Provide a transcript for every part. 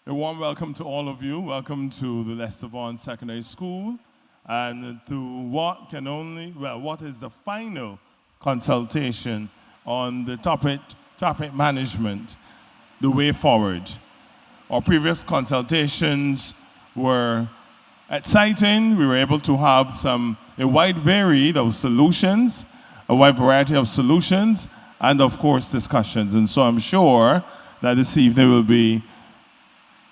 A warm welcome to all of you. Welcome to the Lester Vaughan Secondary School and to what is the final consultation on the topic traffic management, the way forward. Our previous consultations were exciting. We were able to have a wide variety of solutions, a wide variety of solutions, and of course discussions. And so I'm sure that this evening will be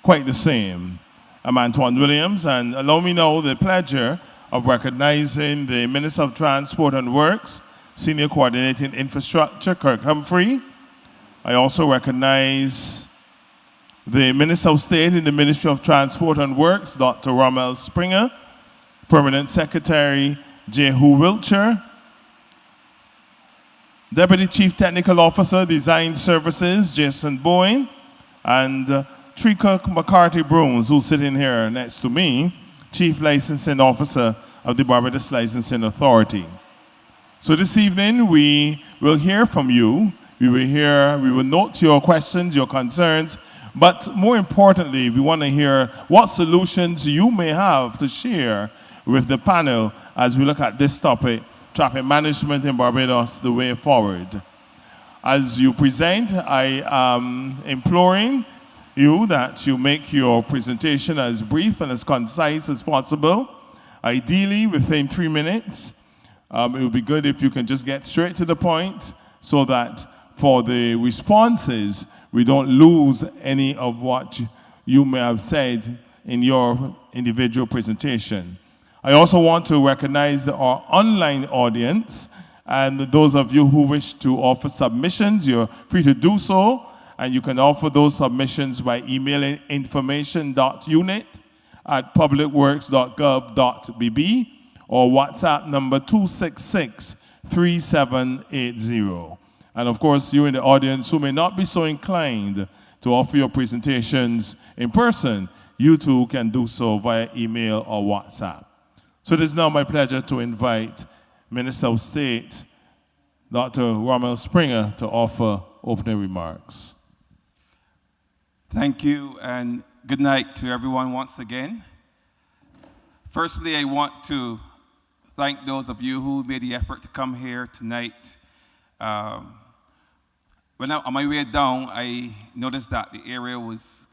quite the same. I'm Antoine Williams, and allow me now the pleasure of recognizing the Minister of Transport and Works, Senior Coordinating Infrastructure, Kirk Humphrey. I also recognize the Minister of State in the Ministry of Transport and Works, Dr. Rommel Springer, Permanent Secretary, Jehu Wiltshire, Deputy Chief Technical Officer, Design Services, Jason Bowen, and Treekirk McCarthy Bruns, who's sitting here next to me, Chief Licensing Officer of the Barbados Licensing Authority. So this evening, we will hear from you. We will note your questions, your concerns, but more importantly, we want to hear what solutions you may have to share with the panel as we look at this topic, traffic management in Barbados, the way forward. As you present, I am imploring you that you make your presentation as brief and as concise as possible, ideally within 3 minutes. It would be good if you can just get straight to the point so that for the responses, we don't lose any of what you may have said in your individual presentation. I also want to recognize our online audience, and those of you who wish to offer submissions, you're free to do so. And you can offer those submissions by emailing information.unit@publicworks.gov.bb or WhatsApp number 266-3780. And of course, you in the audience who may not be so inclined to offer your presentations in person, you too can do so via email or WhatsApp. So it is now my pleasure to invite Minister of State, Dr. Rommel Springer, to offer opening remarks. Thank you, and good night to everyone once again. Firstly, I want to thank those of you who made the effort to come here tonight. On my way down, I noticed that the area was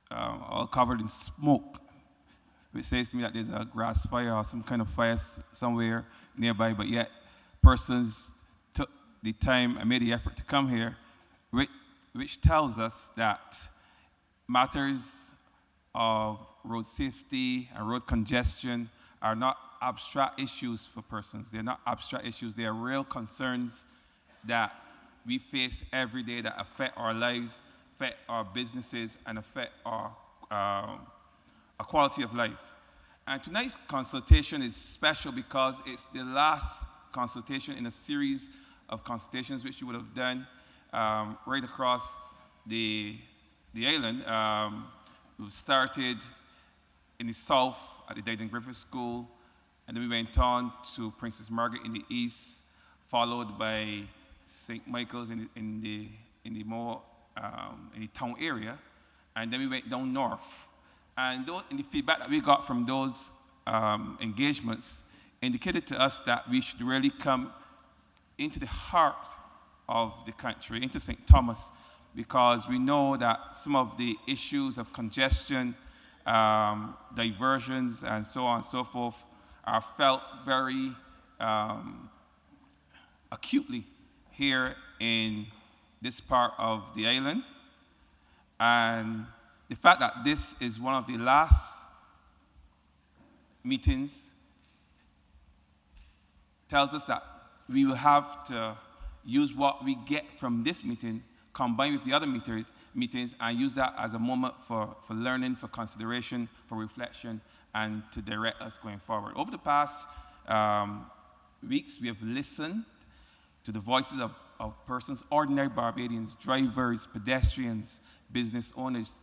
all covered in smoke, which says to me that there's a grass fire or some kind of fire somewhere nearby, but yet persons took the time and made the effort to come here, which tells us that matters of road safety and road congestion are not abstract issues for persons. They're not abstract issues. They are real concerns that we face every day that affect our lives, affect our businesses, and affect our quality of life. And tonight's consultation is special because it's the last consultation in a series of consultations which you would have done right across the island. We started in the south at the Dayton Griffith School, and then we went on to Princess Margaret in the east, followed by St. Michael's in the town area, and then we went down north. And in the feedback that we got from those engagements indicated to us that we should really come into the heart of the country, into St. Thomas, because we know that some of the issues of congestion, diversions, and so on and so forth are felt very acutely here in this part of the island. And the fact that this is one of the last meetings tells us that we will have to use what we get from this meeting, combine with the other meetings, and use that as a moment for learning, for consideration, for reflection, and to direct us going forward. Over the past weeks, we have listened to the voices of persons, ordinary Barbadians, drivers, pedestrians, business owners,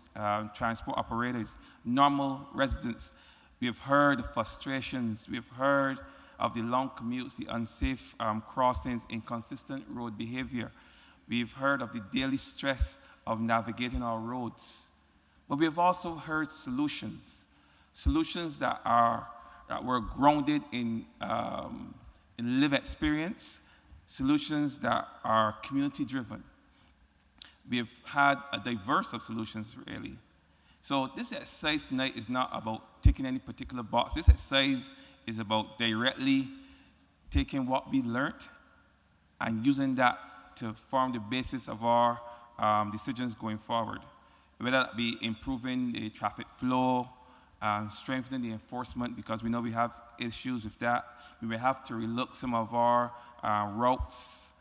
transport operators, normal residents. We have heard the frustrations. We have heard of the long commutes, the unsafe crossings, inconsistent road behavior. We've heard of the daily stress of navigating our roads. But we have also heard solutions that were grounded in lived experience, solutions that are community-driven. We have had a diverse of solutions, really. So this exercise tonight is not about ticking any particular box. This exercise is about directly taking what we learned and using that to form the basis of our decisions going forward. Whether that be improving the traffic flow, strengthening the enforcement, because we know we have issues with that. We may have to relook some of our routes.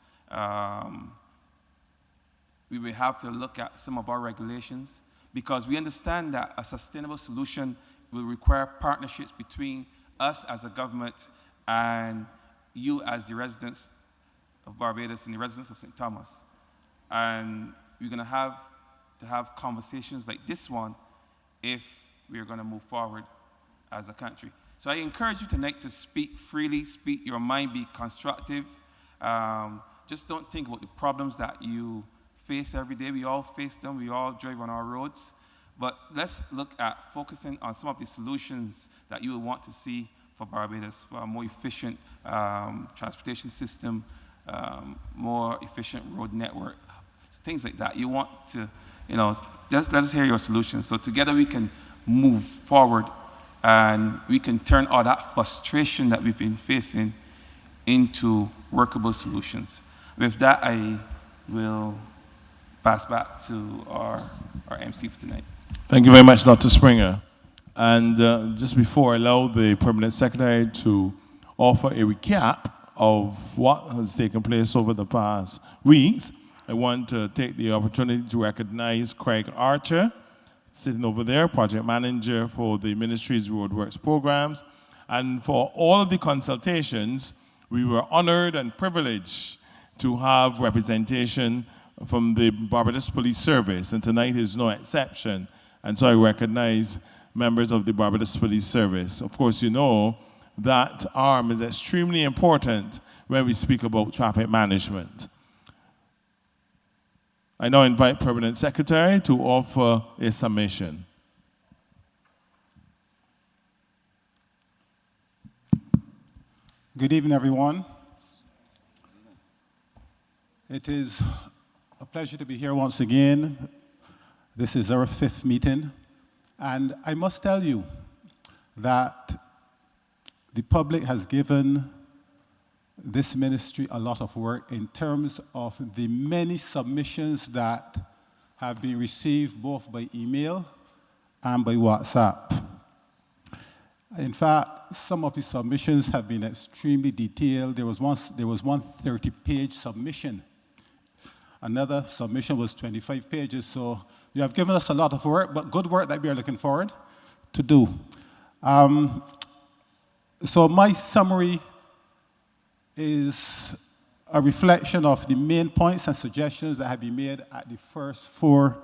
We will have to look at some of our regulations, because we understand that a sustainable solution will require partnerships between us as a government and you as the residents of Barbados and the residents of St. Thomas. And we're going to have conversations like this one if we're going to move forward as a country. So I encourage you tonight to speak freely, speak your mind, be constructive. Just don't think about the problems that you face every day. We all face them. We all drive on our roads. But let's look at focusing on some of the solutions that you will want to see for Barbados, for a more efficient transportation system, more efficient road network, things like that. You want to, just let us hear your solutions. So together we can move forward and we can turn all that frustration that we've been facing into workable solutions. With that, I will pass back to our MC for tonight. Thank you very much, Dr. Springer. And just before I allow the Permanent Secretary to offer a recap of what has taken place over the past weeks, I want to take the opportunity to recognize Craig Archer, sitting over there, project manager for the Ministry's Roadworks programs. And for all of the consultations, we were honored and privileged to have representation from the Barbados Police Service, and tonight is no exception. And so I recognize members of the Barbados Police Service. Of course, you know that arm is extremely important when we speak about traffic management. I now invite Permanent Secretary to offer a summation. Good evening, everyone. It is a pleasure to be here once again. This is our 5th meeting, and I must tell you that the public has given this ministry a lot of work in terms of the many submissions that have been received both by email and by WhatsApp. In fact, some of the submissions have been extremely detailed. There was one 30-page submission. Another submission was 25 pages, so you have given us a lot of work, but good work that we are looking forward to do. So my summary is a reflection of the main points and suggestions that have been made at the first 4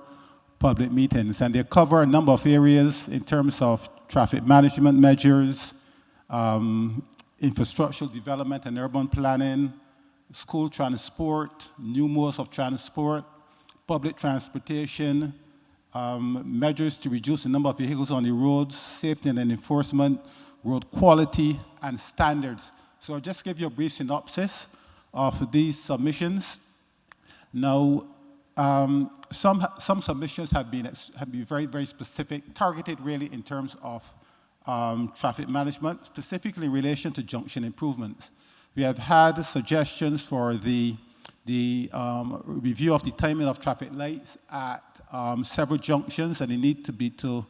public meetings, and they cover a number of areas in terms of traffic management measures, infrastructural development and urban planning, school transport, new modes of transport, public transportation, measures to reduce the number of vehicles on the roads, safety and enforcement, road quality, and standards. So I'll just give you a brief synopsis of these submissions. Now, some submissions have been very, very specific, targeted really in terms of traffic management, specifically in relation to junction improvements. We have had suggestions for the review of the timing of traffic lights at several junctions, and they need to be to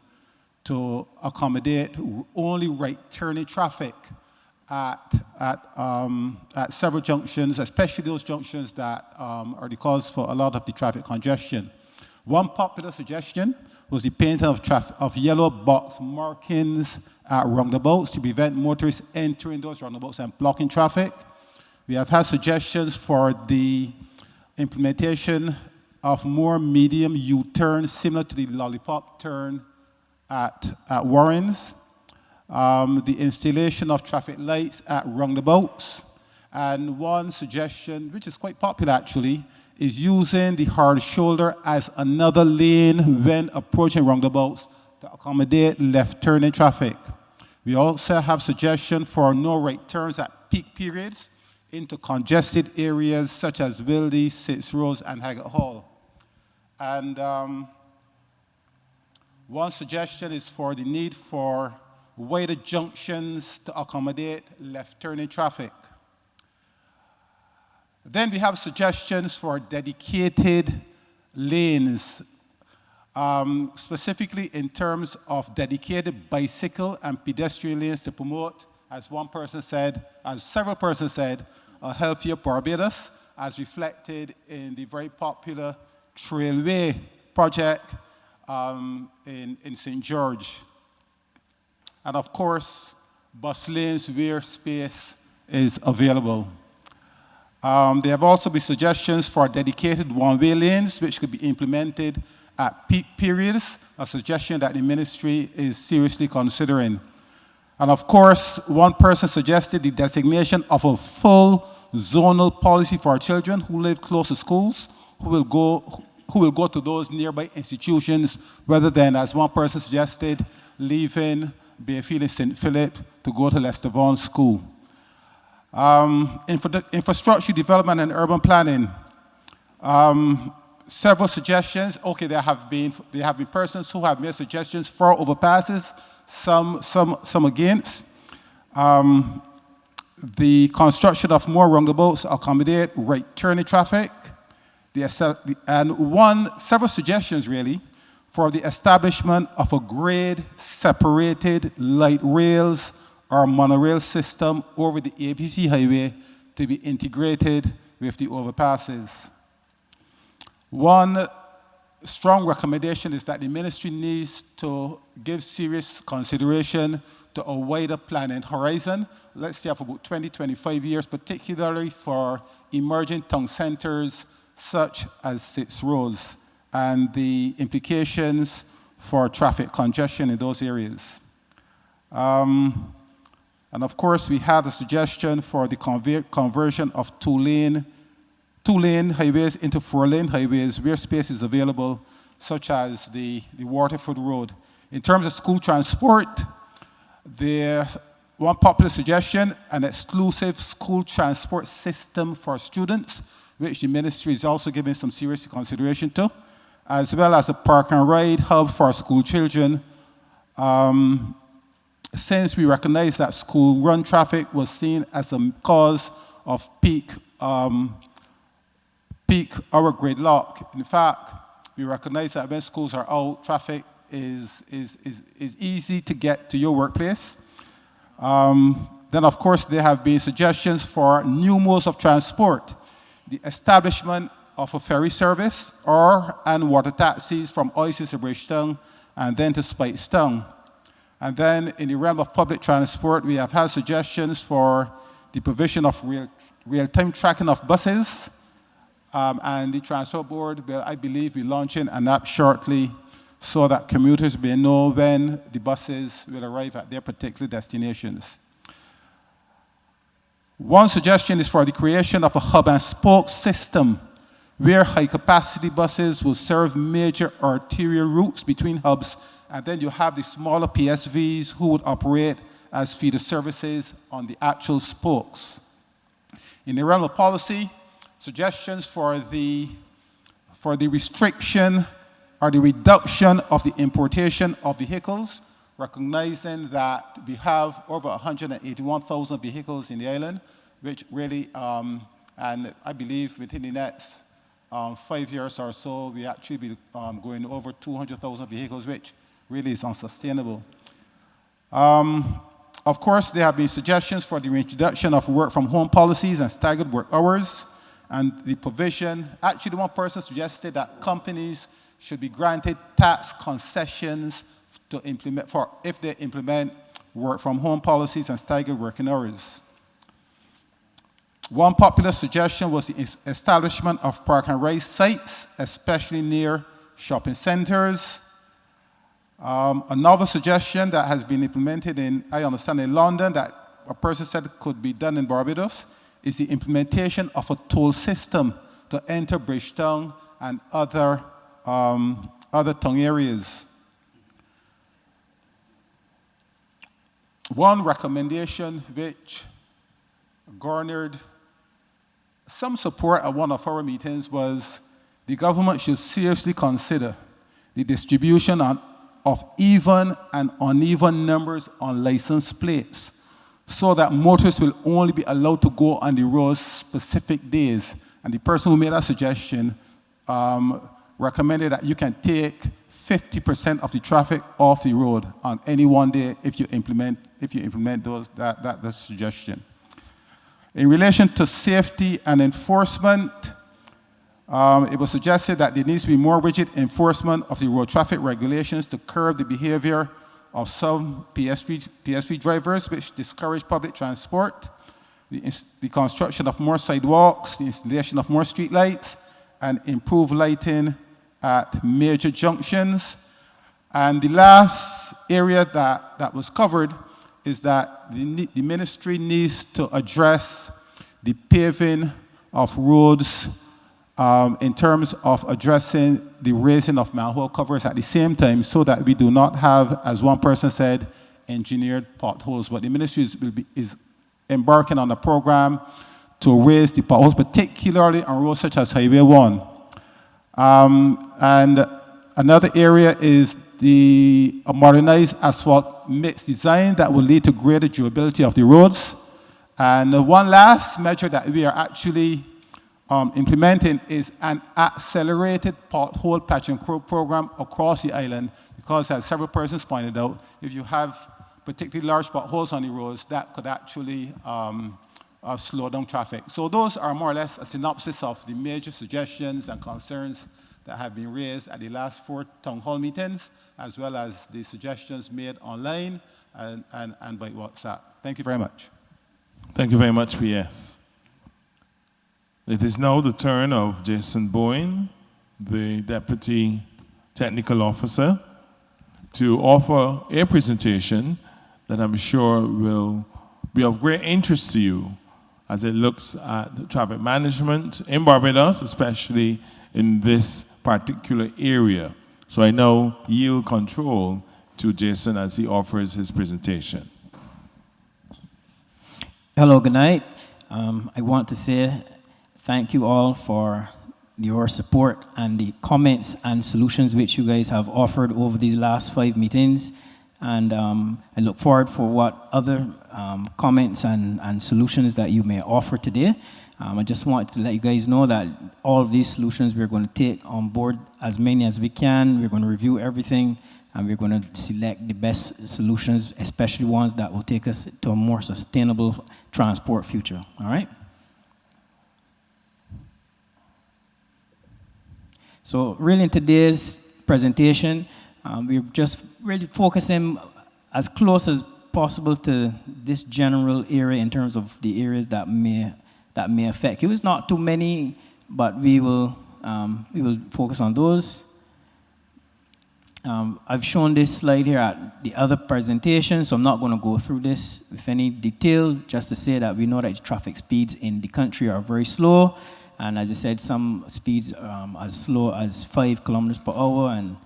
accommodate only right-turning traffic at several junctions, especially those junctions that are the cause for a lot of the traffic congestion. One popular suggestion was the painting of yellow box markings at roundabouts to prevent motorists entering those roundabouts and blocking traffic. We have had suggestions for the implementation of more medium U-turns similar to the lollipop turn at Warrens, the installation of traffic lights at roundabouts, and one suggestion, which is quite popular actually, is using the hard shoulder as another lane when approaching roundabouts to accommodate left turning traffic. We also have suggestions for no right turns at peak periods into congested areas such as Wildy, 6 Roads, and Haggett Hall. And one suggestion is for the need for wider junctions to accommodate left turning traffic. Then we have suggestions for dedicated lanes, specifically in terms of dedicated bicycle and pedestrian lanes to promote, as one person said, as several persons said, a healthier Barbados, as reflected in the very popular Trailway project in St. George. And of course, bus lanes where space is available. There have also been suggestions for dedicated one-way lanes, which could be implemented at peak periods, a suggestion that the ministry is seriously considering. And of course, one person suggested the designation of a full zonal policy for children who live close to schools, who will go to those nearby institutions, rather than, as one person suggested, leaving Bayfield and St. Philip to go to Lester Vaughan School. Infrastructure development and urban planning. Several suggestions. Okay, there have been persons who have made suggestions for overpasses, some against. The construction of more roundabouts to accommodate right turning traffic. Several suggestions really for the establishment of a grade separated light rails or monorail system over the APC highway to be integrated with the overpasses. One strong recommendation is that the ministry needs to give serious consideration to a wider planning horizon, let's say of about 20, 25 years, particularly for emerging town centers such as 6 Roads and the implications for traffic congestion in those areas. And of course, we had a suggestion for the conversion of two-lane highways into 4-lane highways where space is available, such as the Waterford Road. In terms of school transport, one popular suggestion, an exclusive school transport system for students, which the ministry is also giving some serious consideration to, as well as a park and ride hub for school children, since we recognize that school run traffic was seen as a cause of peak hour gridlock. In fact, we recognize that when schools are out, traffic is easy to get to your workplace. Then, of course, there have been suggestions for new modes of transport, the establishment of a ferry service and water taxis from Oasis to Bridgetown and then to Speightstown. And then in the realm of public transport, we have had suggestions for the provision of real-time tracking of buses, and the Transport Board will, I believe, be launching an app shortly so that commuters may know when the buses will arrive at their particular destinations. One suggestion is for the creation of a hub and spoke system where high-capacity buses will serve major arterial routes between hubs, and then you have the smaller PSVs who would operate as feeder services on the actual spokes. In the realm of policy, suggestions for the restriction or the reduction of the importation of vehicles, recognizing that we have over 181,000 vehicles in the island, which really, and I believe within the next 5 years or so, we actually be going over 200,000 vehicles, which really is unsustainable. Of course, there have been suggestions for the reintroduction of work from home policies and staggered work hours, and the provision, actually one person suggested that companies should be granted tax concessions to implement, if they implement work from home policies and staggered working hours. One popular suggestion was the establishment of park and ride sites, especially near shopping centers. Another suggestion that has been implemented in, I understand, in London, that a person said could be done in Barbados, is the implementation of a toll system to enter Bridgetown and other town areas. One recommendation which garnered some support at one of our meetings was the government should seriously consider the distribution of even and uneven numbers on license plates so that motorists will only be allowed to go on the roads specific days. And the person who made that suggestion recommended that you can take 50% of the traffic off the road on any one day if you implement that suggestion. In relation to safety and enforcement, it was suggested that there needs to be more rigid enforcement of the road traffic regulations to curb the behavior of some PSV drivers which discourage public transport, the construction of more sidewalks, the installation of more street lights, and improved lighting at major junctions. And the last area that was covered is that the ministry needs to address the paving of roads in terms of addressing the raising of manhole covers at the same time so that we do not have, as one person said, engineered potholes. But the ministry is embarking on a program to raise the potholes, particularly on roads such as Highway 1. And another area is the modernized asphalt mix design that will lead to greater durability of the roads. And one last measure that we are actually implementing is an accelerated pothole patching program across the island, because as several persons pointed out, if you have particularly large potholes on the roads, that could actually slow down traffic. So those are more or less a synopsis of the major suggestions and concerns that have been raised at the last 4 town hall meetings, as well as the suggestions made online and by WhatsApp. Thank you very much. Thank you very much, PS. It is now the turn of Jason Boyne, the Deputy Technical Officer, to offer a presentation that I'm sure will be of great interest to you as it looks at traffic management in Barbados, especially in this particular area. So I now yield control to Jason as he offers his presentation. Hello, good night. I want to say thank you all for your support and the comments and solutions which you guys have offered over these last 5 meetings. And I look forward for what other comments and solutions that you may offer today. I just want to let you guys know that all of these solutions we're going to take on board as many as we can. We're going to review everything, and we're going to select the best solutions, especially ones that will take us to a more sustainable transport future. All right? So really in today's presentation, we're just really focusing as close as possible to this general area in terms of the areas that may affect you. It's not too many, but we will focus on those. I've shown this slide here at the other presentation, so I'm not going to go through this with any detail, just to say that we know that traffic speeds in the country are very slow, and as I said, some speeds as slow as 5 kilometers per hour, and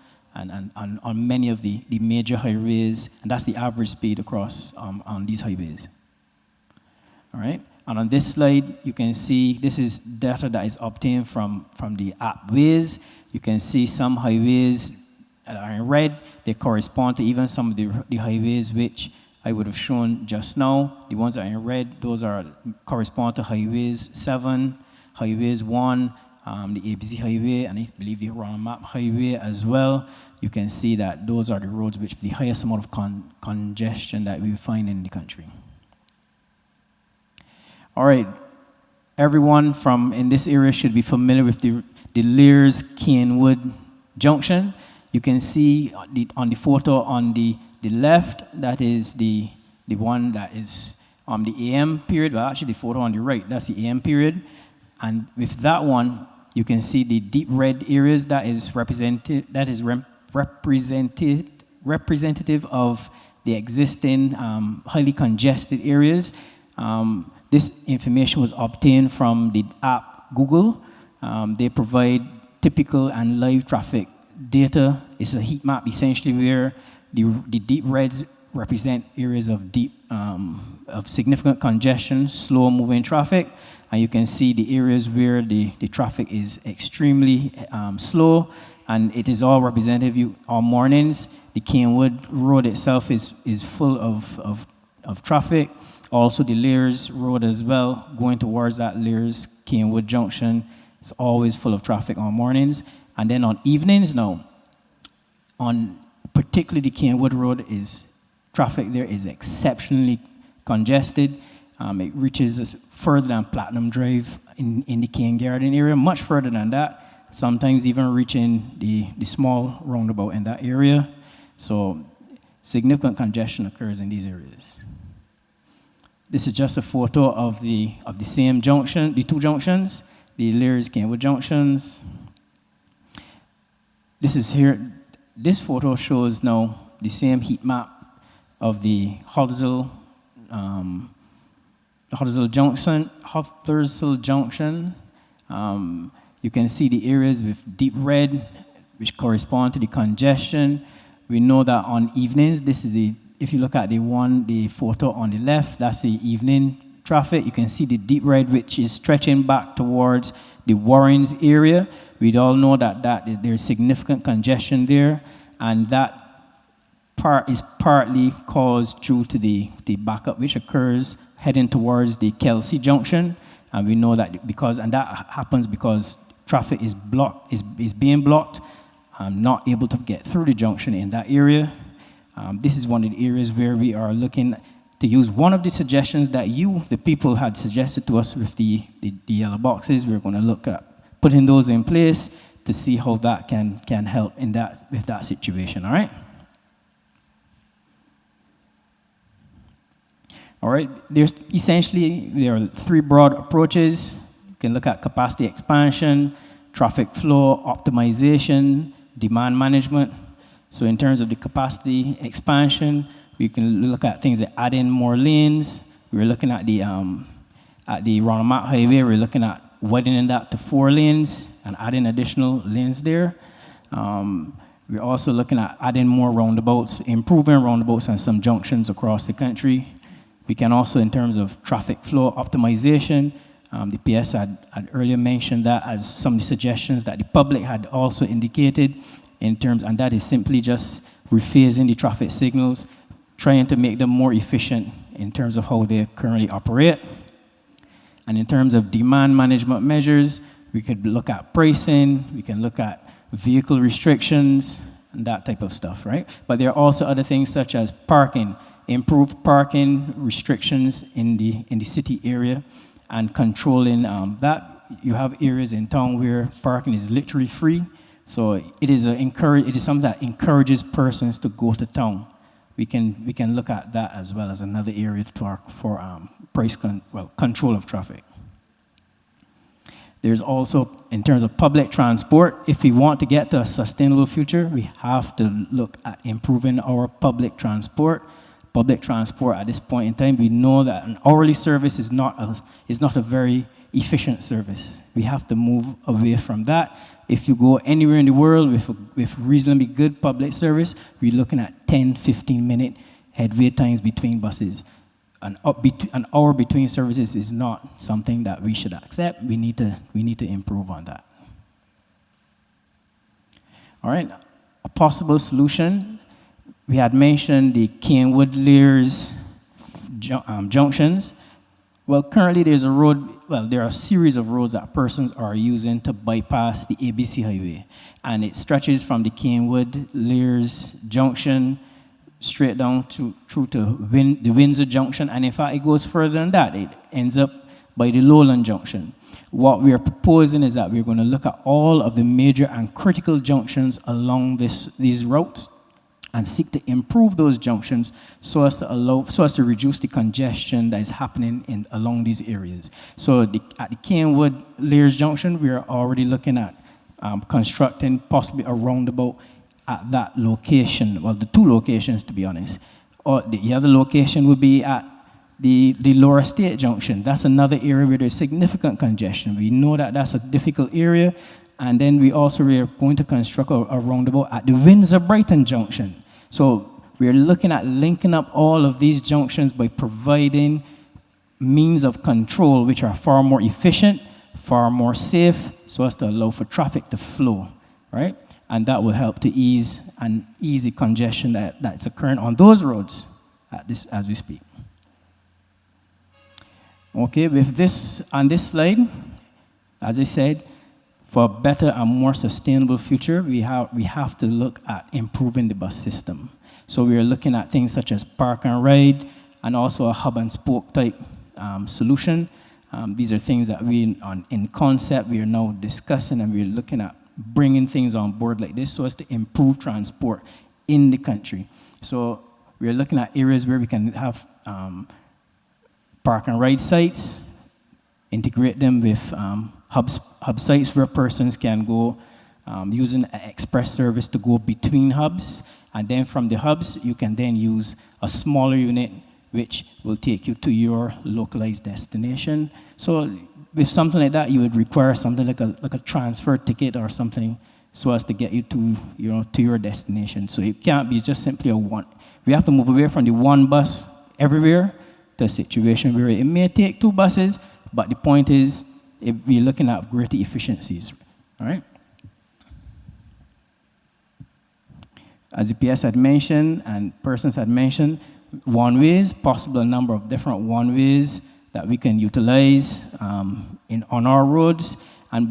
on many of the major highways, and that's the average speed across on these highways. All right, and on this slide, you can see this is data that is obtained from the app Waze. You can see some highways that are in red. They correspond to even some of the highways which I would have shown just now. The ones that are in red, those correspond to highways 7, highways 1, the ABC highway, and I believe the Round Map highway as well. You can see that those are the roads which have the highest amount of congestion that we find in the country. All right, everyone in this area should be familiar with the Lears-Canewood junction. You can see on the photo on the left, that is the one that is on the AM period. Well, actually, the photo on the right, that's the AM period. And with that one, you can see the deep red areas that is representative of the existing highly congested areas. This information was obtained from the app Google. They provide typical and live traffic data. It's a heat map essentially where the deep reds represent areas of of significant congestion, slow moving traffic, and you can see the areas where the traffic is extremely slow, and it is all representative on mornings. The Kenwood Road itself is full of traffic. Also the Lears Road as well, going towards that Lears Kenwood Junction, is always full of traffic on mornings. And then on evenings now, on particularly the Kenwood Road, traffic there is exceptionally congested. It reaches further than Platinum Drive in the Cane Garden area, much further than that, sometimes even reaching the small roundabout in that area. So significant congestion occurs in these areas. This is just a photo of the same junction, the two junctions, the Lears Kenwood junctions. This photo shows now the same heat map of the Hothersill Junction. You can see the areas with deep red, which correspond to the congestion. We know that on evenings, if you look at the photo on the left, that's the evening traffic. You can see the deep red, which is stretching back towards the Warrens area. We all know that there's significant congestion there, and that part is partly caused due to the backup which occurs heading towards the Kelsey Junction. And we know that that happens because traffic is being blocked, not able to get through the junction in that area. This is one of the areas where we are looking to use one of the suggestions that the people, had suggested to us with the yellow boxes. We're going to look at putting those in place to see how that can help with that situation, all right? All right, there are three broad approaches. You can look at capacity expansion, traffic flow optimization, demand management. So in terms of the capacity expansion, we can look at things like adding more lanes. We're looking at the Ronald Highway, we're looking at widening that to 4 lanes and adding additional lanes there. We're also looking at adding more roundabouts, improving roundabouts and some junctions across the country. We can also, in terms of traffic flow optimization, the PS had earlier mentioned that as some of the suggestions that the public had also indicated and that is simply just rephasing the traffic signals, trying to make them more efficient in terms of how they currently operate. And in terms of demand management measures, we could look at pricing, we can look at vehicle restrictions, and that type of stuff, right? But there are also other things such as parking, improved parking restrictions in the city area, and controlling that. You have areas in town where parking is literally free, so it is something that encourages persons to go to town. We can look at that as well as another area for control of traffic. There's also, in terms of public transport, if we want to get to a sustainable future, we have to look at improving our public transport. Public transport at this point in time, we know that an hourly service is not a very efficient service. We have to move away from that. If you go anywhere in the world with reasonably good public service, we're looking at 10, 15-minute headway times between buses. An hour between services is not something that we should accept. We need to improve on that. All right, a possible solution. We had mentioned the Kenwood-Lears junctions. Well, currently there are a series of roads that persons are using to bypass the ABC Highway. And it stretches from the Kenwood-Lears junction straight down through to the Windsor Junction. And in fact, it goes further than that. It ends up by the Lowland Junction. What we are proposing is that we're going to look at all of the major and critical junctions along these routes and seek to improve those junctions so as to reduce the congestion that is happening along these areas. So at the Kenwood-Lears Junction, we are already looking at constructing possibly a roundabout at that location, well, the two locations, to be honest. Or the other location would be at The Lower State Junction, that's another area where there's significant congestion. We know that that's a difficult area. And then we are going to construct a roundabout at the Windsor-Brighton Junction. So we're looking at linking up all of these junctions by providing means of control which are far more efficient, far more safe, so as to allow for traffic to flow, right? And that will help to ease the congestion that's occurring on those roads as we speak. Okay, with this, on this slide, as I said, for a better and more sustainable future, we have to look at improving the bus system. So we are looking at things such as park and ride, and also a hub and spoke type solution. These are things that in concept we are now discussing, and we're looking at bringing things on board like this so as to improve transport in the country. So we're looking at areas where we can have park and ride sites, integrate them with hub sites where persons can go using an express service to go between hubs. And then from the hubs, you can then use a smaller unit which will take you to your localized destination. So with something like that, you would require something like a transfer ticket or something so as to get you to your destination. So it can't be just simply a one. We have to move away from the one bus everywhere to a situation where it may take two buses, but the point is we're looking at greater efficiencies, all right? As the PS had mentioned and persons had mentioned, one-ways, possible a number of different one-ways that we can utilize on our roads, and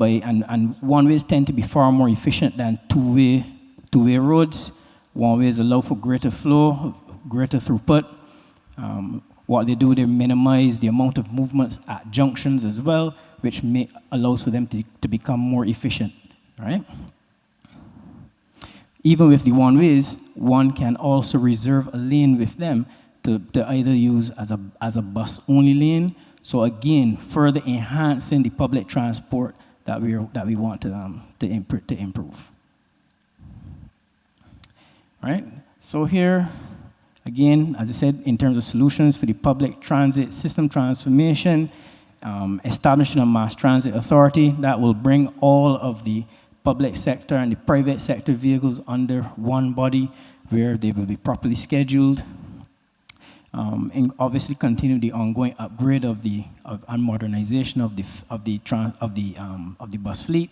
one-ways tend to be far more efficient than two-way roads. One-ways allow for greater flow, greater throughput. What they do, they minimize the amount of movements at junctions as well, which allows for them to become more efficient, right? Even with the one-ways, one can also reserve a lane with them to either use as a bus-only lane. So again, further enhancing the public transport that we want to improve. All right. So here, again, as I said, in terms of solutions for the public transit system transformation, establishing a mass transit authority that will bring all of the public sector and the private sector vehicles under one body where they will be properly scheduled. And obviously continue the ongoing upgrade and modernization of the bus fleet.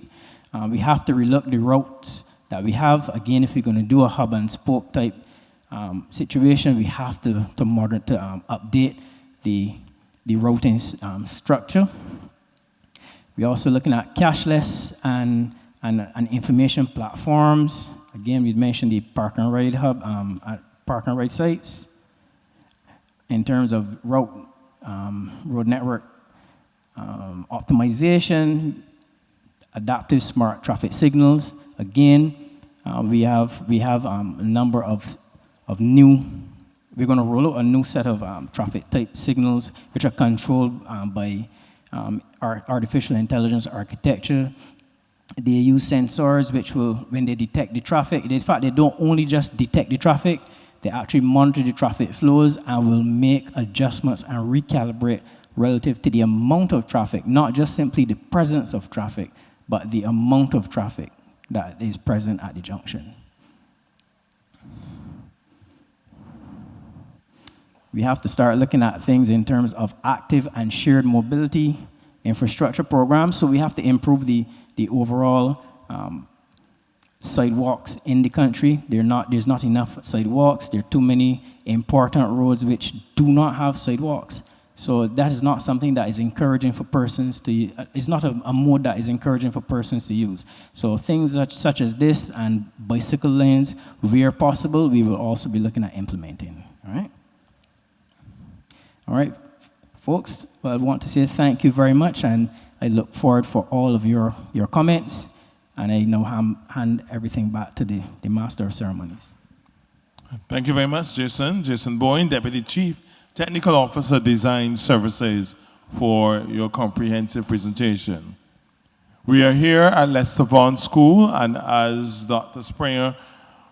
We have to relook the routes that we have. Again, if we're going to do a hub and spoke type situation, we have to update the routing structure. We're also looking at cashless and information platforms. Again, we mentioned the park and ride hub, park and ride sites. In terms of road network optimization, adaptive smart traffic signals. Again, we have a number of new. We're going to roll out a new set of traffic type signals, which are controlled by our artificial intelligence architecture. They use sensors which will, when they detect the traffic, in fact, they don't only just detect the traffic, they actually monitor the traffic flows and will make adjustments and recalibrate relative to the amount of traffic, not just simply the presence of traffic, but the amount of traffic that is present at the junction. We have to start looking at things in terms of active and shared mobility infrastructure programs. So we have to improve the overall sidewalks in the country. There's not enough sidewalks. There are too many important roads which do not have sidewalks. So that is not something that is encouraging for persons to, it's not a mode that is encouraging for persons to use. So things such as this and bicycle lanes, where possible, we will also be looking at implementing, all right? All right, folks, well, I want to say thank you very much, and I look forward for all of your comments. And I now hand everything back to the Master of Ceremonies. Thank you very much, Jason. Jason Boyne, Deputy Chief Technical Officer, Design Services, for your comprehensive presentation. We are here at Lester Vaughan School, and as Dr. Springer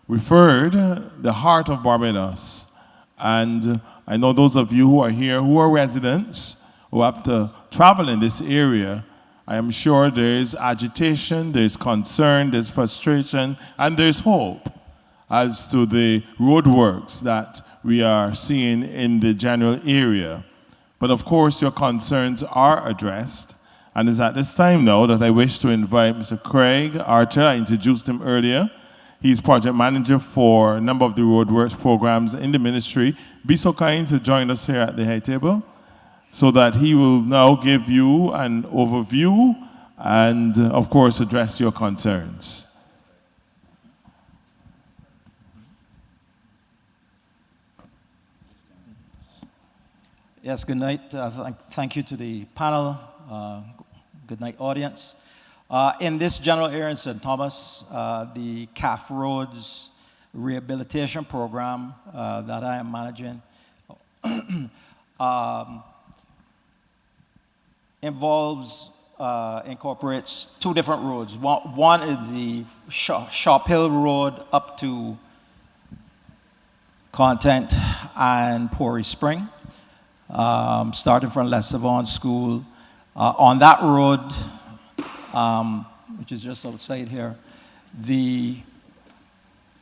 referred, the heart of Barbados. And I know those of you who are here who are residents who have to travel in this area, I am sure there's agitation, there's concern, there's frustration, and there's hope as to the roadworks that we are seeing in the general area. But of course, your concerns are addressed, and it's at this time now that I wish to invite Mr. Craig Archer. I introduced him earlier. He's project manager for a number of the roadworks programs in the ministry. Be so kind to join us here at the high table so that he will now give you an overview and, of course, address your concerns. Yes, good night. Thank you to the panel. Good night, audience. In this general area in St. Thomas, the CAF Roads Rehabilitation Program that I am managing incorporates two different roads. One is the Shop Hill Road up to Content and Pori Spring, starting from Lester Vaughan School. On that road, which is just outside here, the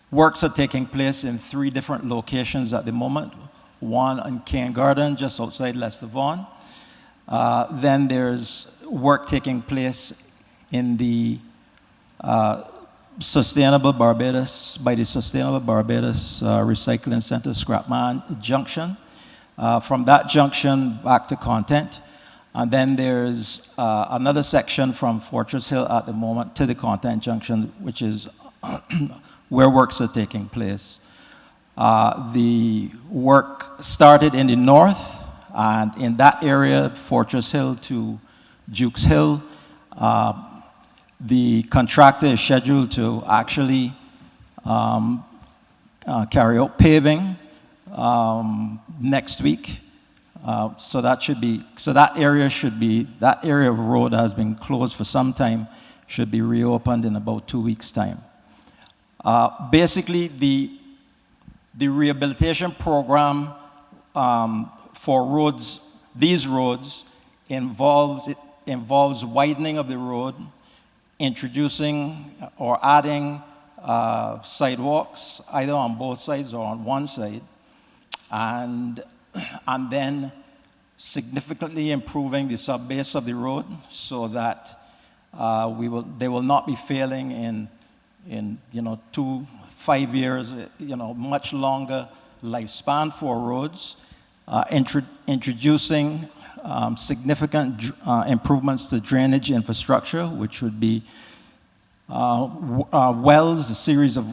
works are taking place in 3 different locations at the moment. One in Cane Garden, just outside Lester Vaughan. Then there's work taking place in the Sustainable Barbados, by the Sustainable Barbados Recycling Center, Scrapman Junction. From that junction back to Content. And then there's another section from Fortress Hill at the moment to the Content Junction, which is where works are taking place. The work started in the north, and in that area, Fortress Hill to Jukes Hill, the contractor is scheduled to actually carry out paving next week. So that area of road that has been closed for some time should be reopened in about 2 weeks' time. Basically, the rehabilitation program for roads, these roads, involves widening of the road, introducing or adding sidewalks, either on both sides or on one side, and then significantly improving the sub-base of the road so that they will not be failing in 5 years, much longer lifespan for roads. Introducing significant improvements to drainage infrastructure, which would be wells, a series of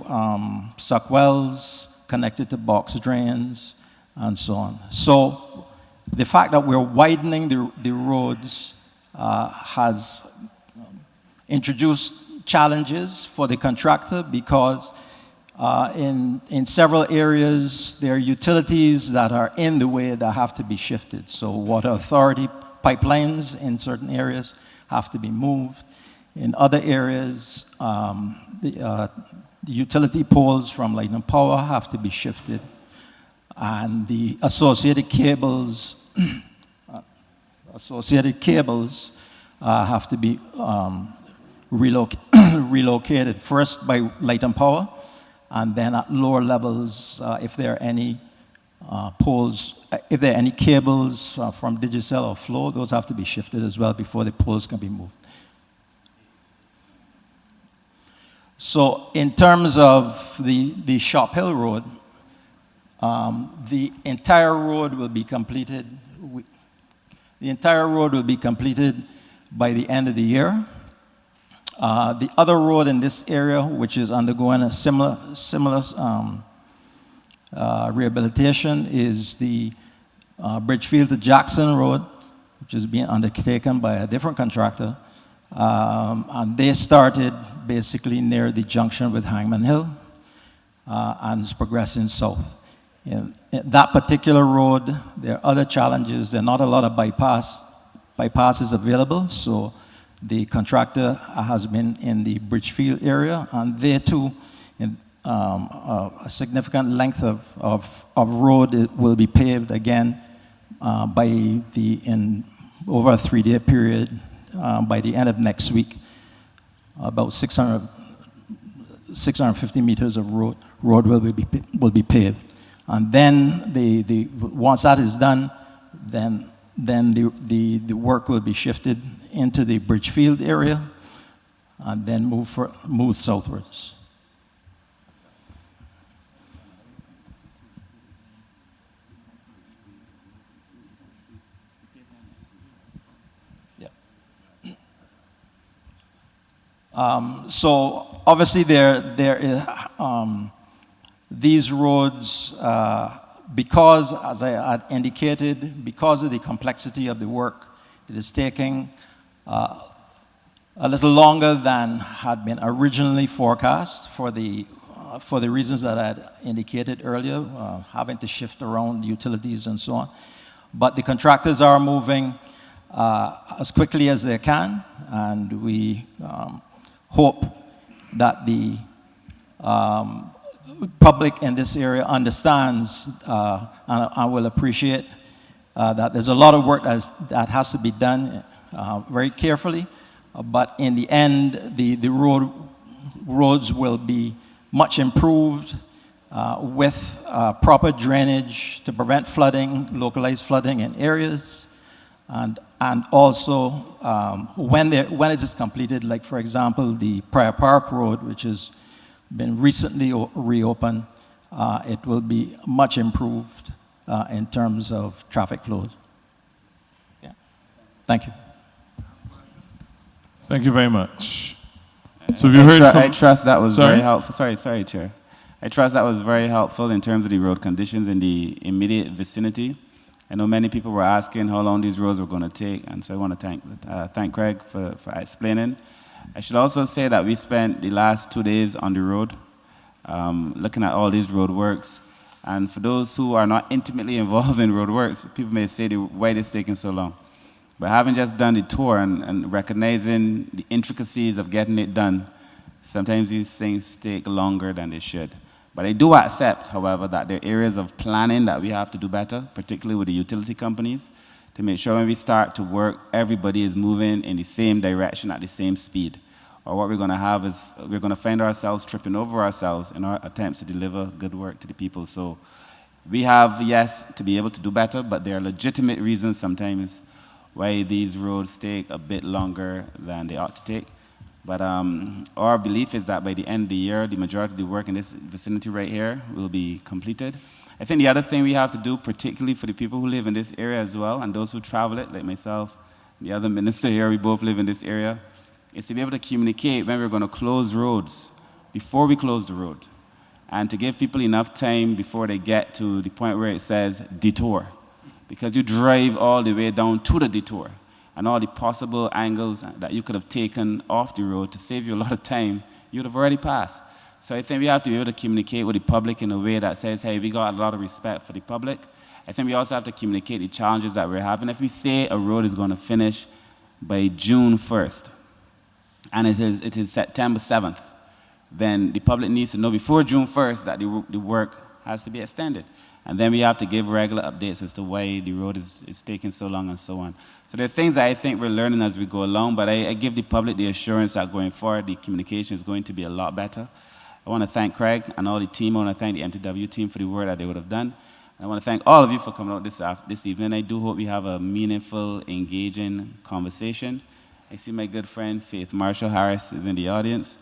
suck wells connected to box drains, and so on. So the fact that we're widening the roads has introduced challenges for the contractor because in several areas there are utilities that are in the way that have to be shifted. So water authority pipelines in certain areas have to be moved. In other areas, the utility poles from Light and Power have to be shifted. And the associated cables have to be relocated first by Light and Power, and then at lower levels, if there are any poles, if there are any cables from Digicel or Flow, those have to be shifted as well before the poles can be moved. So in terms of the Shop Hill Road, the entire road will be completed. The entire road will be completed by the end of the year. The other road in this area, which is undergoing a similar rehabilitation, is the Bridgefield to Jackson Road, which is being undertaken by a different contractor. And they started basically near the junction with Hangman Hill and is progressing south. In that particular road, there are other challenges. There are not a lot of bypasses available, so the contractor has been in the Bridgefield area, and there too, a significant length of road will be paved again over a 3-day period by the end of next week. About 650 meters of road will be paved. And then once that is done, then the work will be shifted into the Bridgefield area and then move southwards. So obviously there is, these roads, because, as I had indicated, because of the complexity of the work, it is taking a little longer than had been originally forecast for the reasons that I had indicated earlier, having to shift around utilities and so on. But the contractors are moving as quickly as they can, and we hope that the public in this area understands and will appreciate that there's a lot of work that has to be done very carefully, but in the end, the roads will be much improved with proper drainage to prevent flooding, localized flooding in areas, and also when it is completed, like for example the Prior Park Road, which has been recently reopened, it will be much improved in terms of traffic flows. Yeah. Thank you. Thank you very much. So have you heard from... I trust that was Sorry? very helpful. Sorry, Chair. I trust that was very helpful in terms of the road conditions in the immediate vicinity. I know many people were asking how long these roads were going to take, and so I want to thank Craig for explaining. I should also say that we spent the last 2 days on the road looking at all these road works. And for those who are not intimately involved in road works, people may say, why it's taking so long? But having just done the tour and recognizing the intricacies of getting it done, sometimes these things take longer than they should. But I do accept, however, that there are areas of planning that we have to do better, particularly with the utility companies, to make sure when we start to work, everybody is moving in the same direction at the same speed. Or what we're going to have is we're going to find ourselves tripping over ourselves in our attempts to deliver good work to the people. So we have, yes, to be able to do better, but there are legitimate reasons sometimes why these roads take a bit longer than they ought to take. But our belief is that by the end of the year, the majority of the work in this vicinity right here will be completed. I think the other thing we have to do, particularly for the people who live in this area as well, and those who travel it, like myself, the other minister here, we both live in this area, is to be able to communicate when we're going to close roads before we close the road, and to give people enough time before they get to the point where it says detour, because you drive all the way down to the detour, and all the possible angles that you could have taken off the road to save you a lot of time, you would have already passed. So I think we have to be able to communicate with the public in a way that says, hey, we got a lot of respect for the public. I think we also have to communicate the challenges that we're having. If we say a road is going to finish by June 1st, and it is September 7th, then the public needs to know before June 1st that the work has to be extended. And then we have to give regular updates as to why the road is taking so long and so on. So there are things that I think we're learning as we go along, but I give the public the assurance that going forward, the communication is going to be a lot better. I want to thank Craig and all the team. I want to thank the MTW team for the work that they would have done. I want to thank all of you for coming out this evening. I do hope we have a meaningful, engaging conversation. I see my good friend Faith Marshall Harris is in the audience.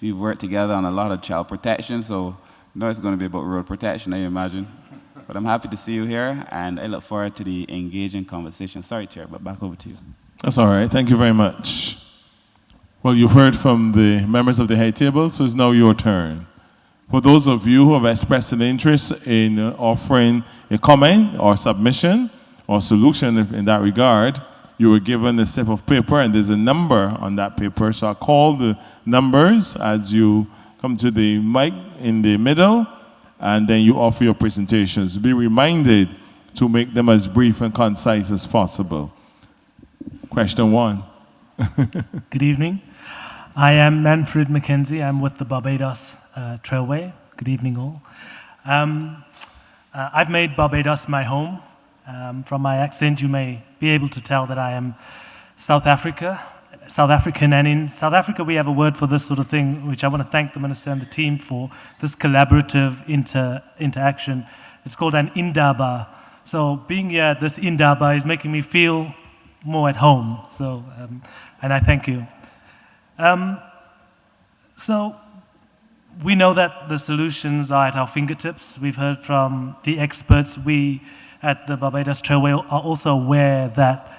We've worked together on a lot of child protection, so I know it's going to be about road protection, I imagine. But I'm happy to see you here, and I look forward to the engaging conversation. Sorry, Chair, but back over to you. That's all right. Thank you very much. Well, you've heard from the members of the head table, so it's now your turn. For those of you who have expressed an interest in offering a comment or submission or solution in that regard, you were given a slip of paper, and there's a number on that paper. So I'll call the numbers as you come to the mic in the middle, and then you offer your presentations. Be reminded to make them as brief and concise as possible. Question 1. Good evening. I am Manfred McKenzie. I'm with the Barbados Trailway Good evening, all. I've made Barbados my home. From my accent, you may be able to tell that I am South African, and in South Africa we have a word for this sort of thing, which I want to thank the Minister and the team for, this collaborative interaction. It's called an indaba. So being here at this indaba is making me feel more at home, so, and I thank you. So we know that the solutions are at our fingertips. We've heard from the experts. We at the Barbados Trailway are also aware that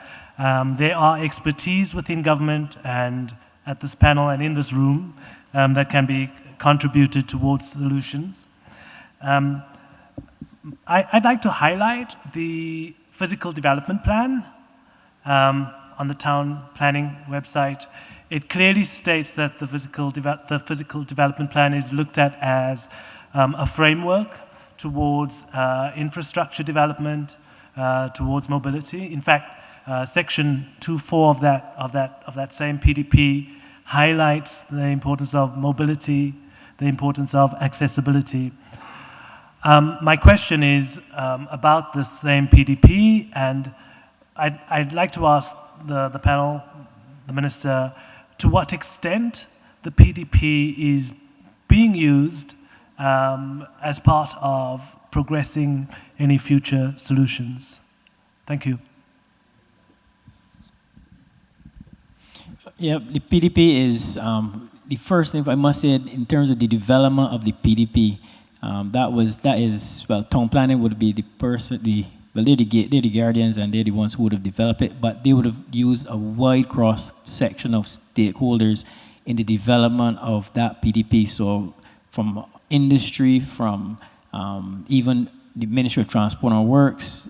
there are expertise within government and at this panel and in this room that can be contributed towards solutions. I'd like to highlight the physical development plan on the town planning website. It clearly states that the physical development plan is looked at as a framework towards infrastructure development, towards mobility. In fact, Section 2.4 of that same PDP highlights the importance of mobility, the importance of accessibility. My question is about the same PDP, and I'd like to ask the panel, the Minister, to what extent the PDP is being used as part of progressing any future solutions. Thank you. Yeah, the PDP is the first thing I must say in terms of the development of the PDP. That is town planning would be the person, they're the guardians and they're the ones who would have developed it, but they would have used a wide cross section of stakeholders in the development of that PDP. So from industry, from even the Ministry of Transport and Works,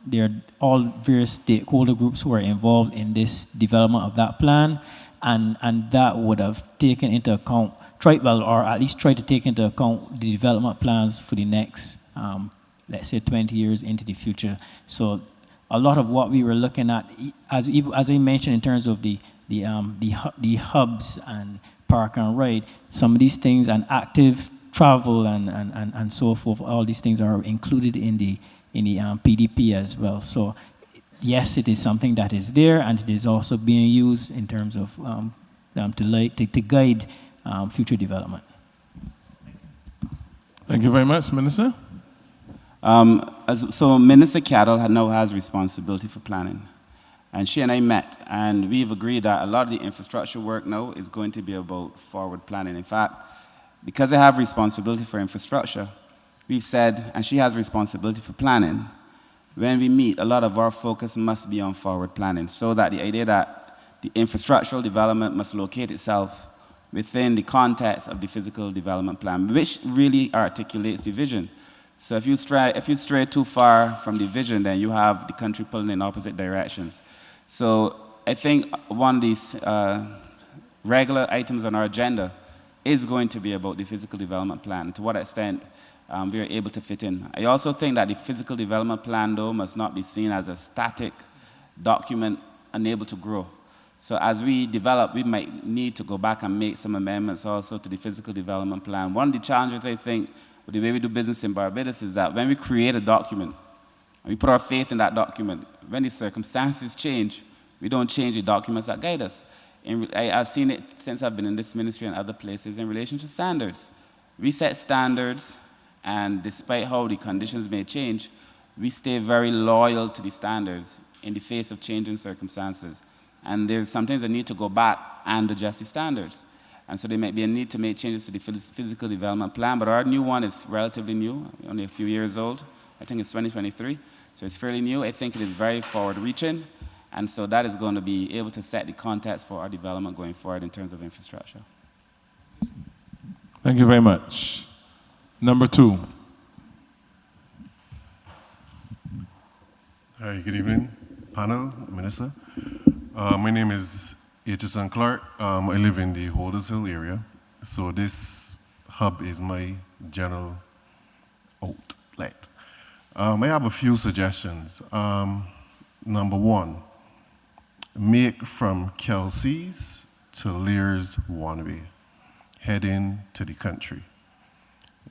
there are all various stakeholder groups who are involved in this development of that plan, and that would have taken into account, or at least tried to take into account the development plans for the next, let's say 20 years into the future. So a lot of what we were looking at, as I mentioned in terms of the hubs and park and ride, some of these things, and active travel and so forth, all these things are included in the PDP as well. So yes, it is something that is there, and it is also being used in terms of to guide future development. Thank you very much, Minister. So Minister Cattle now has responsibility for planning. And she and I met, and we've agreed that a lot of the infrastructure work now is going to be about forward planning. In fact, because I have responsibility for infrastructure, we've said, and she has responsibility for planning, when we meet, a lot of our focus must be on forward planning, so that the idea that the infrastructural development must locate itself within the context of the physical development plan, which really articulates the vision. So if you stray too far from the vision, then you have the country pulling in opposite directions. So I think one of these regular items on our agenda is going to be about the physical development plan, to what extent we are able to fit in. I also think that the physical development plan, though, must not be seen as a static document unable to grow. So as we develop, we might need to go back and make some amendments also to the physical development plan. One of the challenges, I think, with the way we do business in Barbados is that when we create a document, and we put our faith in that document, when the circumstances change, we don't change the documents that guide us. I've seen it since I've been in this ministry and other places in relation to standards. We set standards, and despite how the conditions may change, we stay very loyal to the standards in the face of changing circumstances. And there's sometimes a need to go back and adjust the standards. And so there might be a need to make changes to the physical development plan, but our new one is relatively new, only a few years old. I think it's 2023, so it's fairly new. I think it is very forward-reaching, and so that is going to be able to set the context for our development going forward in terms of infrastructure. Thank you very much. Number 2. Hi, good evening, panel, Minister. My name is Aitchison Clark. I live in the Holders Hill area, so this hub is my general outlet. I have a few suggestions. Number 1, make from Kelsey's to Lear's one way, heading to the country.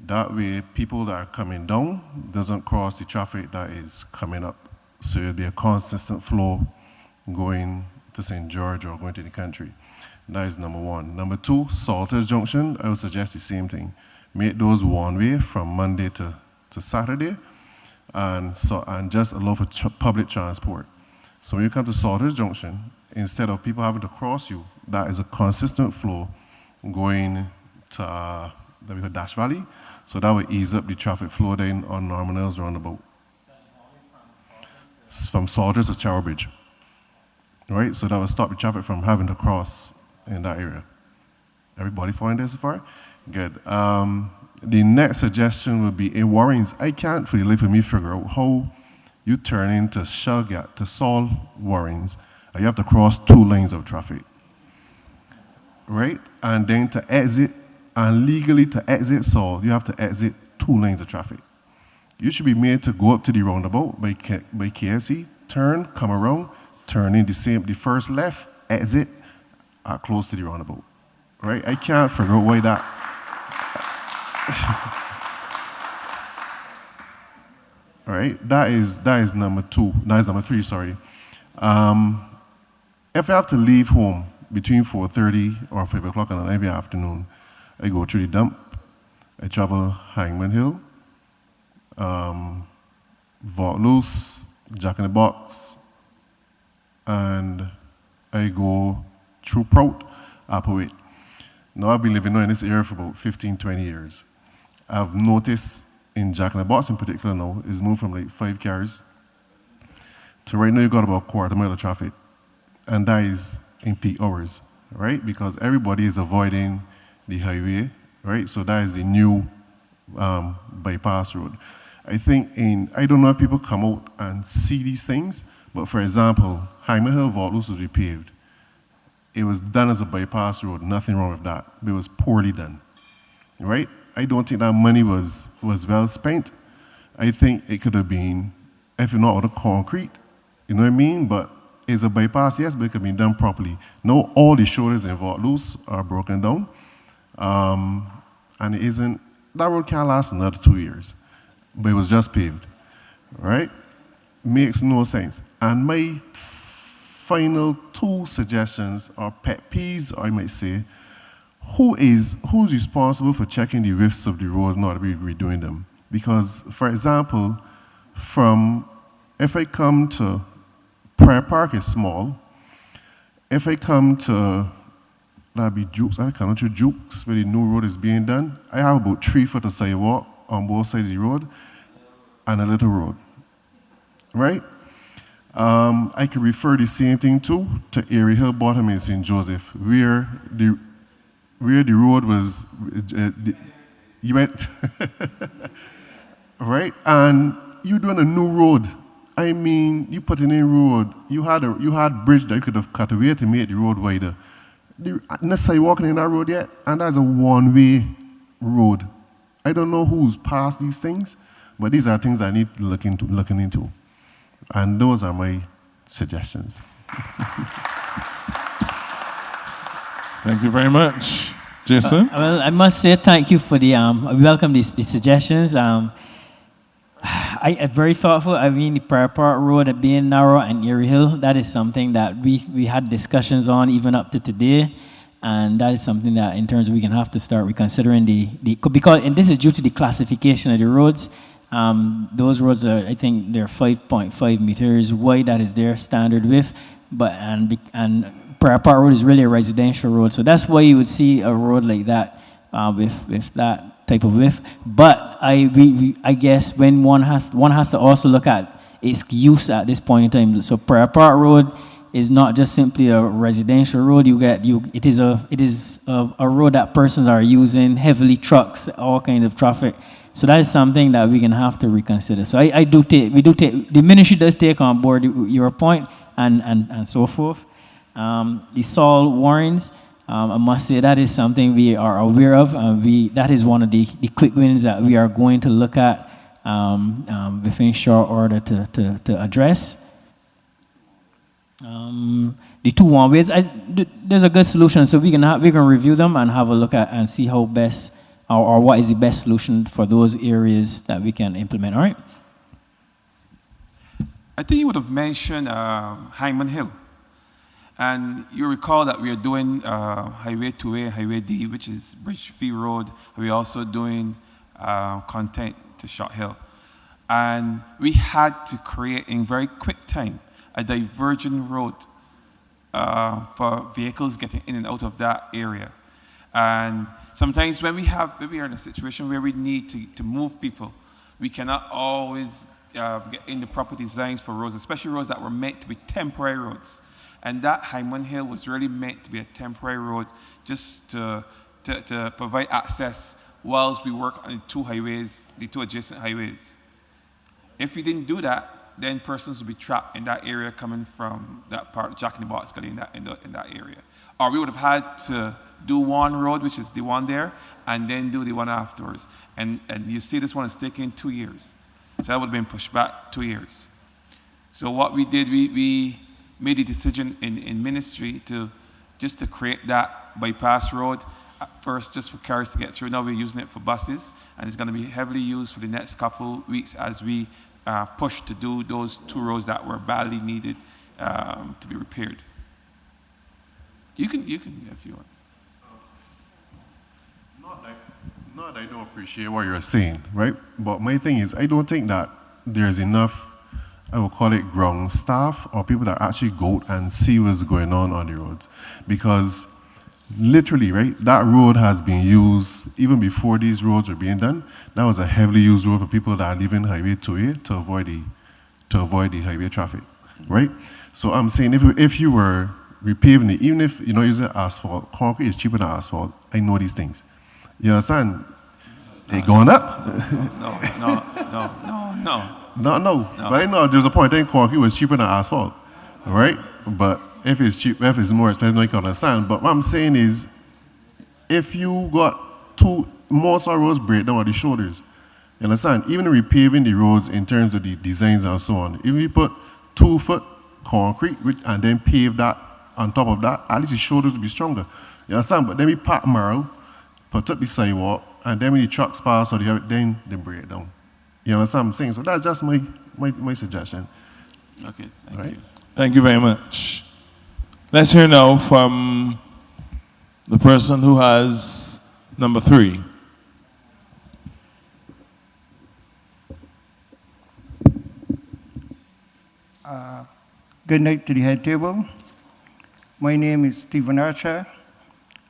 That way, people that are coming down doesn't cross the traffic that is coming up. So it'll be a consistent flow going to St. George or going to the country. That is number one. Number two, Salters Junction, I would suggest the same thing. Make those one way from Monday to Saturday, and just allow for public transport. So when you come to Salters Junction, instead of people having to cross you, that is a consistent flow going to Dash Valley. So that would ease up the traffic flow then on Norman Hills roundabout. From Salters to Chowbridge. Right? So that would stop the traffic from having to cross in that area. Everybody following this so far? Good. The next suggestion would be in Warrens. I can't for the life of me figure out how you turn into Shelgat to Saul Warrens. You have to cross 2 lanes of traffic. Right? And then to exit, and legally to exit Saul, you have to exit 2 lanes of traffic. You should be made to go up to the roundabout by KFC, turn, come around, turn in the first left, exit, close to the roundabout. Right? I can't figure out why that. All right, that is number 2. That is number 3, sorry. If I have to leave home between 4:30 or 5 o'clock on every afternoon, I go through the dump, I travel Hangman Hill, Vaucluse, Jack in the Box, and I go through Prout, Appaway. Now I've been living in this area for about 15, 20 years. I've noticed in Jack in the Box in particular now, it's moved from like 5 cars to right now you got about a quarter mile of traffic. And that is in peak hours, right? Because everybody is avoiding the highway, right? So that is the new bypass road. I think I don't know if people come out and see these things, but for example, Hyman Hill Vaucluse was repaved. It was done as a bypass road, nothing wrong with that, but it was poorly done, right? I don't think that money was well spent. I think it could have been, if not out of concrete, you know what I mean? But it's a bypass, yes, but it could be done properly. Now all the shoulders in Vaucluse are broken down, and it isn't, that road can't last another 2 years, but it was just paved, right? Makes no sense. And my final 2 suggestions are pet peeves, I might say. Who's responsible for checking the widths of the roads now that we're redoing them? Because, for example, if I come to Prayer Park is small. If I come to, that'd be Jukes, I come to Jukes where the new road is being done, I have about 3 foot of sidewalk on both sides of the road and a little road, right? I could refer the same thing to Erie Hill Bottom in St. Joseph, where the road was, you went, right? And you're doing a new road. I mean, you put in a road, you had bridge that you could have cut away to make the road wider. No sidewalking in that road yet, and that's a one-way road. I don't know who's passed these things, but these are things I need to looking into. And those are my suggestions. Thank you very much. Jason? Well, I must say thank you for we welcome these suggestions. I very thoughtful. I mean, the Prayer Park Road being narrow and Erie Hill, that is something that we had discussions on even up to today. And that is something that in terms of we can have to start reconsidering and this is due to the classification of the roads. Those roads are, I think they're 5.5 meters wide, that is their standard width. And Prayer Park Road is really a residential road. So that's why you would see a road like that with that type of width. But I guess when one has to also look at its use at this point in time. So Prayer Park Road is not just simply a residential road. It is a road that persons are using, heavily trucks, all kinds of traffic. So that is something that we can have to reconsider. So the ministry does take on board your point and so forth. The Saul Warrens, I must say that is something we are aware of. That is one of the quick wins that we are going to look at within short order to address. The 2 one-ways, there's a good solution, so we can review them and have a look at and see how best or what is the best solution for those areas that we can implement. All right. I think you would have mentioned Hyman Hill. And you recall that we are doing Highway 2A, Highway D, which is Bridgefree Road. We're also doing content to Short Hill. And we had to create in very quick time a divergent road for vehicles getting in and out of that area. And sometimes when we are in a situation where we need to move people, we cannot always get in the proper designs for roads, especially roads that were meant to be temporary roads. And that Hyman Hill was really meant to be a temporary road just to provide access whilst we work on the two highways, the two adjacent highways. If we didn't do that, then persons would be trapped in that area coming from that part, Jack in the Box Gully in that area. Or we would have had to do one road, which is the one there, and then do the one afterwards. And you see this one is taking 2 years. So that would have been pushed back 2 years. So what we did, we made a decision in ministry to create that bypass road. At first, just for cars to get through. Now we're using it for buses, and it's going to be heavily used for the next couple weeks as we push to do those two roads that were badly needed to be repaired. You can if you want. Not that I don't appreciate what you're saying, right? But my thing is, I don't think that there's enough, I would call it ground staff, or people that actually go out and see what's going on the roads. Because literally, right, that road has been used even before these roads were being done. That was a heavily used road for people that are leaving Highway 2A to avoid the highway traffic, right? So I'm saying if you were repaving it, even if you're not using asphalt, concrete is cheaper than asphalt. I know these things. You understand? They going up. No. But I know there's a point. I think concrete was cheaper than asphalt, right? But if it's cheap, if it's more expensive, I can understand. But what I'm saying is, if you got most of roads break down at the shoulders, you understand? Even repaving the roads in terms of the designs and so on, if you put 2 foot concrete and then pave that on top of that, at least the shoulders will be stronger. You understand? But then we pack marrow, put up the sidewalk, and then when the trucks pass, then they break down. You understand what I'm saying? So that's just my suggestion. Okay, thank right? you. Thank you very much. Let's hear now from the person who has number 3. Good night to the head table. My name is Stephen Archer.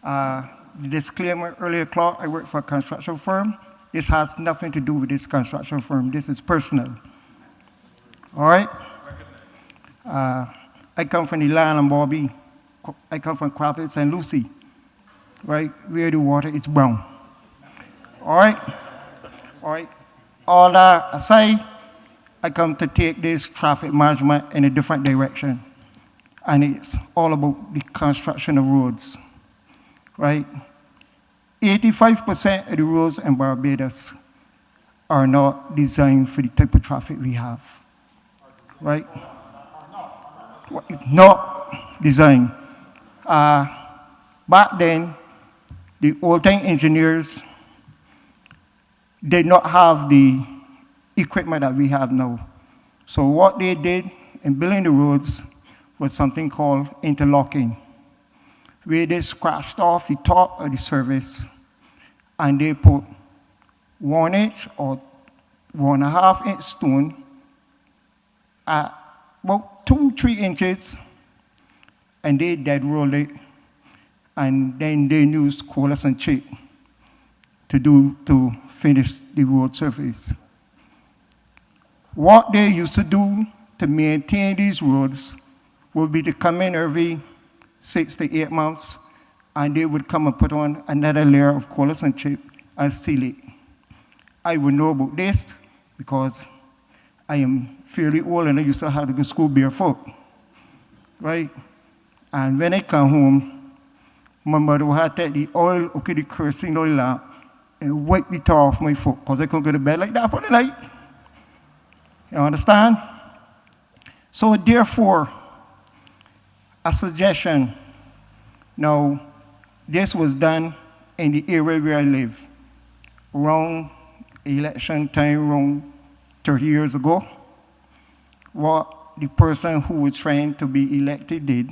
The disclaimer earlier, Clark, I work for a construction firm. This has nothing to do with this construction firm. This is personal. All right? I come from the land of Bobby. I come from Crapley, St. Lucie, right? Where the water is brown. All right? All right. All that aside, I come to take this traffic management in a different direction. And it's all about the construction of roads, right? 85% of the roads in Barbados are not designed for the type of traffic we have, right? It's not designed. Back then, the old-time engineers did not have the equipment that we have now. So what they did in building the roads was something called interlocking, where they scratched off the top of the surface and they put 1 inch or 1.5 inch stone at about 2-3 inches, and they dead rolled it, and then they used coalesce and chip to finish the road surface. What they used to do to maintain these roads would be to come in every 6 to 8 months, and they would come and put on another layer of coalesce and chip and seal it. I would know about this because I am fairly old and I used to have to go to school barefoot, right? And when I come home, my mother would have to take the oil, the kerosene oil lamp, and wipe it off my foot because I couldn't go to bed like that for the night. You understand? So therefore, a suggestion. Now, this was done in the area where I live. around election time, around 30 years ago, what the person who was trying to be elected did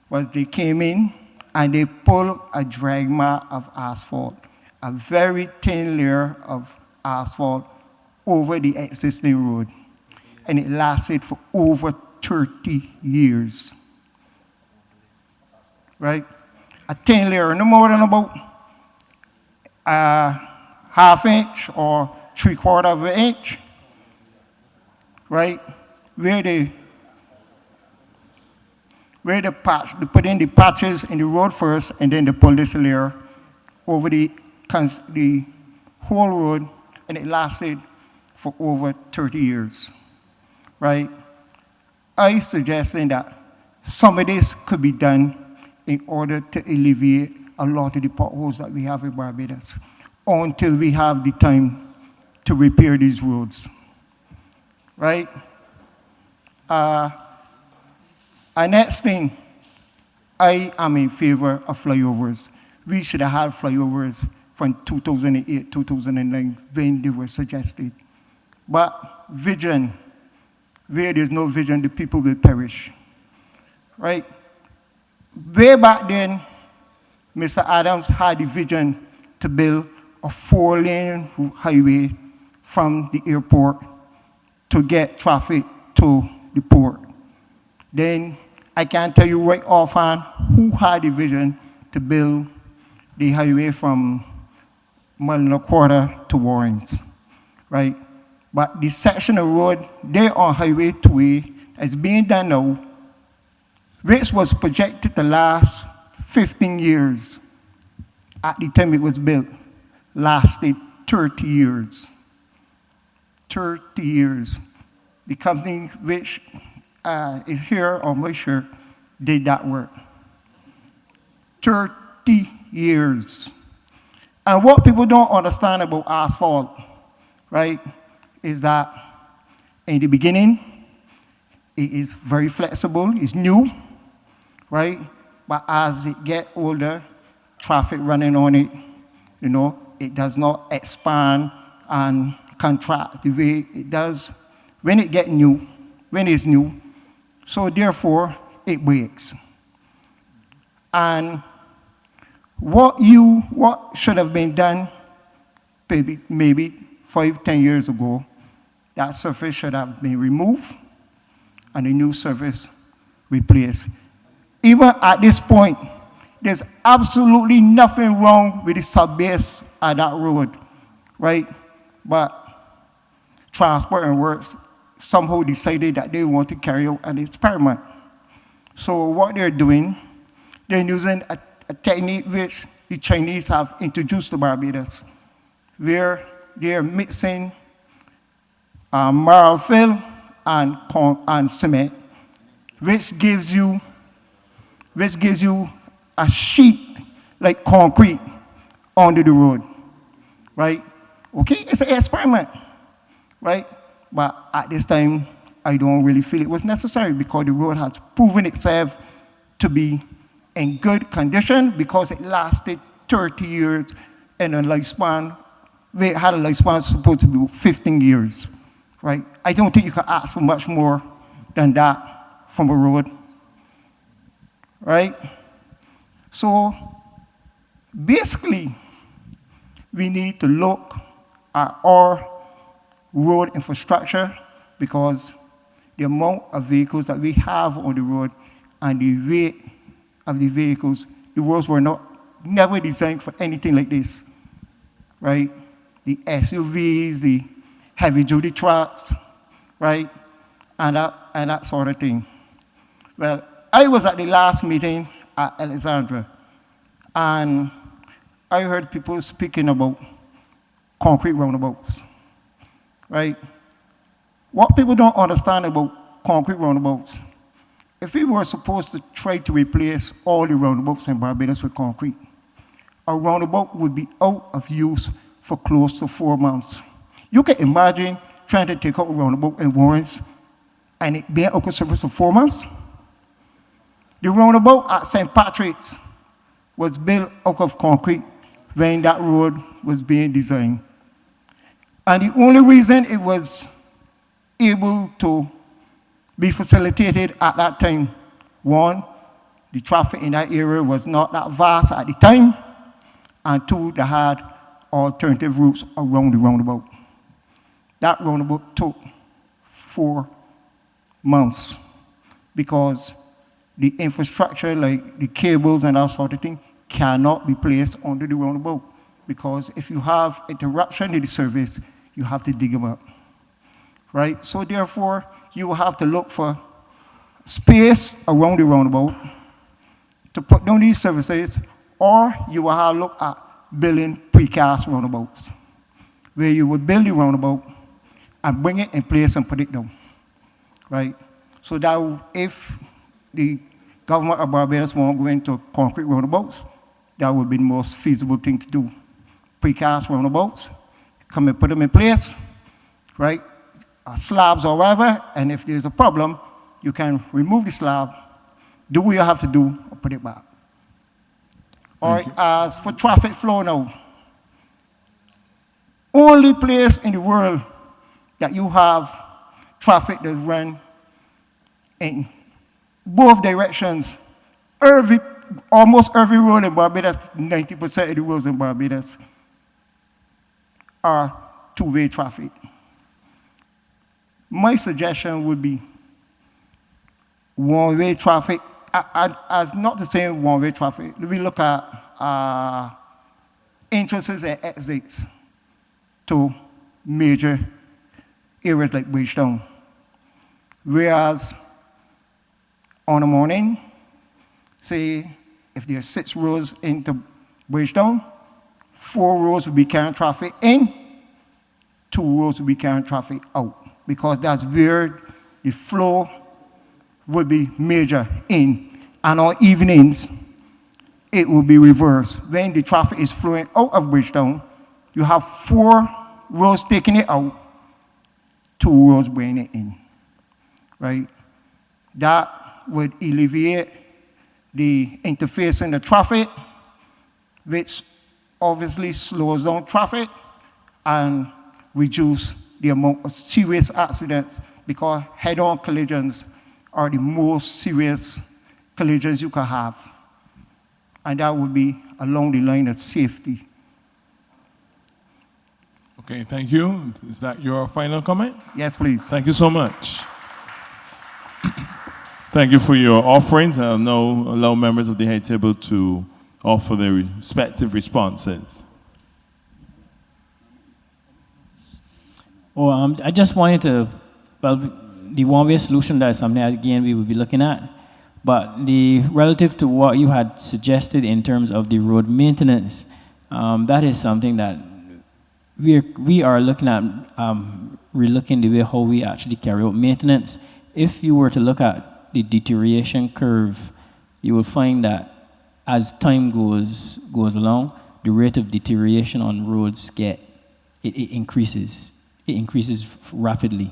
was they came in and they pulled a dragma of asphalt, a very thin layer of asphalt over the existing road. And it lasted for over 30 years. Right? A thin layer, no more than about a half inch or 3/4 of an inch. Right? Where they put in the patches in the road first, and then they pull this layer over the whole road, and it lasted for over 30 years, right? I suggesting that some of this could be done in order to alleviate a lot of the potholes that we have in Barbados until we have the time to repair these roads, right? Next thing, I am in favor of flyovers. We should have had flyovers from 2008, 2009, when they were suggested. But vision, where there's no vision, the people will perish, right? Way back then, Mr. Adams had the vision to build a 4-lane highway from the airport to get traffic to the port. Then I can't tell you right offhand who had the vision to build the highway from Mullinar Quarter to Warrens, right? But the section of road there on Highway 2A is being done now, which was projected to last 15 years. At the time it was built, lasted 30 years. 30 years. The company which is here on my shirt did that work. 30 years. And what people don't understand about asphalt, right, is that in the beginning, it is very flexible, it's new, right? But as it gets older, traffic running on it, you know, it does not expand and contract the way it does when it gets new, when it's new. So therefore, it breaks. And what should have been done maybe 5-10 years ago, that surface should have been removed and a new surface replaced. Even at this point, there's absolutely nothing wrong with the subbase at that road, right? But Transport and Works somehow decided that they want to carry out an experiment. So what they're doing, they're using a technique which the Chinese have introduced to Barbados, where they're mixing marl fill and cement, which gives you a sheet like concrete under the road, right? Okay, it's an experiment, right? But at this time, I don't really feel it was necessary because the road has proven itself to be in good condition because it lasted 30 years and a lifespan, they had a lifespan supposed to be 15 years, right? I don't think you can ask for much more than that from a road, right? So basically, we need to look at our road infrastructure because the amount of vehicles that we have on the road and the weight of the vehicles, the roads were never designed for anything like this, right? The SUVs, the heavy-duty trucks, right? And that sort of thing. Well, I was at the last meeting at Alexandra, and I heard people speaking about concrete roundabouts, right? What people don't understand about concrete roundabouts, if we were supposed to try to replace all the roundabouts in Barbados with concrete, a roundabout would be out of use for close to 4 months. You can imagine trying to take out a roundabout in Warrens and it being out of service for 4 months. The roundabout at St. Patrick's was built out of concrete when that road was being designed. And the only reason it was able to be facilitated at that time, one, the traffic in that area was not that vast at the time, and two, they had alternative routes around the roundabout. That roundabout took 4 months because the infrastructure, like the cables and that sort of thing, cannot be placed under the roundabout, because if you have interruption in the service, you have to dig them up, right? So therefore, you will have to look for space around the roundabout to put down these services, or you will have to look at building precast roundabouts, where you would build the roundabout and bring it in place and put it down, right? So that if the government of Barbados won't go into concrete roundabouts, that would be the most feasible thing to do. Precast roundabouts, come and put them in place, right? Slabs or whatever, and if there's a problem, you can remove the slab, do what you have to do, or put it back. All right, as for traffic flow now, only place in the world that you have traffic that run in both directions, almost every road in Barbados, 90% of the roads in Barbados are two-way traffic. My suggestion would be one-way traffic, as not the same one-way traffic. We look at entrances and exits to major areas like Bridgetown. Whereas on a morning, say if there are 6 roads into Bridgetown, 4 roads will be carrying traffic in, 2 roads will be carrying traffic out, because that's where the flow would be major in. And on evenings, it will be reversed. When the traffic is flowing out of Bridgetown, you have 4 roads taking it out, 2 roads bringing it in, right? That would alleviate the interface in the traffic, which obviously slows down traffic and reduce the amount of serious accidents, because head-on collisions are the most serious collisions you can have. And that would be along the line of safety. Okay, thank you. Is that your final comment? Yes, please. Thank you so much. Thank you for your offerings. I'll now allow members of the head table to offer their respective responses. Well, I just wanted to, well, the one-way solution, that is something that, again, we will be looking at. But relative to what you had suggested in terms of the road maintenance, that is something that we are looking at, relooking the way how we actually carry out maintenance. If you were to look at the deterioration curve, you will find that as time goes along, the rate of deterioration on roads increases. It increases rapidly.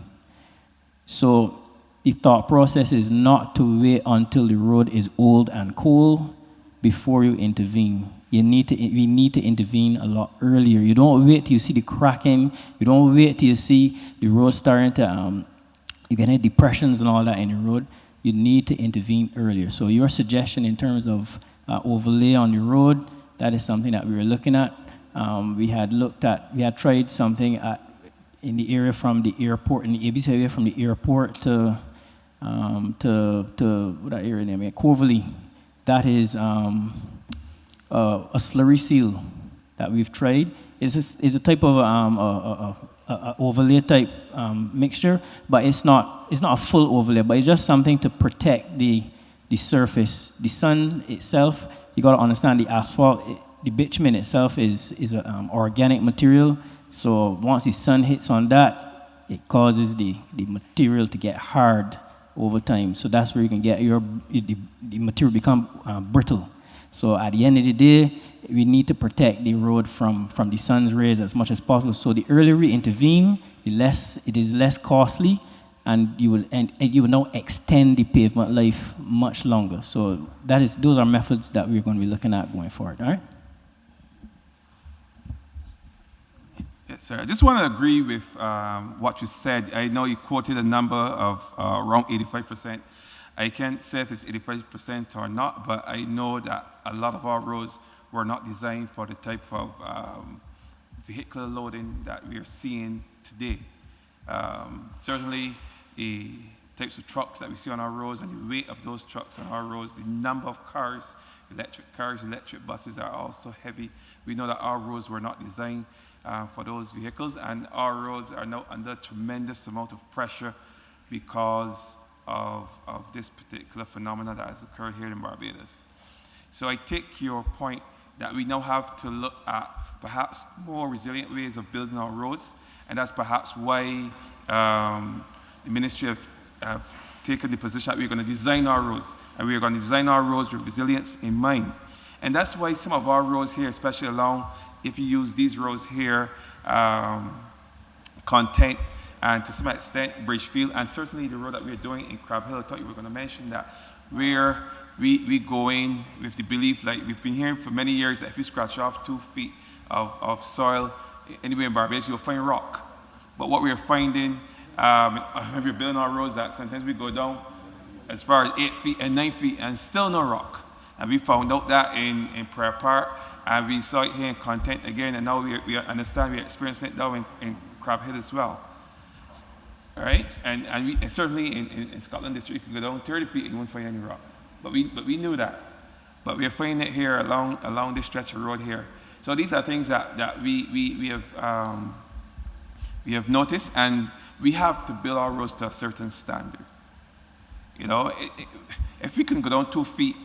So the thought process is not to wait until the road is old and cold before you intervene. We need to intervene a lot earlier. You don't wait till you see the cracking. You don't wait till you see the road starting to, you get depressions and all that in the road. You need to intervene earlier. So your suggestion in terms of overlay on the road, that is something that we were looking at. We had tried something in the area from the airport, in the ABC area from the airport to what that area name? Coverley. That is a slurry seal that we've tried. It's a type of overlay type mixture, but it's not a full overlay, but it's just something to protect the surface. The sun itself, you got to understand the asphalt, the bitumen itself is an organic material. So once the sun hits on that, it causes the material to get hard over time. So that's where you can get the material become brittle. So at the end of the day, we need to protect the road from the sun's rays as much as possible. So the earlier we intervene, it is less costly, and you will now extend the pavement life much longer. So those are methods that we're going to be looking at going forward. All right. Yes, sir. I just want to agree with what you said. I know you quoted a number of around 85%. I can't say if it's 85% or not, but I know that a lot of our roads were not designed for the type of vehicular loading that we are seeing today. Certainly, the types of trucks that we see on our roads and the weight of those trucks on our roads, the number of cars, electric buses are also heavy. We know that our roads were not designed for those vehicles, and our roads are now under a tremendous amount of pressure because of this particular phenomenon that has occurred here in Barbados. So I take your point that we now have to look at perhaps more resilient ways of building our roads, and that's perhaps why the ministry have taken the position that we're going to design our roads, and we're going to design our roads with resilience in mind. And that's why some of our roads here, especially along, if you use these roads here, Content, and to some extent Bridgefield, and certainly the road that we're doing in Crab Hill, I thought you were going to mention that, where we go in with the belief, like we've been hearing for many years, that if you scratch off 2 feet of soil anywhere in Barbados, you'll find rock. But what we're finding, when we're building our roads, that sometimes we go down as far as 8 feet and 9 feet and still no rock. And we found out that in Prayer Park, and we saw it here in Content again, and now we understand we're experiencing it now in Crab Hill as well. All right, and certainly in Scotland District, you can go down 30 feet and you won't find any rock. But we knew that. But we're finding it here along this stretch of road here. So these are things that we have noticed, and we have to build our roads to a certain standard. You know, if we can go down 2 feet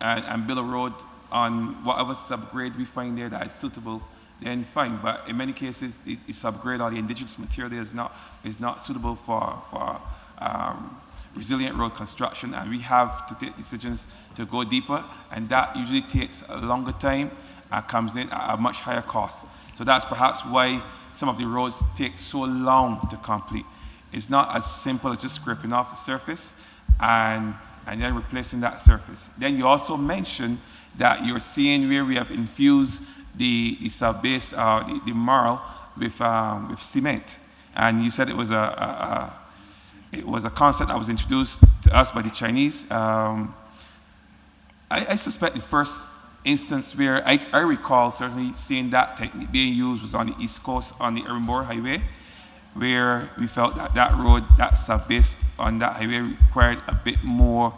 and build a road on whatever subgrade we find there that is suitable, then fine. But in many cases, the subgrade or the indigenous material there is not suitable for resilient road construction, and we have to take decisions to go deeper, and that usually takes a longer time and comes in at a much higher cost. So that's perhaps why some of the roads take so long to complete. It's not as simple as just scraping off the surface and then replacing that surface. Then you also mentioned that you're seeing where we have infused the sub-base, the marl, with cement, and you said it was a concept that was introduced to us by the Chinese. I suspect the first instance where I recall certainly seeing that technique being used was on the East Coast on the Edinburgh Highway, where we felt that road, that sub-base on that highway required a bit more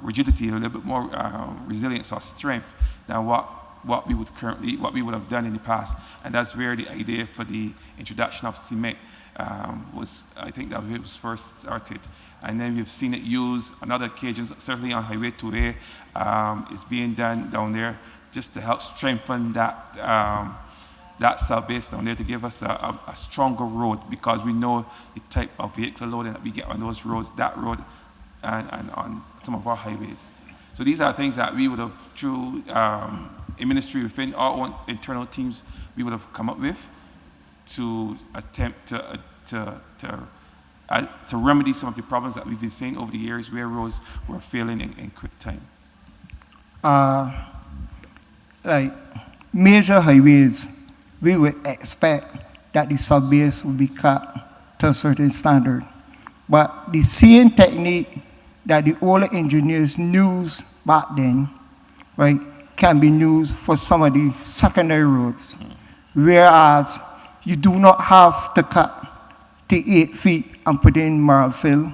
rigidity, a little bit more resilience or strength than what we would have done in the past. And that's where the idea for the introduction of cement was, I think that it was first started. And then we've seen it used on other occasions, certainly on Highway 2A, it's being done down there just to help strengthen that sub-base down there to give us a stronger road, because we know the type of vehicle loading that we get on those roads, that road and on some of our highways. So these are things that we would have, through a ministry within our own internal teams, we would have come up with to attempt to remedy some of the problems that we've been seeing over the years where roads were failing in quick time. Like major highways, we would expect that the sub-base would be cut to a certain standard. But the same technique that the older engineers used back then, right, can be used for some of the secondary roads. Whereas you do not have to cut to 8 feet and put in marl fill.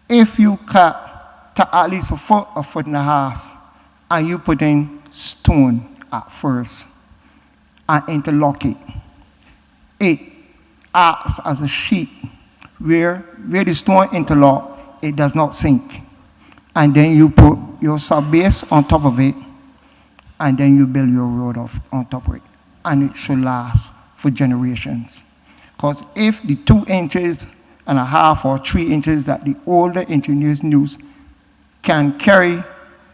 If you cut to at least a foot and a half, and you put in stone at first and interlock it, it acts as a sheet where the stone interlock, it does not sink. And then you put your sub-base on top of it, and then you build your road on top of it. And it should last for generations. Because if the 2.5 inches or 3 inches that the older engineers use can carry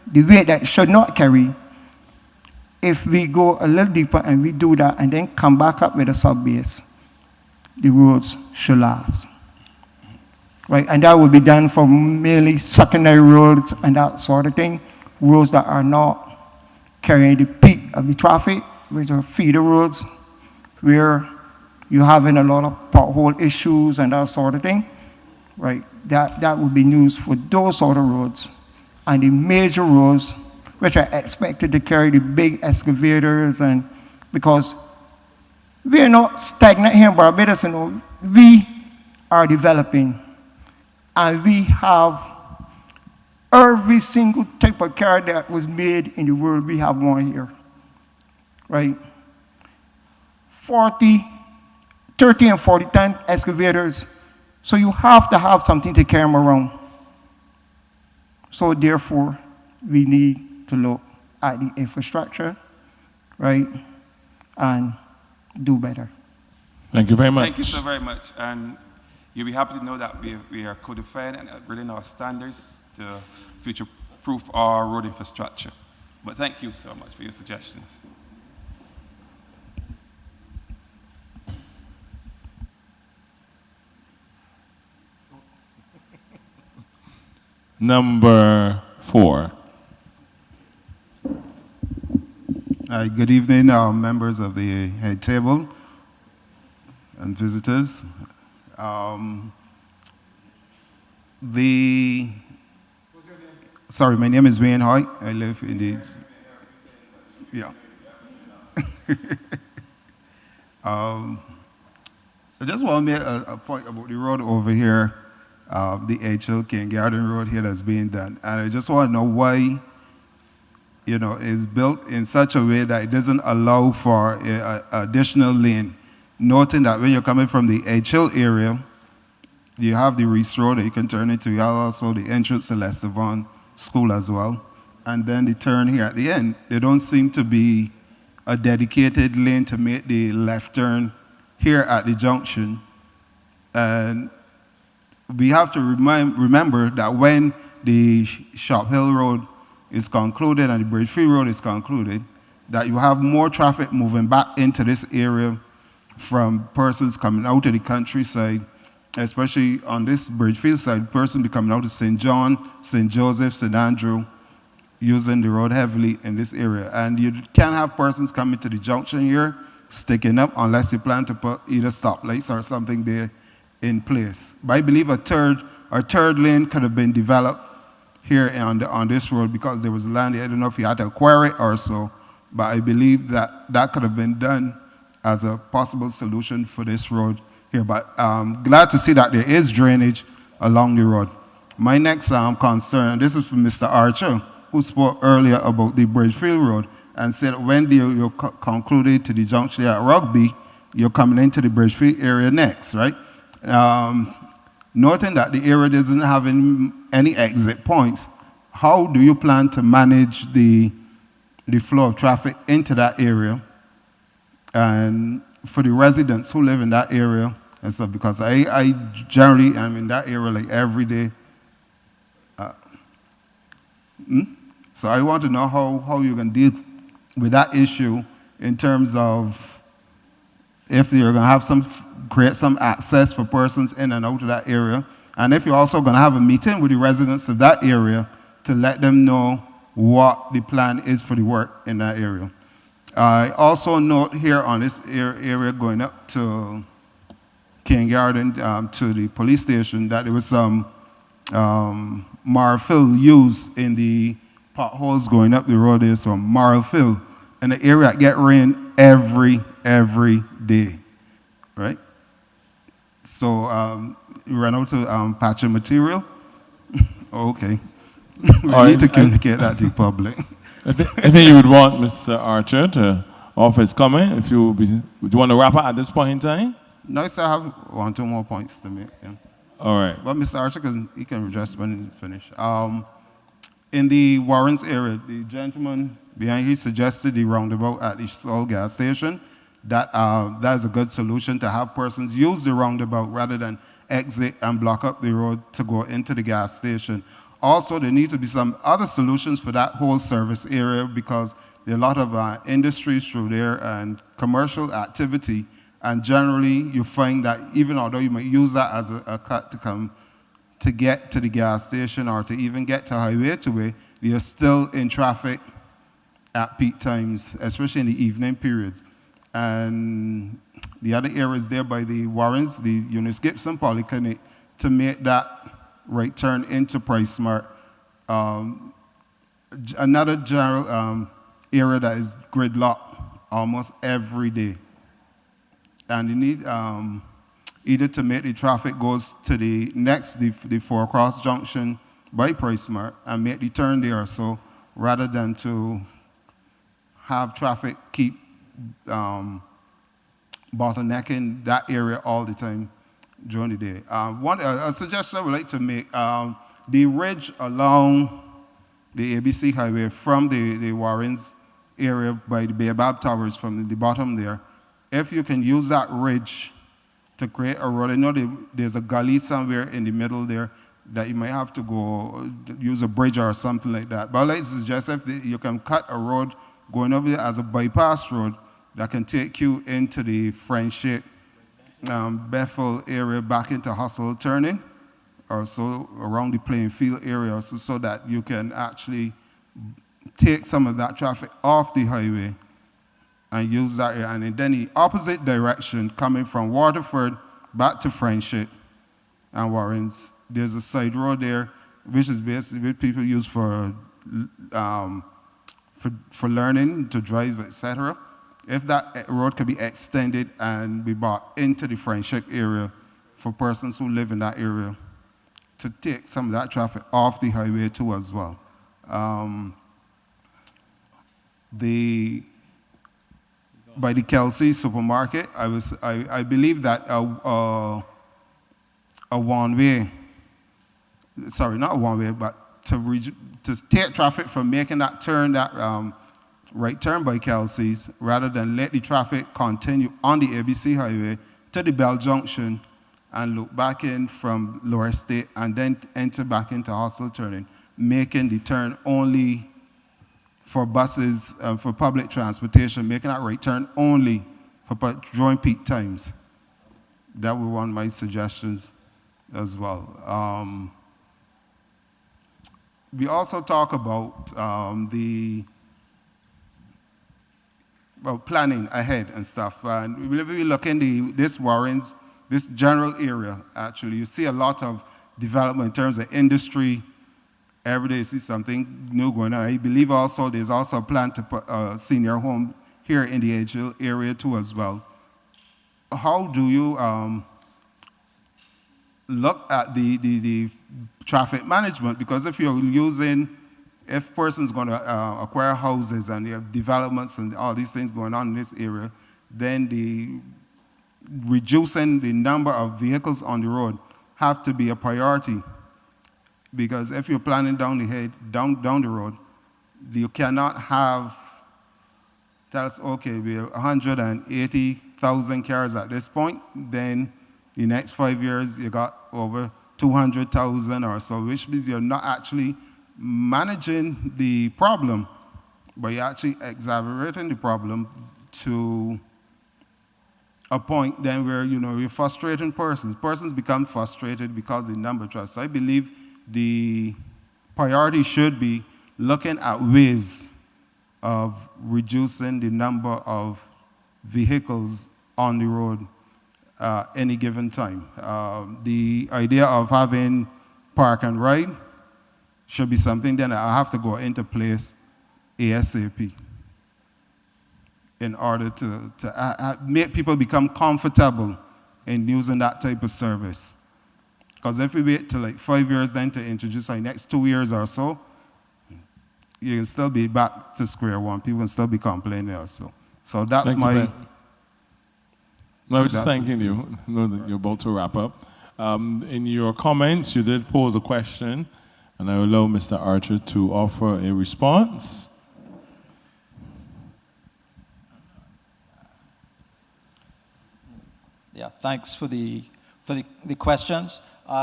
the weight that it should not carry, if we go a little deeper and we do that and then come back up with a sub-base, the roads should last. Right? And that will be done for mainly secondary roads and that sort of thing, roads that are not carrying the peak of the traffic, which are feeder roads, where you're having a lot of pothole issues and that sort of thing, right? That would be used for those sort of roads. And the major roads, which are expected to carry the big excavators, and because we are not stagnant here in Barbados, you know, we are developing, and we have every single type of car that was made in the world, we have one here, right? 30 and 40 ton excavators, so you have to have something to carry them around. So therefore, we need to look at the infrastructure, right, and do better. Thank you very much. Thank you so very much. And you'll be happy to know that we are codified and upgrading our standards to future-proof our road infrastructure. But thank you so much for your suggestions. Number 4. Good evening, members of the head table and visitors. Sorry, my name is Wayne Hoy. I live in the, yeah. I just want to make a point about the road over here, the HL King Garden Road here that's being done. And I just want to know why, you know, it's built in such a way that it doesn't allow for an additional lane. Noting that when you're coming from the HL area, you have the Reese Road that you can turn into. You have also the entrance to Lester Vaughan School as well. And then the turn here at the end. There don't seem to be a dedicated lane to make the left turn here at the junction. And we have to remember that when the Shop Hill Road is concluded and the Bridgefield Road is concluded, that you have more traffic moving back into this area from persons coming out of the countryside, especially on this Bridgefield side, person be coming out to St. John, St. Joseph, St. Andrew, using the road heavily in this area. And you can't have persons coming to the junction here sticking up unless you plan to put either stoplights or something there in place. But I believe a third lane could have been developed here on this road because there was land here. I don't know if you had to acquire it or so, but I believe that could have been done as a possible solution for this road here. But glad to see that there is drainage along the road. My next concern, and this is from Mr. Archer, who spoke earlier about the Bridgefield Road and said when you concluded to the junction at Rugby, you're coming into the Bridgefield area next, right? Noting that the area doesn't have any exit points, how do you plan to manage the flow of traffic into that area? And for the residents who live in that area, and stuff, because I generally am in that area like every day. So I want to know how you can deal with that issue in terms of if you're going to have create some access for persons in and out of that area, and if you're also going to have a meeting with the residents of that area to let them know what the plan is for the work in that area. I also note here on this area going up to King Garden to the police station that there was some marfil used in the potholes going up the road. There's some marfil in the area that get rain every day, right? So you ran out of patching material. Okay. We need to communicate that to the public. I think you would want Mr. Archer to offer his comment. If would you want to wrap up at this point in time? No, I still have 1-2 more points to make. Yeah. All right. But Mr. Archer, he can address when he finish. In the Warrens area, the gentleman behind, he suggested the roundabout at the Sol gas station. That is a good solution to have persons use the roundabout rather than exit and block up the road to go into the gas station. Also, there need to be some other solutions for that whole service area because there are a lot of industries through there and commercial activity. And generally, you find that even although you might use that as a cut to get to the gas station or to even get to Highway 2A, you're still in traffic at peak times, especially in the evening periods. And the other areas there by the Warrens, the Eunice Gibson Polyclinic, to make that right turn into PriceSmart. Another general area that is gridlocked almost every day. And you need either to make the traffic goes to the next, the four-cross junction by PriceSmart and make the turn there. So rather than to have traffic keep bottlenecking that area all the time during the day. A suggestion I would like to make, the ridge along the ABC Highway from the Warrens area by the Baobab Towers from the bottom there, if you can use that ridge to create a road, I know there's a gully somewhere in the middle there that you might have to go use a bridge or something like that. But I'd like to suggest if you can cut a road going over there as a bypass road that can take you into the Friendship, Bethel area back into Hustle turning, or so around the playing field area, so that you can actually take some of that traffic off the highway and use that area. And then the opposite direction, coming from Waterford back to Friendship and Warrens, there's a side road there, which is basically what people use for learning to drive, etc. If that road can be extended and be brought into the Friendship area for persons who live in that area, to take some of that traffic off the highway too as well. By the Kelsey supermarket, I believe that a one-way, sorry, not a one-way, but to take traffic from making that turn, that right turn by Kelsey's, rather than let the traffic continue on the ABC Highway to the Bell Junction and look back in from Lower State and then enter back into Hustle turning, making the turn only for buses, for public transportation, making that right turn only for during peak times. That would be one of my suggestions as well. We also talk about planning ahead and stuff. And we look in this Warrens, this general area, actually, you see a lot of development in terms of industry. Every day you see something new going on. I believe also there's also a plan to put a senior home here in the Edge Hill area too as well. How do you look at the traffic management? Because if you're if a person's going to acquire houses and you have developments and all these things going on in this area, then reducing the number of vehicles on the road have to be a priority. Because if you're planning down the road, you cannot have, tell us, okay, we have 180,000 cars at this point, then the next 5 years you got over 200,000 or so, which means you're not actually managing the problem, but you're actually exacerbating the problem to a point then where, you're frustrating persons. Persons become frustrated because the number of traffic. So I believe the priority should be looking at ways of reducing the number of vehicles on the road any given time. The idea of having park and ride should be something that I have to go into place ASAP in order to make people become comfortable in using that type of service. Because if we wait till like 5 years then to introduce our next 2 years or so, you can still be back to square one. People can still be complaining also. So that's my... No, we're just thanking you. I know that you're about to wrap up. In your comments, you did pose a question, and I will allow Mr. Archer to offer a response. Yeah, thanks for the questions.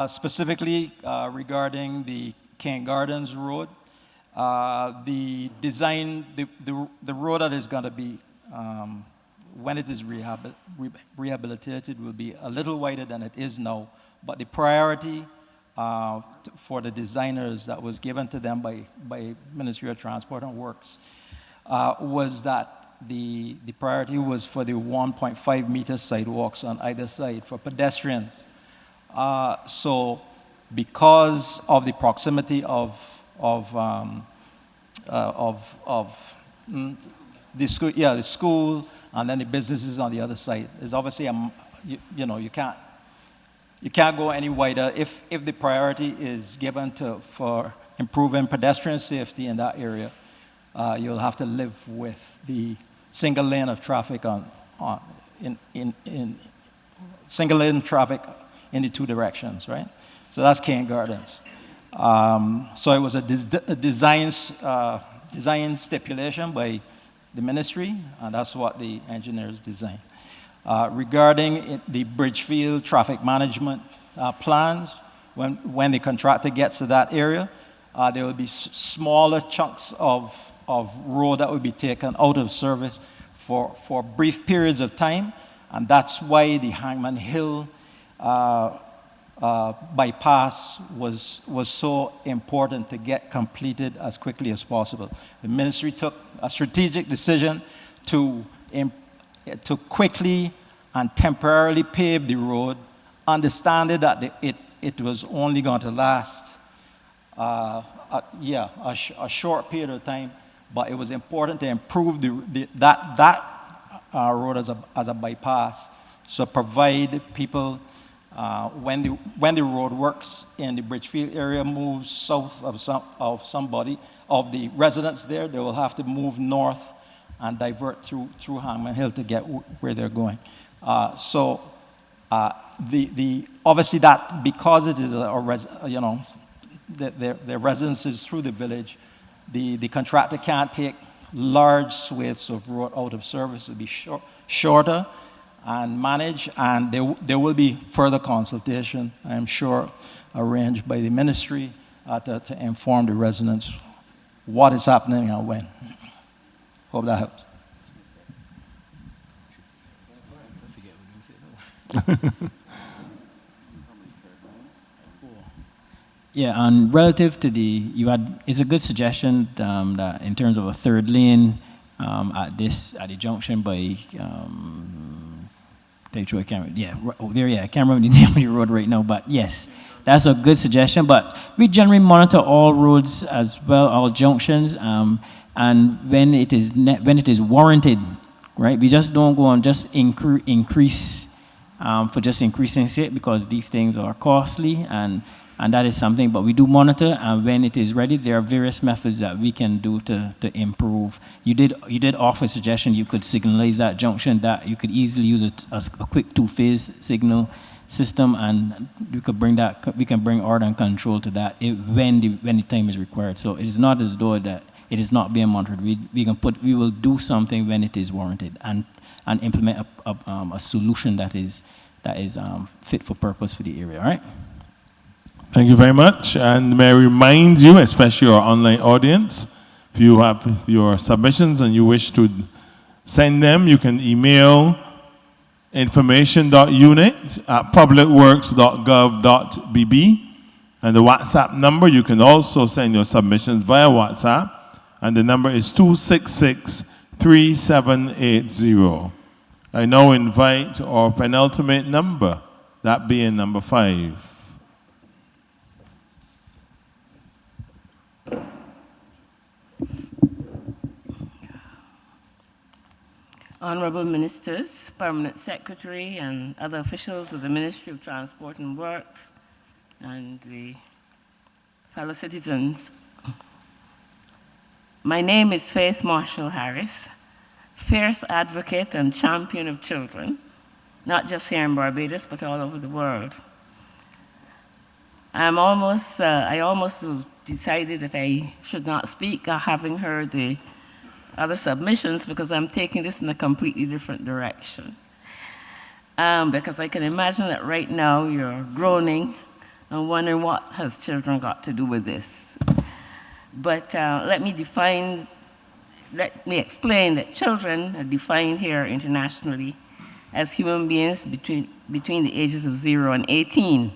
Specifically regarding the King Gardens Road, the design, the road that is going to be, when it is rehabilitated, will be a little wider than it is now. But the priority for the designers that was given to them by Ministry of Transport and Works was that the priority was for the 1.5 meter sidewalks on either side for pedestrians. So because of the proximity of the school, and then the businesses on the other side. There's obviously you can't go any wider if the priority is given for improving pedestrian safety in that area. You'll have to live with the single lane of traffic in single lane traffic in the two directions, right? So that's Cane Gardens. So it was a design stipulation by the ministry, and that's what the engineers designed. Regarding the Bridgefield traffic management plans, when the contractor gets to that area, there will be smaller chunks of road that will be taken out of service for brief periods of time, and that's why the Hangman Hill bypass was so important to get completed as quickly as possible. The ministry took a strategic decision to quickly and temporarily pave the road, understanding that it was only going to last a short period of time, but it was important to improve that road as a bypass, so provide people when the road works in the Bridgefield area moves south of the residents there, they will have to move north and divert through Hangman Hill to get where they're going. Obviously that, because it is their residences through the village, the contractor can't take large swathes of road out of service. It'll be shorter and manage, and there will be further consultation, I'm sure, arranged by the ministry to inform the residents what is happening and when. Hope that helps. Yeah, and relative to it's a good suggestion that in terms of a third lane at the junction by I can't remember the name of the road right now, but yes, that's a good suggestion. But we generally monitor all roads as well, all junctions, and when it is warranted, right? We just don't go and just increase for just increasing it, because these things are costly, and that is something. But we do monitor, and when it is ready, there are various methods that we can do to improve. You did offer a suggestion. You could signalize that junction. That you could easily use a quick two-phase signal system, and we can bring order and control to that when the time is required. So it is not as though that it is not being monitored. We will do something when it is warranted, and implement a solution that is fit for purpose for the area. All right. Thank you very much. And may I remind you, especially our online audience, if you have your submissions and you wish to send them, you can email information.unit@publicworks.gov.bb. And the WhatsApp number, you can also send your submissions via WhatsApp. And the number is 266-3780. I now invite our penultimate number, that being number 5. Honorable Ministers, Permanent Secretary, and other officials of the Ministry of Transport and Works, and the fellow citizens. My name is Faith Marshall Harris, fierce advocate and champion of children, not just here in Barbados, but all over the world. I almost decided that I should not speak, having heard the other submissions, because I'm taking this in a completely different direction. Because I can imagine that right now you're groaning and wondering what has children got to do with this. But let me explain that children are defined here internationally as human beings between the ages of 0 and 18.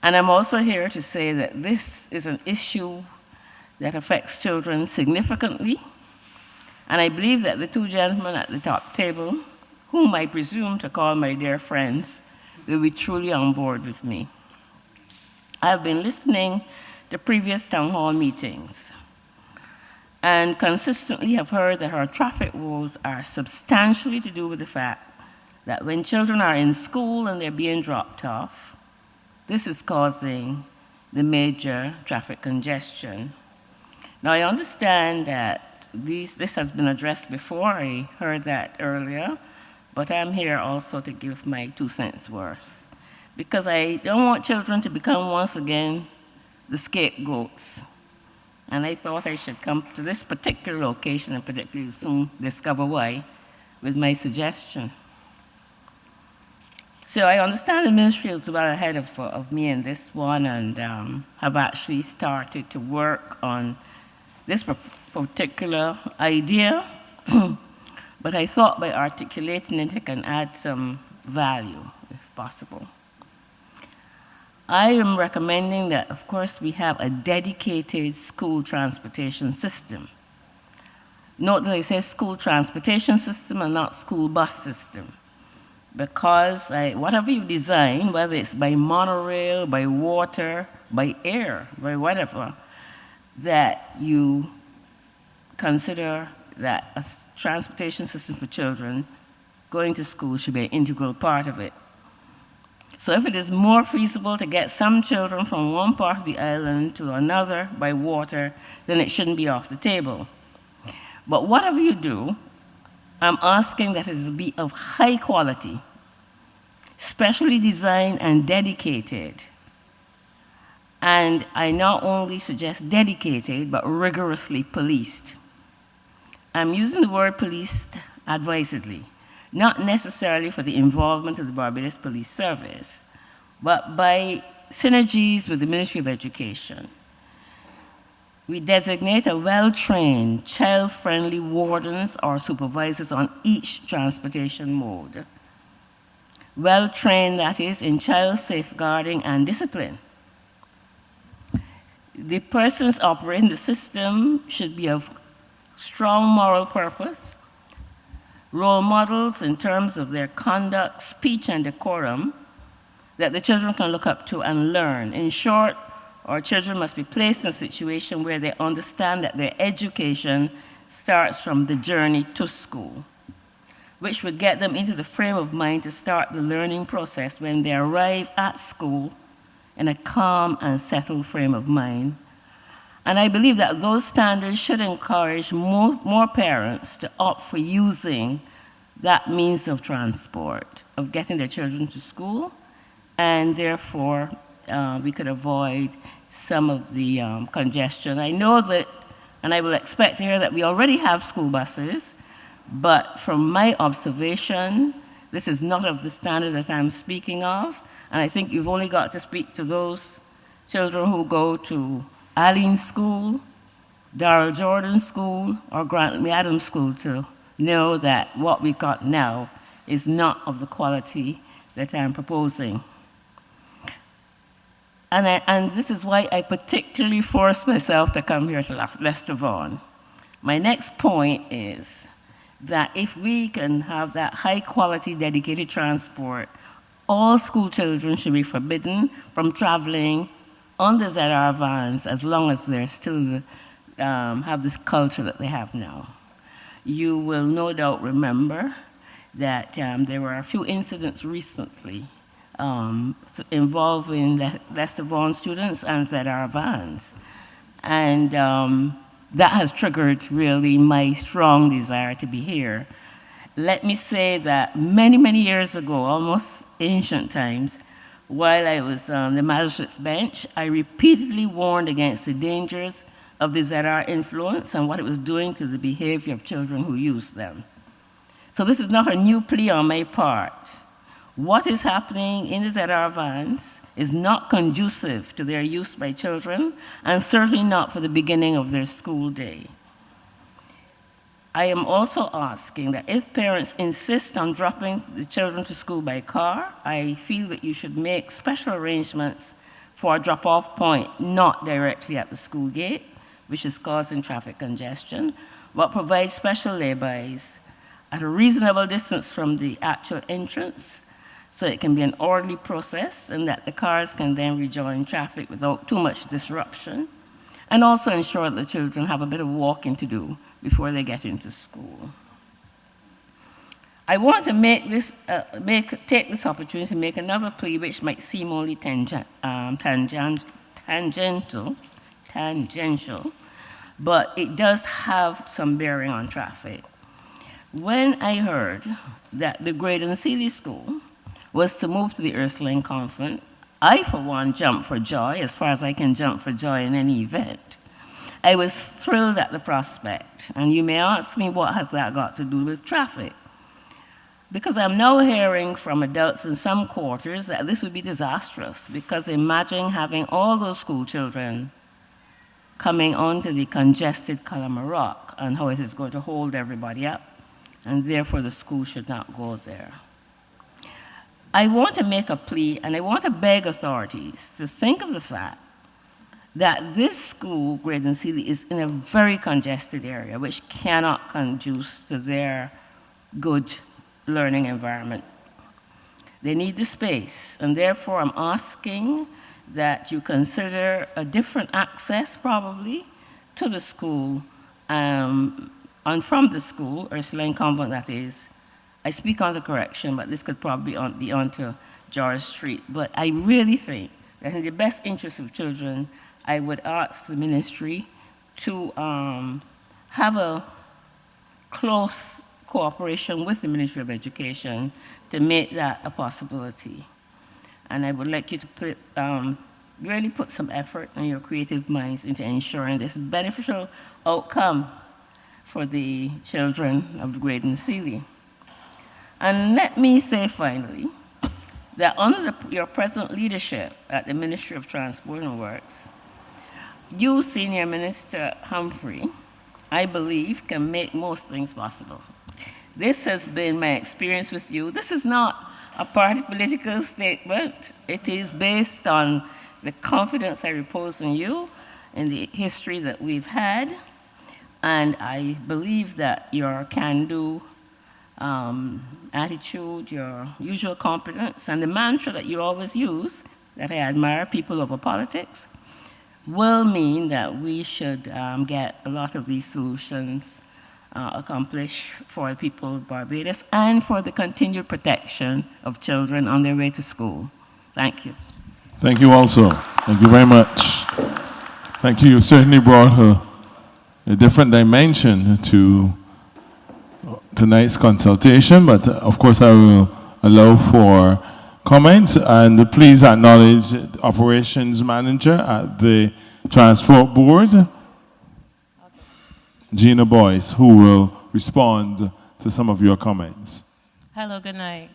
And I'm also here to say that this is an issue that affects children significantly, And I believe that the two gentlemen at the top table, whom I presume to call my dear friends, will be truly on board with me. I have been listening to previous town hall meetings and consistently have heard that our traffic woes are substantially to do with the fact that when children are in school and they're being dropped off, this is causing the major traffic congestion. Now, I understand that this has been addressed before. I heard that earlier, but I'm here also to give my 2 cents worth, because I don't want children to become once again the scapegoats. And I thought I should come to this particular location and particularly soon discover why with my suggestion. So I understand the ministry is well ahead of me in this one, and have actually started to work on this particular idea. But I thought by articulating it, I can add some value, if possible. I am recommending that, of course, we have a dedicated school transportation system. Note that I say school transportation system and not school bus system, because whatever you design, whether it's by monorail, by water, by air, by whatever, that you consider that a transportation system for children going to school should be an integral part of it. So if it is more feasible to get some children from one part of the island to another by water, then it shouldn't be off the table. But whatever you do, I'm asking that it be of high quality, specially designed and dedicated. And I not only suggest dedicated, but rigorously policed. I'm using the word policed advisedly, not necessarily for the involvement of the Barbados Police Service, but by synergies with the Ministry of Education. We designate a well-trained, child-friendly wardens or supervisors on each transportation mode. Well-trained, that is, in child safeguarding and discipline. The persons operating the system should be of strong moral purpose, role models in terms of their conduct, speech, and decorum that the children can look up to and learn. In short, our children must be placed in a situation where they understand that their education starts from the journey to school, which would get them into the frame of mind to start the learning process when they arrive at school in a calm and settled frame of mind. And I believe that those standards should encourage more parents to opt for using that means of transport, of getting their children to school, and therefore we could avoid some of the congestion. I know that, and I will expect to hear that we already have school buses, but from my observation, this is not of the standard that I'm speaking of, and I think you've only got to speak to those children who go to Allen School, Darrell Jordan School, or Grant Adams School to know that what we've got now is not of the quality that I'm proposing. And this is why I particularly forced myself to come here to Leicester Vaughan. My next point is that if we can have that high quality dedicated transport, all school children should be forbidden from traveling on the ZR vans as long as they're still have this culture that they have now. You will no doubt remember that there were a few incidents recently involving Leicester Vaughan students and ZR vans. And that has triggered really my strong desire to be here. Let me say that many, many years ago, almost ancient times, while I was on the magistrate's bench, I repeatedly warned against the dangers of the ZR influence and what it was doing to the behavior of children who use them. So this is not a new plea on my part. What is happening in the ZR vans is not conducive to their use by children, and certainly not for the beginning of their school day. I am also asking that if parents insist on dropping the children to school by car, I feel that you should make special arrangements for a drop-off point not directly at the school gate, which is causing traffic congestion, but provide special laybys at a reasonable distance from the actual entrance so it can be an orderly process and that the cars can then rejoin traffic without too much disruption, and also ensure that the children have a bit of walking to do before they get into school. I want to take this opportunity to make another plea which might seem only tangential, but it does have some bearing on traffic. When I heard that the Graydon Seeley School was to move to the Ursuline Convent, I, for one, jumped for joy, as far as I can jump for joy in any event. I was thrilled at the prospect, and you may ask me, what has that got to do with traffic? Because I'm now hearing from adults in some quarters that this would be disastrous, because imagine having all those school children coming onto the congested Calama Rock, and how it is going to hold everybody up, and therefore the school should not go there. I want to make a plea, and I want to beg authorities to think of the fact that this school, Graydon Seeley, is in a very congested area, which cannot conduce to their good learning environment. They need the space, and therefore I'm asking that you consider a different access, probably, to the school, and from the school, Ursuline Convent that is. I speak on the correction, but this could probably be onto George Street. But I really think that in the best interest of children, I would ask the ministry to have a close cooperation with the Ministry of Education to make that a possibility. And I would like you to really put some effort and your creative minds into ensuring this beneficial outcome for the children of Graydon Seeley. And let me say finally that under your present leadership at the Ministry of Transport and Works, you, Senior Minister Humphrey, I believe, can make most things possible. This has been my experience with you. This is not a party political statement. It is based on the confidence I repose in you and the history that we've had. And I believe that your can-do attitude, your usual competence, and the mantra that you always use, that I admire, people over politics, will mean that we should get a lot of these solutions accomplished for the people of Barbados and for the continued protection of children on their way to school. Thank you. Thank you also. Thank you very much. Thank you. You certainly brought a different dimension to tonight's consultation, but of course I will allow for comments, and please acknowledge the operations manager at the Transport Board, Gina Boyce, who will respond to some of your comments. Hello, good night.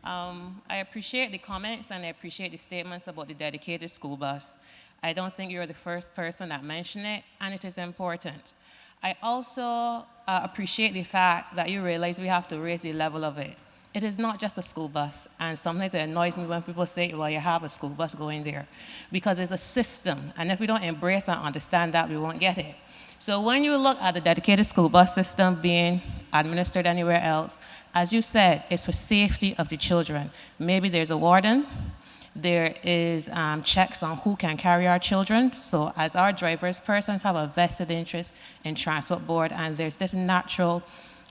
I appreciate the comments and I appreciate the statements about the dedicated school bus. I don't think you're the first person that mentioned it, and it is important. I also appreciate the fact that you realize we have to raise the level of it. It is not just a school bus, and sometimes it annoys me when people say, well, you have a school bus going there, because it's a system, and if we don't embrace and understand that, we won't get it. So when you look at the dedicated school bus system being administered anywhere else, as you said, it's for safety of the children. Maybe there's a warden, there is checks on who can carry our children. So as our drivers, persons have a vested interest in Transport Board, and there's this natural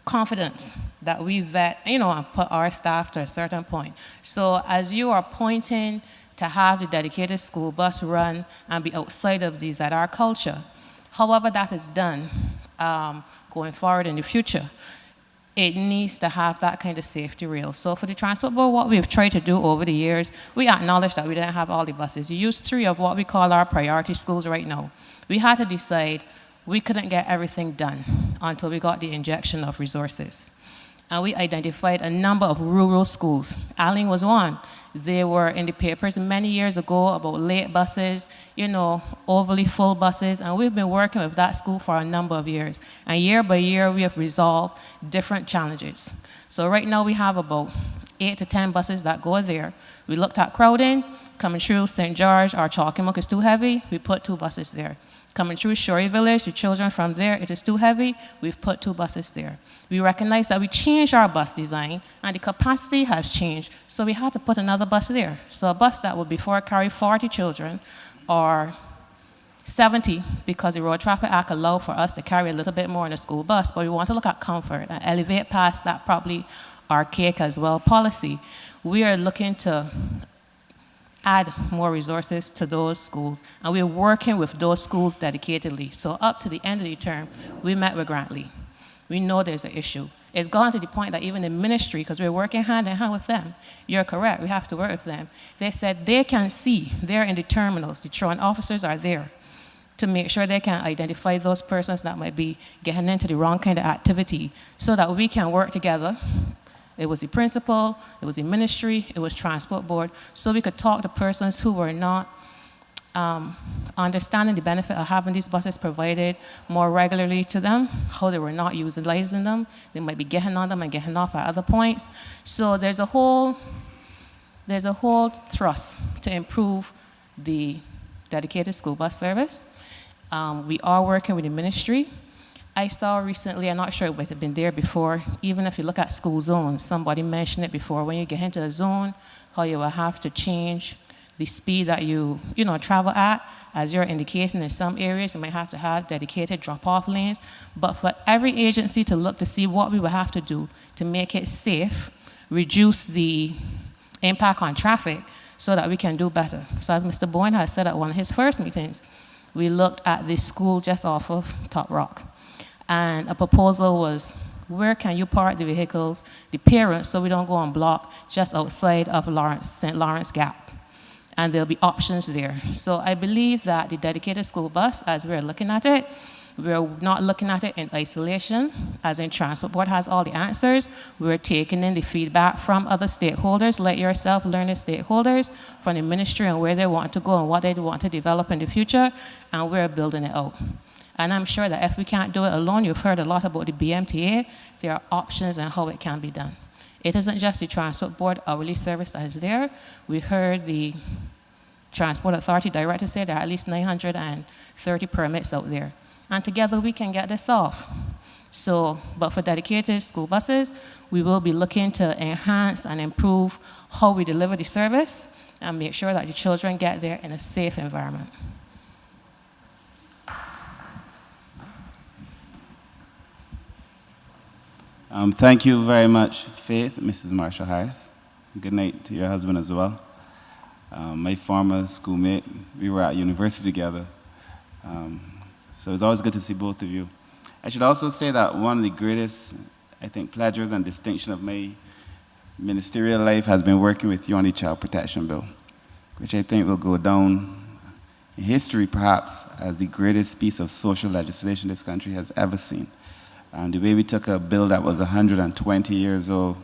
confidence that we vet, and put our staff to a certain point. So as you are pointing to have the dedicated school bus run and be outside of these at our culture, however that is done going forward in the future, it needs to have that kind of safety rail. So for the Transport Board, what we've tried to do over the years, we acknowledge that we didn't have all the buses. We used 3 of what we call our priority schools right now. We had to decide we couldn't get everything done until we got the injection of resources. And we identified a number of rural schools. Alling was one. They were in the papers many years ago about late buses, overly full buses, and we've been working with that school for a number of years. And year by year, we have resolved different challenges. So right now, we have about 8 to 10 buses that go there. We looked at crowding, coming through St. George, our Chalkymore is too heavy, we put 2 buses there. Coming through Shorey Village, the children from there, it is too heavy, we've put 2 buses there. We recognize that we changed our bus design and the capacity has changed, so we had to put another bus there. So a bus that would before carry 40 children or 70, because the Road Traffic Act allowed for us to carry a little bit more in a school bus, but we want to look at comfort and elevate past that probably archaic as well policy. We are looking to add more resources to those schools, and we're working with those schools dedicatedly. So up to the end of the term, we met with Grantley. We know there's an issue. It's gone to the point that even the ministry, because we're working hand in hand with them, you're correct, we have to work with them. They said they can see, they're in the terminals, the truant officers are there to make sure they can identify those persons that might be getting into the wrong kind of activity so that we can work together. It was the principal, it was the ministry, it was transport board, so we could talk to persons who were not understanding the benefit of having these buses provided more regularly to them, how they were not utilizing them. They might be getting on them and getting off at other points. So there's a whole thrust to improve the dedicated school bus service. We are working with the ministry. I saw recently, I'm not sure it would have been there before, even if you look at school zones, somebody mentioned it before, when you get into a zone, how you will have to change the speed that you travel at. As you're indicating, in some areas, you might have to have dedicated drop-off lanes. But for every agency to look to see what we will have to do to make it safe, reduce the impact on traffic, so that we can do better. So as Mr. Boyne has said at one of his first meetings, we looked at the school just off of Top Rock. And a proposal was, where can you park the vehicles, the parents, so we don't go on block just outside of St. Lawrence Gap. And there'll be options there. So I believe that the dedicated school bus, as we're looking at it, we're not looking at it in isolation, as in Transport Board has all the answers. We're taking in the feedback from other stakeholders, like yourself, learning stakeholders, from the ministry and where they want to go and what they want to develop in the future, and we're building it out. And I'm sure that if we can't do it alone, you've heard a lot about the BMTA, there are options and how it can be done. It isn't just the Transport Board hourly service that is there. We heard the Transport Authority Director say there are at least 930 permits out there. And together we can get this off. So, but for dedicated school buses, we will be looking to enhance and improve how we deliver the service and make sure that the children get there in a safe environment. Thank you very much, Faith, Mrs. Marshall Harris. Good night to your husband as well. My former schoolmate, we were at university together. So it's always good to see both of you. I should also say that one of the greatest, I think, pleasures and distinction of my ministerial life has been working with you on the Child Protection Bill, which I think will go down in history perhaps as the greatest piece of social legislation this country has ever seen. The way we took a bill that was 120 years old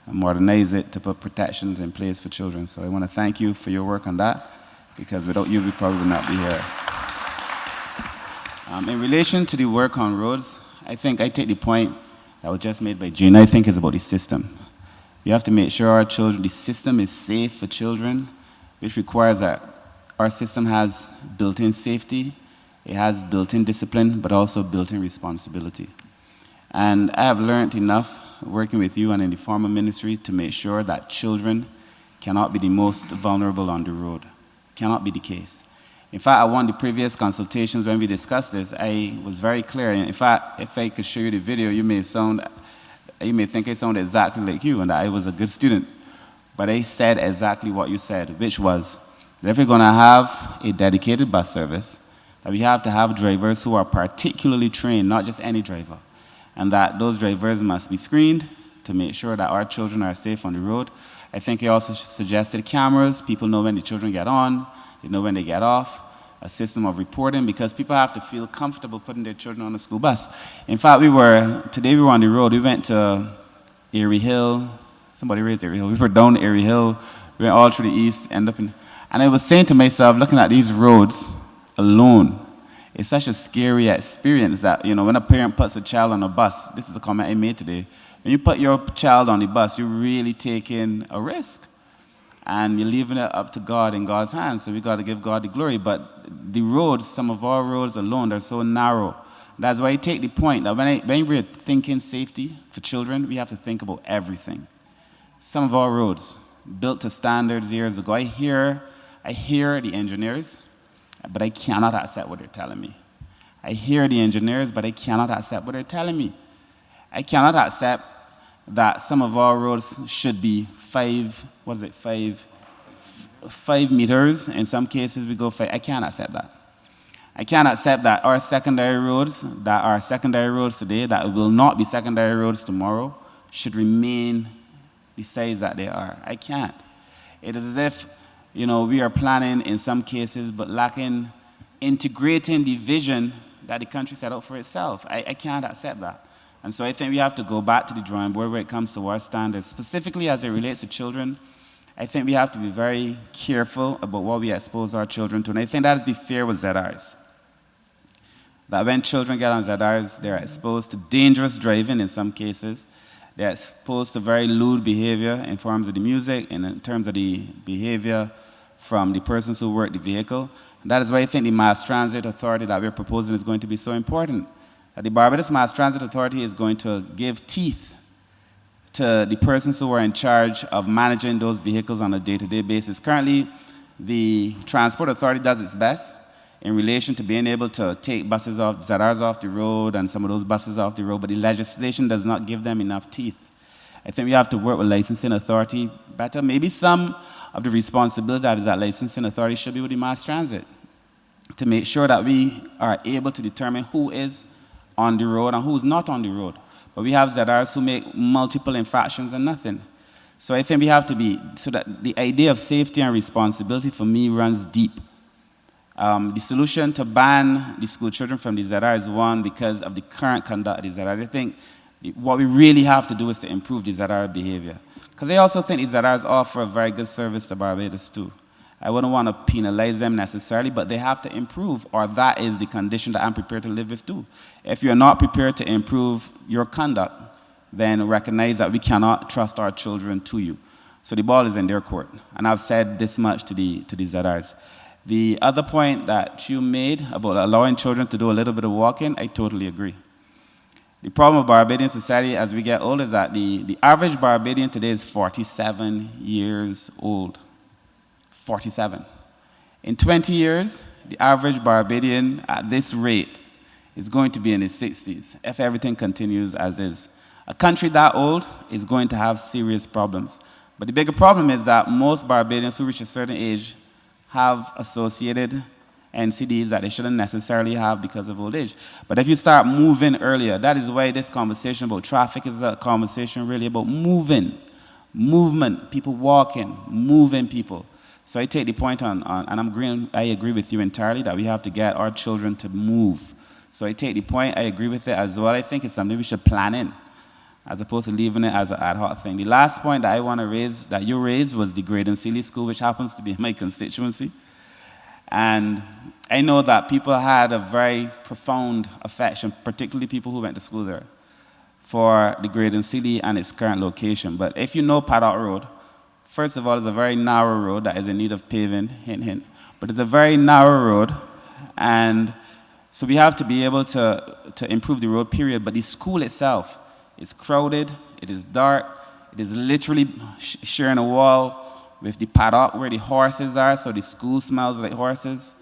and modernized it to put protections in place for children. So I want to thank you for your work on that, because without you, we probably would not be here. In relation to the work on roads, I think I take the point that was just made by Gina. I think it's about the system. We have to make sure our children, the system is safe for children, which requires that our system has built-in safety, it has built-in discipline, but also built-in responsibility. And I have learned enough working with you and in the former ministry to make sure that children cannot be the most vulnerable on the road. Cannot be the case. In fact, at one of the previous consultations when we discussed this, I was very clear. In fact, if I could show you the video, you may think I sound exactly like you and that I was a good student. But I said exactly what you said, which was that if we're going to have a dedicated bus service, that we have to have drivers who are particularly trained, not just any driver, and that those drivers must be screened to make sure that our children are safe on the road. I think you also suggested cameras. People know when the children get on, they know when they get off, a system of reporting, because people have to feel comfortable putting their children on a school bus. In fact, today we were on the road. We went to Erie Hill. Somebody raised Erie Hill. We were down Erie Hill. We went all through the east, and I was saying to myself, looking at these roads alone, it's such a scary experience that, when a parent puts a child on a bus, this is a comment I made today, when you put your child on the bus, you're really taking a risk. And you're leaving it up to God in God's hands, so we got to give God the glory. But the roads, some of our roads alone, are so narrow. That's why I take the point that when we're thinking safety for children, we have to think about everything. Some of our roads, built to standards years ago, I hear the engineers, but I cannot accept what they're telling me. I hear the engineers, but I cannot accept what they're telling me. I cannot accept that some of our roads should be 5 meters. In some cases, we go 5. I can't accept that. I can't accept that our secondary roads, that are secondary roads today, that will not be secondary roads tomorrow, should remain the size that they are. I can't. It is as if, we are planning in some cases, but lacking integrating the vision that the country set out for itself. I can't accept that. And so I think we have to go back to the drawing board where it comes to our standards, specifically as it relates to children. I think we have to be very careful about what we expose our children to. And I think that is the fear with ZRs. That when children get on ZRs, they're exposed to dangerous driving in some cases. They're exposed to very lewd behavior in terms of the music and in terms of the behavior from the persons who work the vehicle. And that is why I think the Mass Transit Authority that we're proposing is going to be so important. The Barbados Mass Transit Authority is going to give teeth to the persons who are in charge of managing those vehicles on a day-to-day basis. Currently, the Transport Authority does its best in relation to being able to take buses off, ZRs off the road and some of those buses off the road, but the legislation does not give them enough teeth. I think we have to work with licensing authority better. Maybe some of the responsibility that is at licensing authority should be with the Mass Transit to make sure that we are able to determine who is on the road and who's not on the road. But we have ZRs who make multiple infractions and nothing. So I think we have to so that the idea of safety and responsibility for me runs deep. The solution to ban the school children from the ZR is one, because of the current conduct of the ZRs. I think what we really have to do is to improve the ZR behavior. Because I also think the ZRs offer a very good service to Barbados too. I wouldn't want to penalize them necessarily, but they have to improve, or that is the condition that I'm prepared to live with too. If you're not prepared to improve your conduct, then recognize that we cannot trust our children to you. So the ball is in their court. And I've said this much to the ZRs. The other point that you made about allowing children to do a little bit of walking, I totally agree. The problem with Barbadian society as we get older is that the average Barbadian today is 47 years old. 47. In 20 years, the average Barbadian at this rate is going to be in his 60s if everything continues as is. A country that old is going to have serious problems. But the bigger problem is that most Barbadians who reach a certain age have associated NCDs that they shouldn't necessarily have because of old age. But if you start moving earlier, that is why this conversation about traffic is a conversation really about movement, people walking, moving people. So I take the point on and I agree with you entirely that we have to get our children to move. So I take the point, I agree with it as well. I think it's something we should plan in, as opposed to leaving it as an ad hoc thing. The last point that I want to raise, that you raised, was the Graydon Sealy School, which happens to be in my constituency. And I know that people had a very profound affection, particularly people who went to school there, for the Graydon Sealy and its current location. But if you know Paddock Road, first of all, it's a very narrow road that is in need of paving, hint, hint. But it's a very narrow road, and so we have to be able to improve the road, period. But the school itself is crowded, it is dark, it is literally sharing a wall with the paddock where the horses are, so the school smells like horses.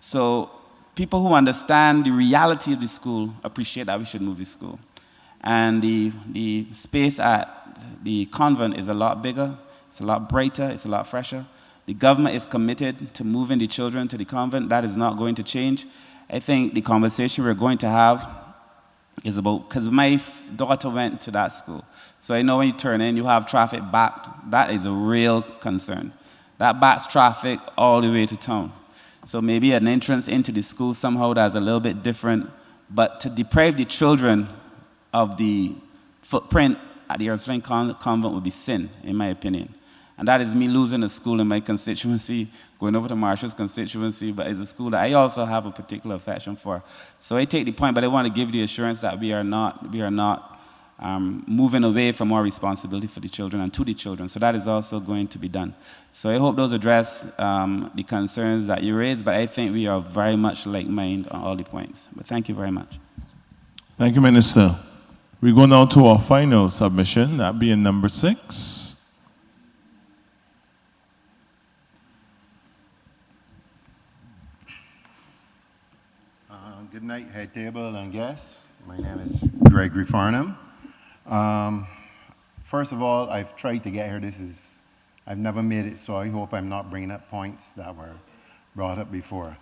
So people who understand the reality of the school appreciate that we should move the school. And the space at the convent is a lot bigger, it's a lot brighter, it's a lot fresher. The government is committed to moving the children to the convent. That is not going to change. I think the conversation we're going to have is about, because my daughter went to that school, so I know when you turn in, you have traffic backed. That is a real concern. That backs traffic all the way to town. So maybe an entrance into the school somehow that's a little bit different, but to deprive the children of the footprint at the Ursuline Convent would be sin, in my opinion. And that is me losing a school in my constituency, going over to Marshall's constituency, but it's a school that I also have a particular affection for. So I take the point, but I want to give the assurance that we are not moving away from our responsibility for the children and to the children. So that is also going to be done. So I hope those address the concerns that you raised, but I think we are very much like-minded on all the points. But thank you very much. Thank you, Minister. We go now to our final submission, that being number 6. Good night, head table and guests. My name is Gregory Farnham. First of all, I've tried to get here. I've never made it, so I hope I'm not bringing up points that were brought up before.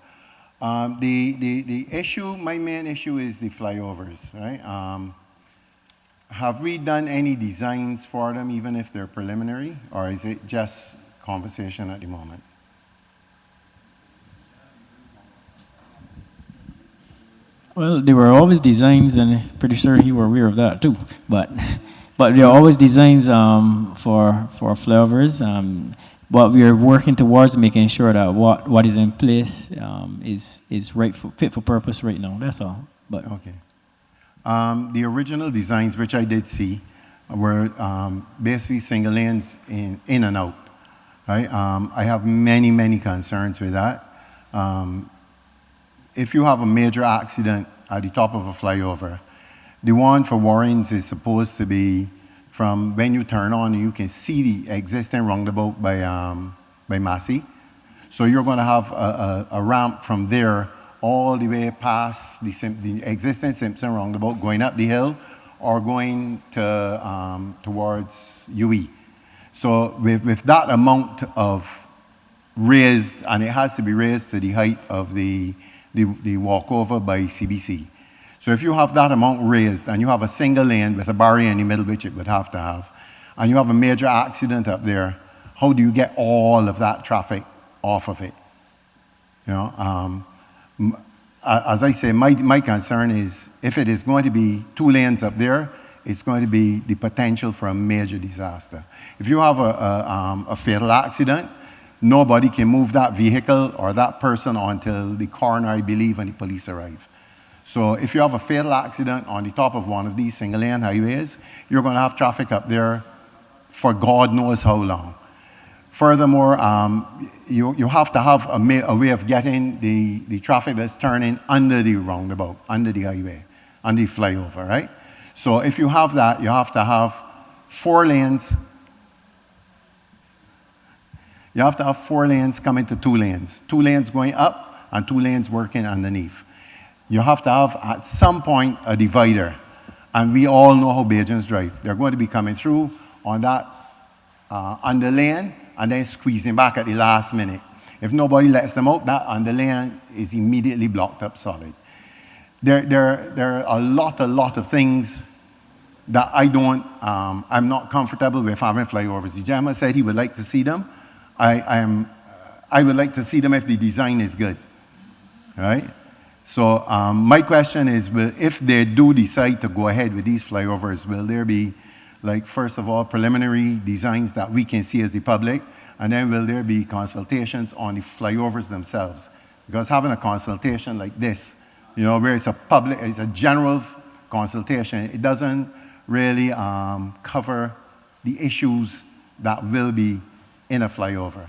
The issue, my main issue is the flyovers, right? Have we done any designs for them, even if they're preliminary, or is it just conversation at the moment? Well, there were always designs, and pretty sure you were aware of that too. But there are always designs for flyovers. But we are working towards making sure that what is in place is fit for purpose right now. That's all. But okay. The original designs, which I did see, were basically single lanes in and out. Right? I have many concerns with that. If you have a major accident at the top of a flyover, the one for Warrens is supposed to be from when you turn on, you can see the existing roundabout by Massey. So you're going to have a ramp from there all the way past the existing Simpson roundabout, going up the hill or going to, towards UE. So with that amount of raised, and it has to be raised to the height of the walkover by CBC. So if you have that amount raised and you have a single lane with a barrier in the middle, which it would have to have, and you have a major accident up there, how do you get all of that traffic off of it? You know, as I say, my concern is if it is going to be 2 lanes up there, it's going to be the potential for a major disaster. If you have a fatal accident, nobody can move that vehicle or that person until the coroner, I believe, and the police arrive. So if you have a fatal accident on the top of one of these single-lane highways, you're going to have traffic up there for God knows how long. Furthermore, you have to have a way of getting the traffic that's turning under the roundabout, under the highway, under the flyover, right? So if you have that, you have to have 4 lanes. You have to have 4 lanes coming to 2 lanes. 2 lanes going up and 2 lanes working underneath. You have to have, at some point, a divider. And we all know how Bajans drive. They're going to be coming through on that under lane and then squeezing back at the last minute. If nobody lets them out, that under lane is immediately blocked up solid. There are a lot of things that I'm not comfortable with having flyovers. The gentleman said he would like to see them. I would like to see them if the design is good, right? So my question is, if they do decide to go ahead with these flyovers, will there be, like, first of all, preliminary designs that we can see as the public, and then will there be consultations on the flyovers themselves? Because having a consultation like this, you know, where it's a general consultation, it doesn't really cover the issues that will be in a flyover.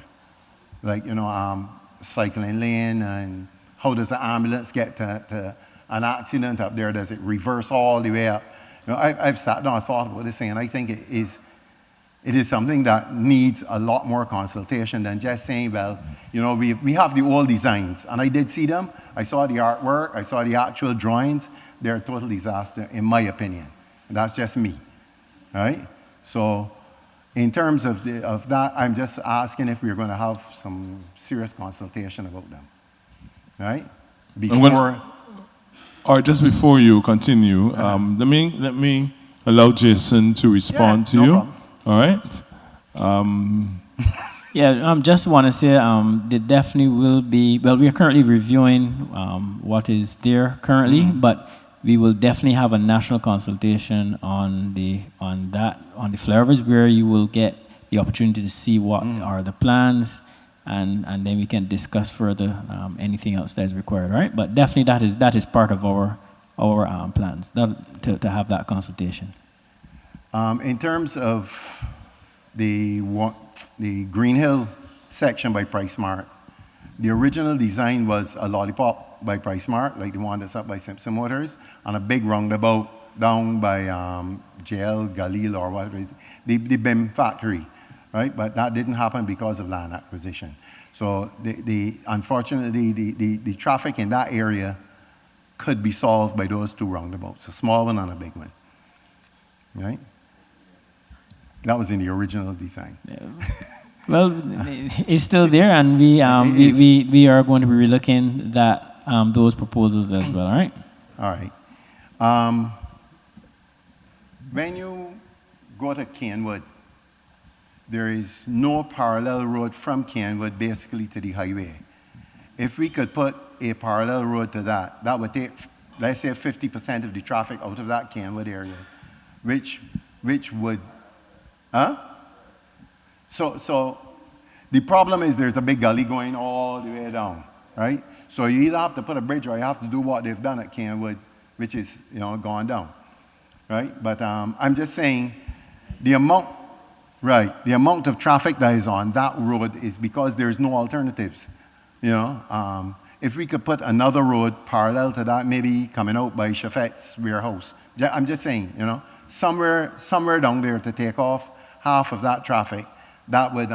Like, you know, cycling lane, and how does the ambulance get to an accident up there? Does it reverse all the way up? You know, I've sat down and thought about this thing, and I think it is something that needs a lot more consultation than just saying, well, you know, we have the old designs, and I did see them. I saw the artwork. I saw the actual drawings. They're a total disaster, in my opinion. And that's just me, right? So in terms of that, I'm just asking if we're going to have some serious consultation about them, right? Just before you continue, let me allow Jason to respond to you. Problem. All right. Just want to say there definitely will be. Well, we are currently reviewing what is there currently, but we will definitely have a national consultation on the flyovers, where you will get the opportunity to see what are the plans, and then we can discuss further anything else that is required, right? But definitely that is part of our plans to have that consultation. In terms of the Green Hill section by PriceSmart, the original design was a lollipop by PriceSmart, like the one that's up by Simpson Motors, and a big roundabout down by JL Galil or whatever it is, the BIM factory, right? But that didn't happen because of land acquisition. So unfortunately, the traffic in that area could be solved by those two roundabouts, a small one and a big one, right? That was in the original design. Yeah. Well, it's still there, and we are going to be relooking that those proposals as well. All right. All right. When you go to Kenwood, there is no parallel road from Kenwood basically to the highway. If we could put a parallel road to that, that would take, let's say, 50% of the traffic out of that Kenwood area, which would, So the problem is there's a big gully going all the way down, right? So you either have to put a bridge or you have to do what they've done at Kenwood, which is, gone down, right? But I'm just saying the amount of traffic that is on that road is because there's no alternatives, If we could put another road parallel to that, maybe coming out by Chafet's warehouse. I'm just saying, somewhere down there to take off half of that traffic, that would,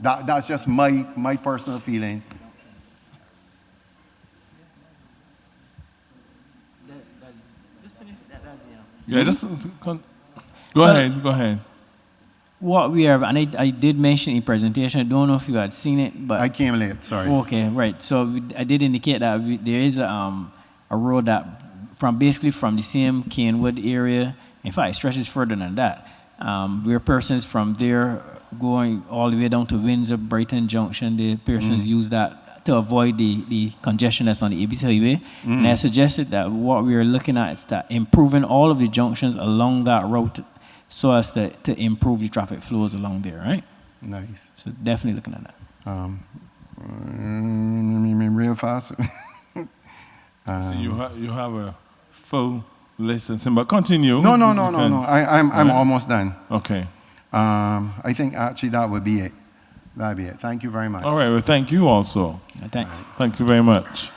that's just my personal feeling. Yeah, go ahead. What we have, and I did mention in presentation, I don't know if you had seen it, but... I came late, sorry. Okay, right. So I did indicate that there is a road that basically from the same Kenwood area, in fact, it stretches further than that, where persons from there going all the way down to Windsor, Brighton Junction, the persons use that to avoid the congestion that's on the ABC Highway. And I suggested that what we are looking at is that improving all of the junctions along that route so as to improve the traffic flows along there, right? Nice. So definitely looking at that. Real fast. So you have a full list and but continue. No. I'm almost done. Okay. I think actually that would be it. That'd be it. Thank you very much. All right. Well, thank you also. Thanks. Thank you very much.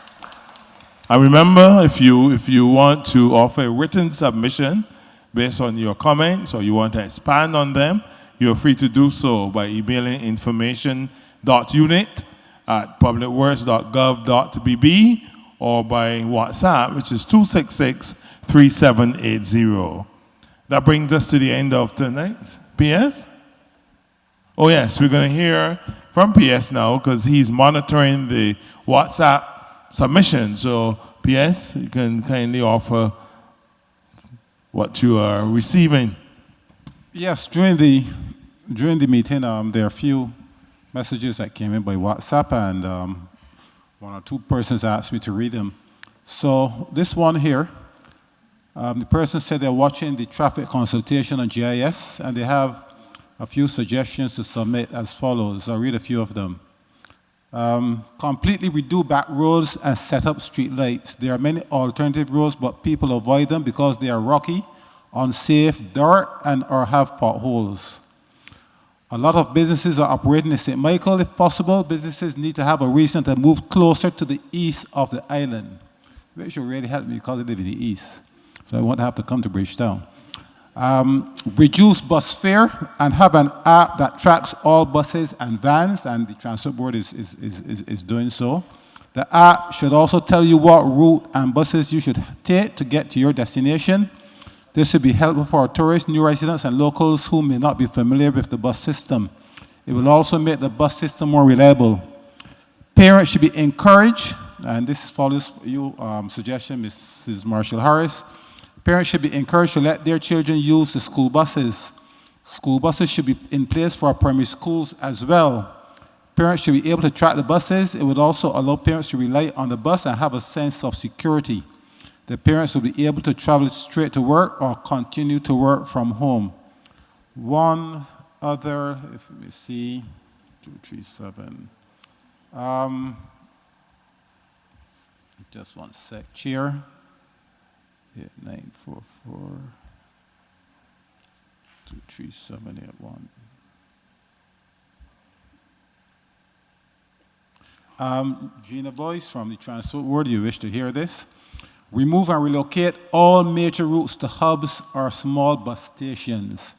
And remember, if you want to offer a written submission based on your comments or you want to expand on them, you're free to do so by emailing information.unit@publicworks.gov.bb or by WhatsApp, which is 266-3780. That brings us to the end of tonight's PS. Oh yes, we're going to hear from PS now because he's monitoring the WhatsApp submission. So PS, you can kindly offer what you are receiving. Yes, during the meeting, there are a few messages that came in by WhatsApp, and one or two persons asked me to read them. So this one here, the person said they're watching the traffic consultation on GIS, and they have a few suggestions to submit as follows. I'll read a few of them. Completely redo back roads and set up street lights. There are many alternative roads, but people avoid them because they are rocky, unsafe, dirt, or have potholes. A lot of businesses are operating in St. Michael. If possible, businesses need to have a reason to move closer to the east of the island, which will really help me because I live in the east, so I won't have to come to Bridgetown. Reduce bus fare and have an app that tracks all buses and vans, and the Transport Board is doing so. The app should also tell you what route and buses you should take to get to your destination. This should be helpful for tourists, new residents, and locals who may not be familiar with the bus system. It will also make the bus system more reliable. Parents should be encouraged, and this follows your suggestion, Mrs. Marshall Harris. Parents should be encouraged to let their children use the school buses. School buses should be in place for primary schools as well. Parents should be able to track the buses. It would also allow parents to rely on the bus and have a sense of security. The parents will be able to travel straight to work or continue to work from home. One other, let me see, 237. Just one sec, Chair. 944. 23781. Gina Boyce from the Transport Board, you wish to hear this? Remove and relocate all major routes to hubs or small bus stations.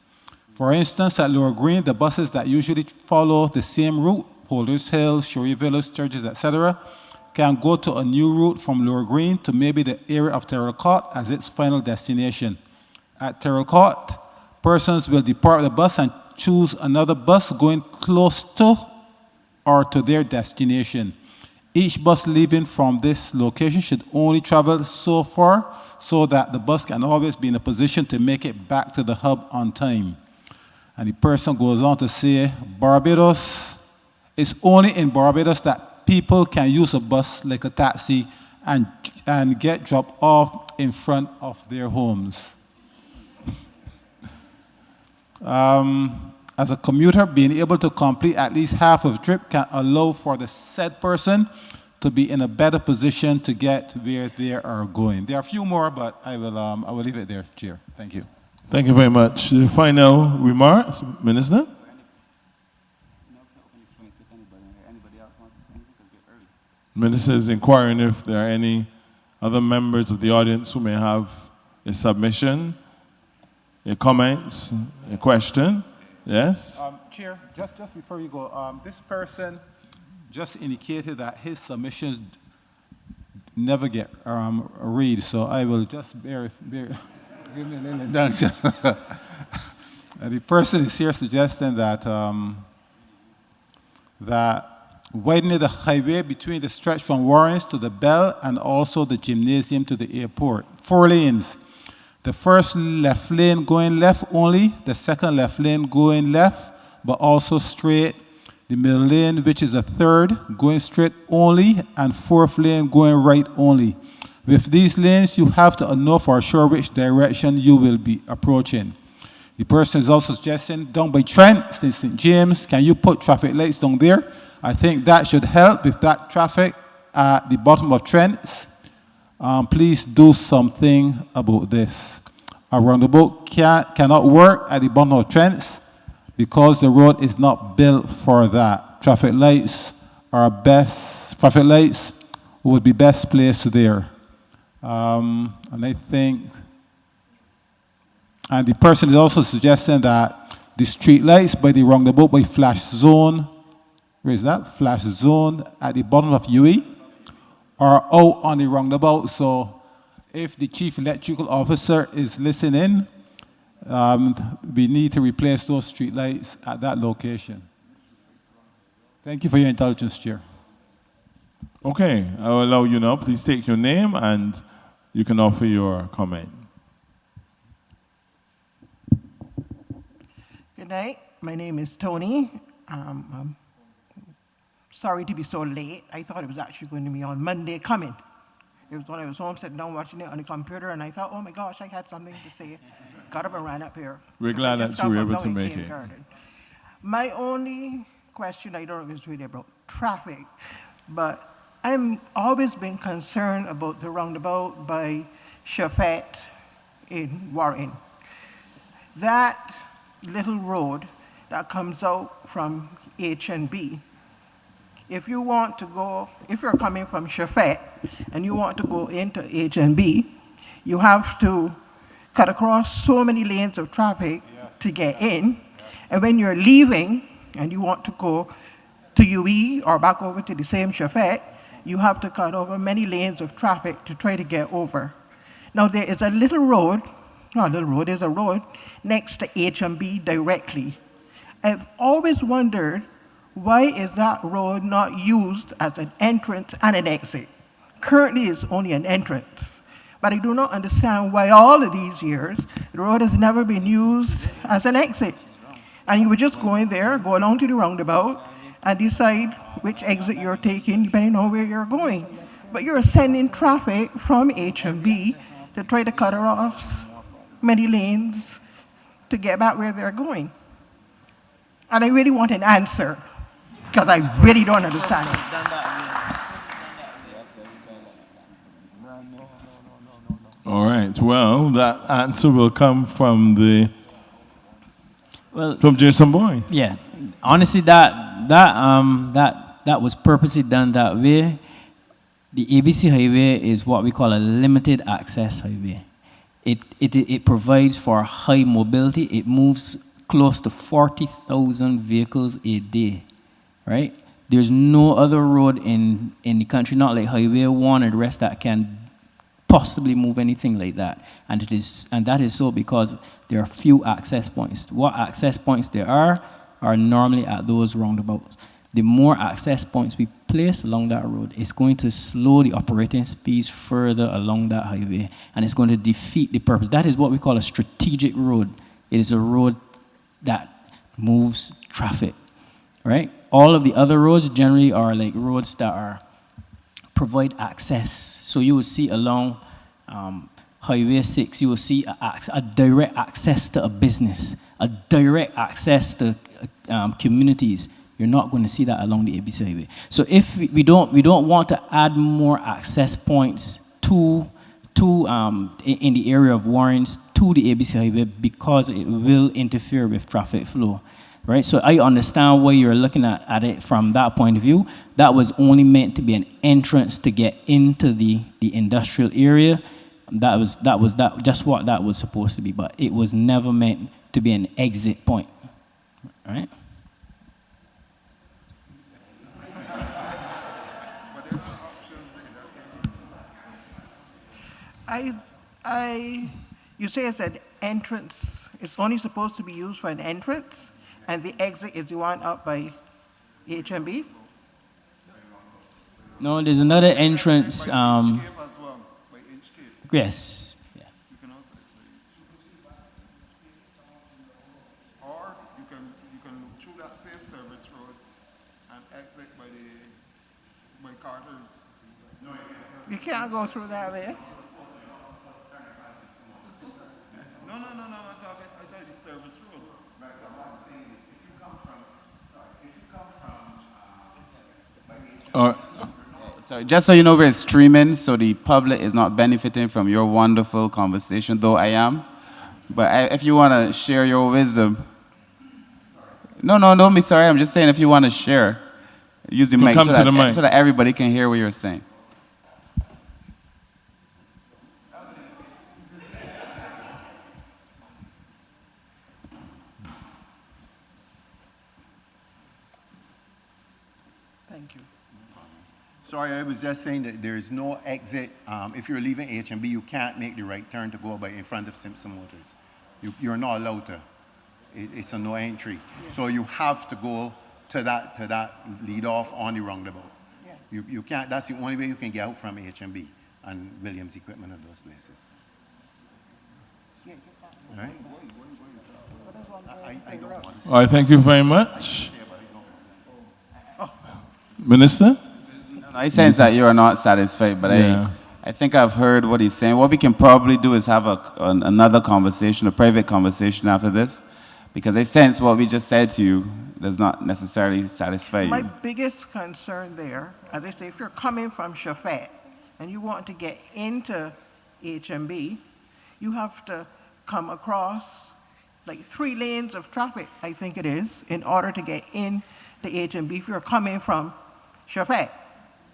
For instance, at Lower Green, the buses that usually follow the same route, Holders Hill, Shorey Village, Sturgis, etc., can go to a new route from Lower Green to maybe the area of Terrell Court as its final destination. At Terrell Court, persons will depart the bus and choose another bus going close to or to their destination. Each bus leaving from this location should only travel so far so that the bus can always be in a position to make it back to the hub on time. And the person goes on to say, Barbados, it's only in Barbados that people can use a bus like a taxi and get dropped off in front of their homes. As a commuter, being able to complete at least half of the trip can allow for the said person to be in a better position to get where they are going. There are a few more, but I will leave it there, Chair. Thank you. Thank you very much. The final remarks, Minister? Minister is inquiring if there are any other members of the audience who may have a submission, a comment, a question. Yes? Chair, just before you go, this person just indicated that his submissions never get read, so I will just give me a little indulgence. The person is here suggesting that that widening the highway between the stretch from Warrens to the Bell and also the gymnasium to the airport. 4 lanes. The first left lane going left only, the second left lane going left, but also straight. The middle lane, which is a third, going straight only, and fourth lane going right only. With these lanes, you have to know for sure which direction you will be approaching. The person is also suggesting down by Trent, St. James, can you put traffic lights down there? I think that should help with that traffic at the bottom of Trent. Please do something about this. A roundabout cannot work at the bottom of Trent because the road is not built for that. Traffic lights would be best placed there. And I think, and the person is also suggesting that the street lights by the roundabout by Flash Zone, where is that? Flash Zone at the bottom of UE, are out on the roundabout. So if the chief electrical officer is listening, we need to replace those street lights at that location. Thank you for your intelligence, Chair. Okay, I will allow you now. Please take your name and you can offer your comment. Good night. My name is Tony. I'm sorry to be so late. I thought it was actually going to be on Monday coming. It was when I was home sitting down watching it on the computer, and I thought, oh my gosh, I had something to say. Got up and ran up here. We're glad that you were able to make it. My only question, I don't know if it's really about traffic, but I'm always been concerned about the roundabout by Chafet in Warren. That little road that comes out from H&B, if you want to go, if you're coming from Chafet and you want to go into H&B, you have to cut across so many lanes of traffic to get in. And when you're leaving and you want to go to UE or back over to the same Chafet, you have to cut over many lanes of traffic to try to get over. Now there is a little road, not a little road, there's a road next to H&B directly. I've always wondered, why is that road not used as an entrance and an exit? Currently it's only an entrance. But I do not understand why all of these years, the road has never been used as an exit. And you would just go in there, go along to the roundabout, and decide which exit you're taking depending on where you're going. But you're sending traffic from H&B to try to cut across many lanes to get back where they're going. And I really want an answer, because I really don't understand it. All right, well, that answer will come from the Well, from Jason Boyne. Yeah, honestly, that was purposely done that way. The ABC highway is what we call a limited access highway. It provides for high mobility. It moves close to 40,000 vehicles a day, right? There's no other road in the country, not like Highway 1 and the rest, that can possibly move anything like that. And that is so because there are few access points. What access points there are normally at those roundabouts. The more access points we place along that road, it's going to slow the operating speeds further along that highway, and it's going to defeat the purpose. That is what we call a strategic road. It is a road that moves traffic, right? All of the other roads generally are like roads that provide access. So you will see along Highway 6, you will see a direct access to a business, a direct access to communities. You're not going to see that along the ABC highway. So if we don't want to add more access points in the area of Warrens to the ABC highway because it will interfere with traffic flow, right? So I understand why you're looking at it from that point of view. That was only meant to be an entrance to get into the industrial area. That was just what that was supposed to be, but it was never meant to be an exit point, right? You say it's an entrance, it's only supposed to be used for an entrance, and the exit is the one up by HMB? No, there's another entrance. Yes. Yeah. Or you can through that same service road and exit by Carter's. No, You can't go through that way. No, I thought the service road. Right, what I'm saying is if you come from, Sorry, just so you know, we're streaming, so the public is not benefiting from your wonderful conversation, though I am. But if you want to share your wisdom. No, don't be sorry. I'm just saying if you want to share, use the mic so that everybody can hear what you're saying. Thank you. Sorry, I was just saying that there is no exit. If you're leaving HMB, you can't make the right turn to go by in front of Simpson Motors. You're not allowed to. It's a no entry. Yeah. So you have to go to that lead off on the roundabout. Yeah. You can't. That's the only way you can get out from HMB and Williams Equipment and those places. Yeah. All right. I don't want to say. All right. Thank you very much, Minister. I sense that you are not satisfied, but I think I've heard what he's saying. What we can probably do is have another conversation, a private conversation after this, because I sense what we just said to you does not necessarily satisfy you. My biggest concern there, as I say, if you're coming from Shafat and you want to get into HMB, you have to come across like 3 lanes of traffic, I think it is, in order to get in the HMB if you're coming from Shafat.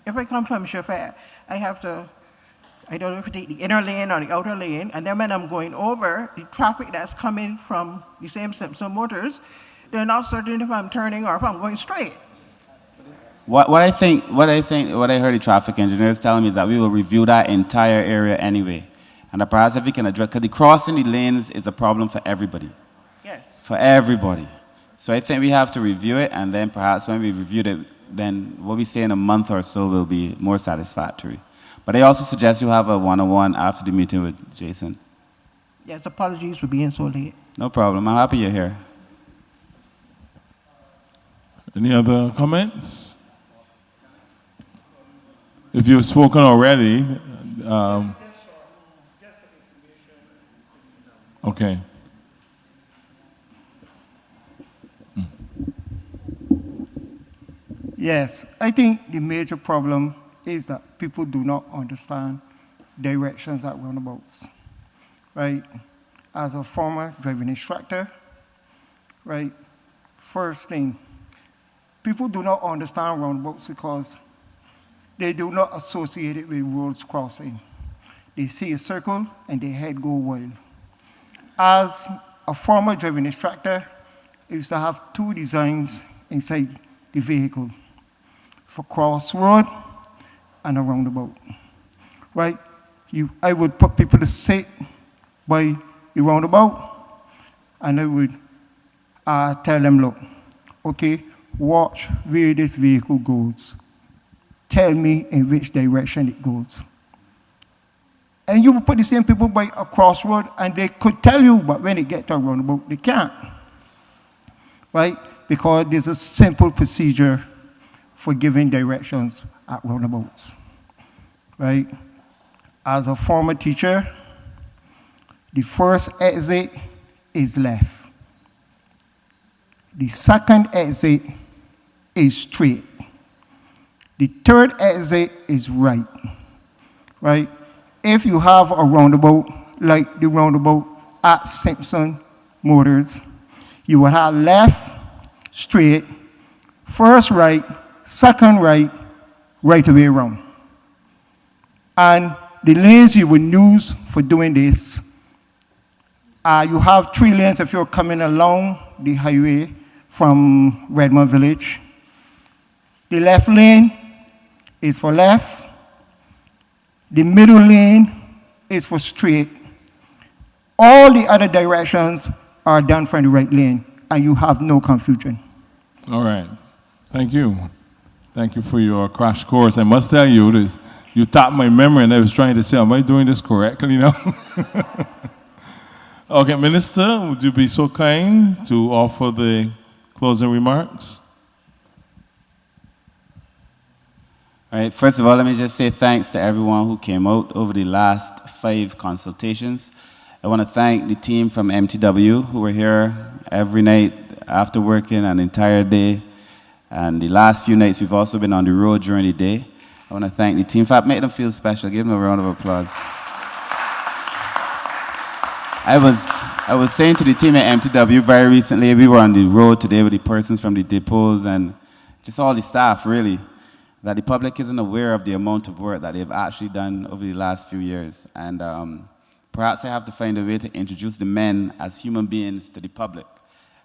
If I come from Shafat, I have to, I don't know if I take the inner lane or the outer lane, and then when I'm going over, the traffic that's coming from the same Simpson Motors, they're not certain if I'm turning or if I'm going straight. What I heard the traffic engineers telling me is that we will review that entire area anyway. And that perhaps if we can address, because the crossing the lanes is a problem for everybody. Yes. For everybody. So I think we have to review it, and then perhaps when we reviewed it, then what we say in a month or so will be more satisfactory. But I also suggest you have a one-on-one after the meeting with Jason. Yes, apologies for being so late. No problem. I'm happy you're here. Any other comments? If you've spoken already, okay. Yes, I think the major problem is that people do not understand directions at roundabouts, right? As a former driving instructor, right? First thing, people do not understand roundabouts because they do not associate it with roads crossing. They see a circle and their head go wild. As a former driving instructor, I used to have two designs inside the vehicle for crossroad and a roundabout, right? I would put people to sit by the roundabout and I would tell them, look, okay, watch where this vehicle goes. Tell me in which direction it goes. And you would put the same people by a crossroad and they could tell you, but when they get to a roundabout, they can't. Right? Because there's a simple procedure for giving directions at roundabouts. Right? As a former teacher, the first exit is left. The second exit is straight. The third exit is right. Right? If you have a roundabout, like the roundabout at Simpson Motors, you would have left, straight, first right, second right, right away around. And the lanes you would use for doing this, you have 3 lanes if you're coming along the highway from Redmond Village. The left lane is for left. The middle lane is for straight. All the other directions are done from the right lane, and you have no confusion. All right. Thank you. Thank you for your crash course. I must tell you this. You tapped my memory, and I was trying to say, am I doing this correctly now? Okay, Minister, would you be so kind to offer the closing remarks? All right, first of all, let me just say thanks to everyone who came out over the last 5 consultations. I want to thank the team from MTW who were here every night after working an entire day. And the last few nights, we've also been on the road during the day. I want to thank the team. In fact, make them feel special. Give them a round of applause. I was saying to the team at MTW very recently, we were on the road today with the persons from the depots and just all the staff, really, that the public isn't aware of the amount of work that they've actually done over the last few years. And perhaps I have to find a way to introduce the men as human beings to the public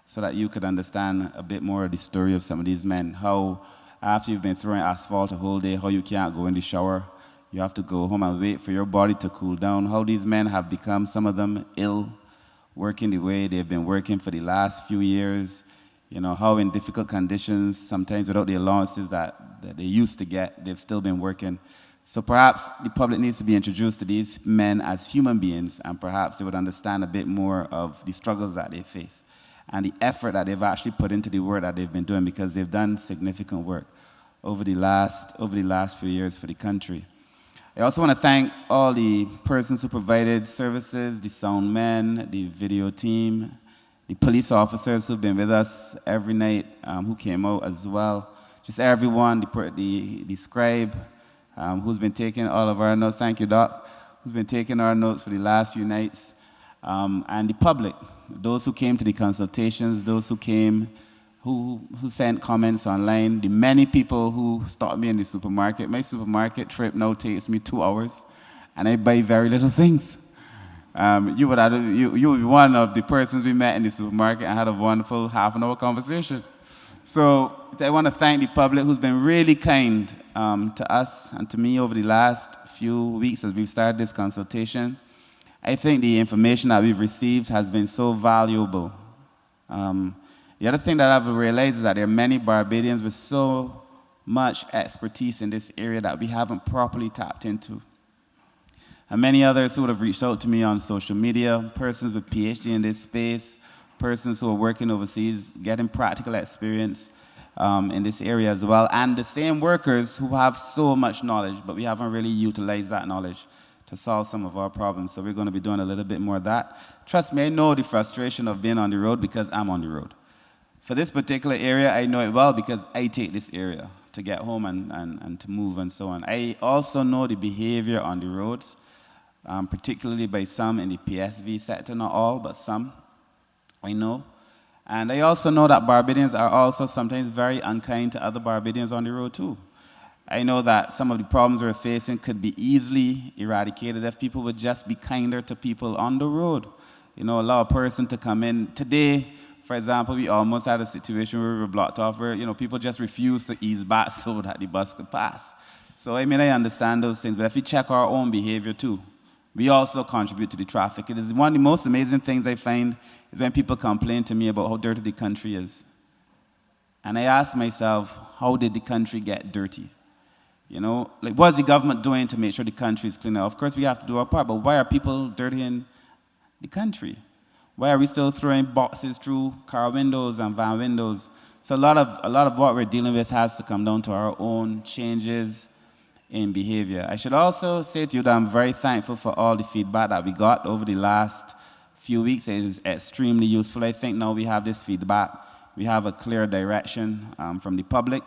so that you could understand a bit more of the story of some of these men, how after you've been throwing asphalt a whole day, how you can't go in the shower, you have to go home and wait for your body to cool down, how these men have become, some of them, ill, working the way they've been working for the last few years, you know, how in difficult conditions, sometimes without the allowances that they used to get, they've still been working. So perhaps the public needs to be introduced to these men as human beings, and perhaps they would understand a bit more of the struggles that they face and the effort that they've actually put into the work that they've been doing, because they've done significant work over the last few years for the country. I also want to thank all the persons who provided services, the sound men, the video team, the police officers who've been with us every night, who came out as well. Just everyone, the scribe, who's been taking all of our notes. Thank you, Doc. Who's been taking our notes for the last few nights. And the public, those who came to the consultations, those who came, who sent comments online, the many people who stopped me in the supermarket. My supermarket trip now takes me 2 hours, and I buy very little things. You would be one of the persons we met in the supermarket and had a wonderful half-an-hour conversation. So I want to thank the public who's been really kind to us and to me over the last few weeks as we've started this consultation. I think the information that we've received has been so valuable. The other thing that I've realized is that there are many Barbadians with so much expertise in this area that we haven't properly tapped into. And many others who would have reached out to me on social media, persons with PhD in this space, persons who are working overseas, getting practical experience in this area as well, and the same workers who have so much knowledge, but we haven't really utilized that knowledge to solve some of our problems. So we're going to be doing a little bit more of that. Trust me, I know the frustration of being on the road because I'm on the road. For this particular area, I know it well because I take this area to get home and to move and so on. I also know the behavior on the roads, particularly by some in the PSV sector, not all, but some I know. And I also know that Barbadians are also sometimes very unkind to other Barbadians on the road too. I know that some of the problems we're facing could be easily eradicated if people would just be kinder to people on the road. You know, allow a person to come in. Today, for example, we almost had a situation where we were blocked off where, you know, people just refused to ease back so that the bus could pass. So, I mean, I understand those things, but if we check our own behavior too, we also contribute to the traffic. It is one of the most amazing things I find is when people complain to me about how dirty the country is. And I ask myself, how did the country get dirty? You know, like, what is the government doing to make sure the country is cleaner? Of course, we have to do our part, but why are people dirtying the country? Why are we still throwing boxes through car windows and van windows? So a lot of what we're dealing with has to come down to our own changes in behavior. I should also say to you that I'm very thankful for all the feedback that we got over the last few weeks. It is extremely useful. I think now we have this feedback. We have a clear direction from the public,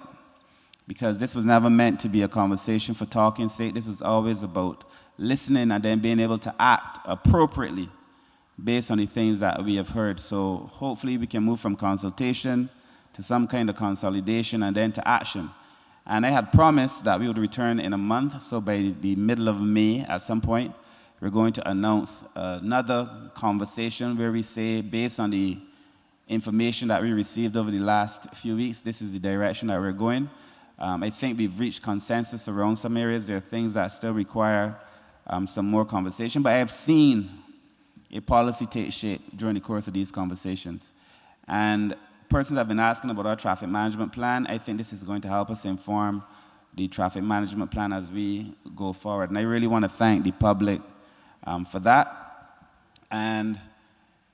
because this was never meant to be a conversation for talking's sake. This was always about listening and then being able to act appropriately based on the things that we have heard. So hopefully we can move from consultation to some kind of consolidation and then to action. And I had promised that we would return in a month, so by the middle of May at some point, we're going to announce another conversation where we say, based on the information that we received over the last few weeks, this is the direction that we're going. I think we've reached consensus around some areas. There are things that still require some more conversation, but I have seen a policy take shape during the course of these conversations. And persons have been asking about our traffic management plan. I think this is going to help us inform the traffic management plan as we go forward. And I really want to thank the public for that. And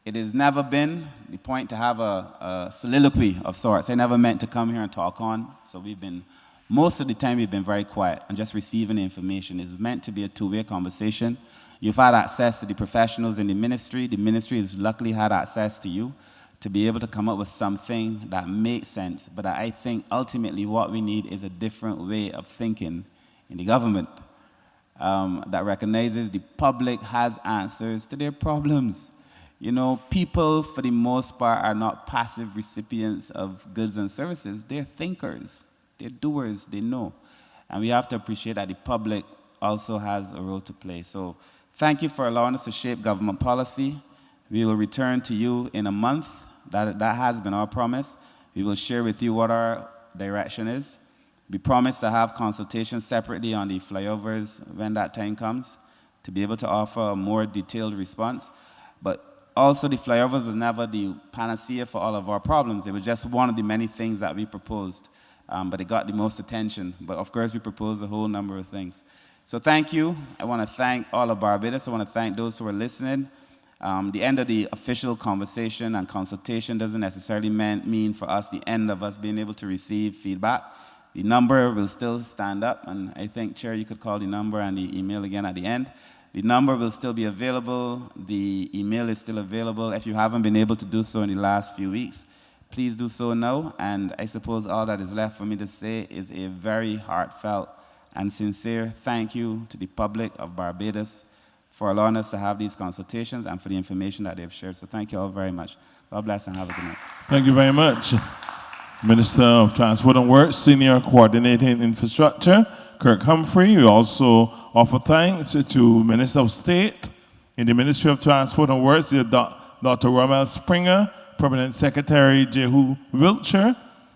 it has never been the point to have a soliloquy of sorts. I never meant to come here and talk on. So most of the time we've been very quiet and just receiving information. It's meant to be a two-way conversation. You've had access to the professionals in the ministry. The ministry has luckily had access to you to be able to come up with something that makes sense. But I think ultimately what we need is a different way of thinking in the government that recognizes the public has answers to their problems. You know, people, for the most part, are not passive recipients of goods and services. They're thinkers. They're doers. They know. And we have to appreciate that the public also has a role to play. So thank you for allowing us to shape government policy. We will return to you in a month. That has been our promise. We will share with you what our direction is. We promise to have consultations separately on the flyovers when that time comes, to be able to offer a more detailed response. But also, the flyovers was never the panacea for all of our problems. It was just one of the many things that we proposed, but it got the most attention. But of course, we proposed a whole number of things. So thank you. I want to thank all of Barbados. I want to thank those who are listening. The end of the official conversation and consultation doesn't necessarily mean for us the end of us being able to receive feedback. The number will still stand up, and I think, Chair, you could call the number and the email again at the end. The number will still be available. The email is still available. If you haven't been able to do so in the last few weeks, please do so now. And I suppose all that is left for me to say is a very heartfelt and sincere thank you to the public of Barbados for allowing us to have these consultations and for the information that they've shared. So thank you all very much. God bless and have a good night. Thank you very much. Minister of Transport and Works, Senior Coordinating Infrastructure, Kirk Humphrey. We also offer thanks to Minister of State in the Ministry of Transport and Works, Dr. Rommel Springer, Permanent Secretary Jehu Wiltshire.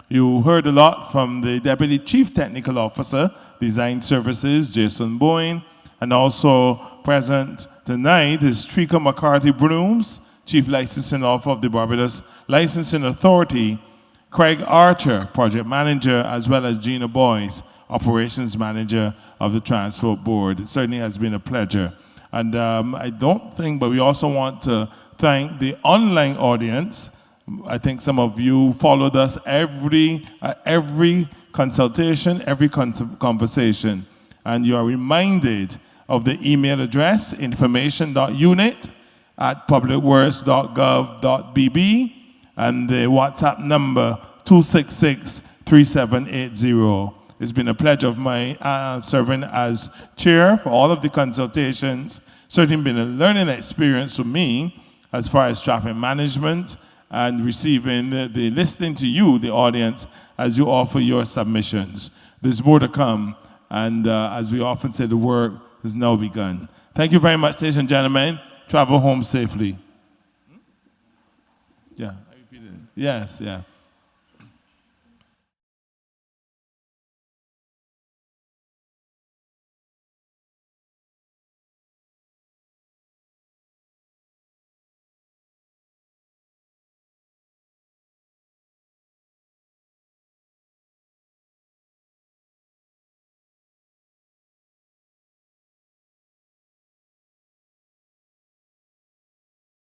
You heard a lot from the Deputy Chief Technical Officer, Design Services, Jason Boyne, and also present tonight is Trika McCarthy Brooms, Chief Licensing Officer of the Barbados Licensing Authority, Craig Archer, Project Manager, as well as Gina Boyce, Operations Manager of the Transport Board. It certainly has been a pleasure. And I don't think, but we also want to thank the online audience. I think some of you followed us every consultation, every conversation, and you are reminded of the email address, information.unit@publicworks.gov.bb, and the WhatsApp number 266-3780. It's been a pleasure of my serving as chair for all of the consultations. Certainly been a learning experience for me as far as traffic management and receiving listening to you, the audience, as you offer your submissions. There's more to come, and as we often say, the work has now begun. Thank you very much, ladies and gentlemen. Travel home safely. Yeah, I repeated it. Yes, yeah.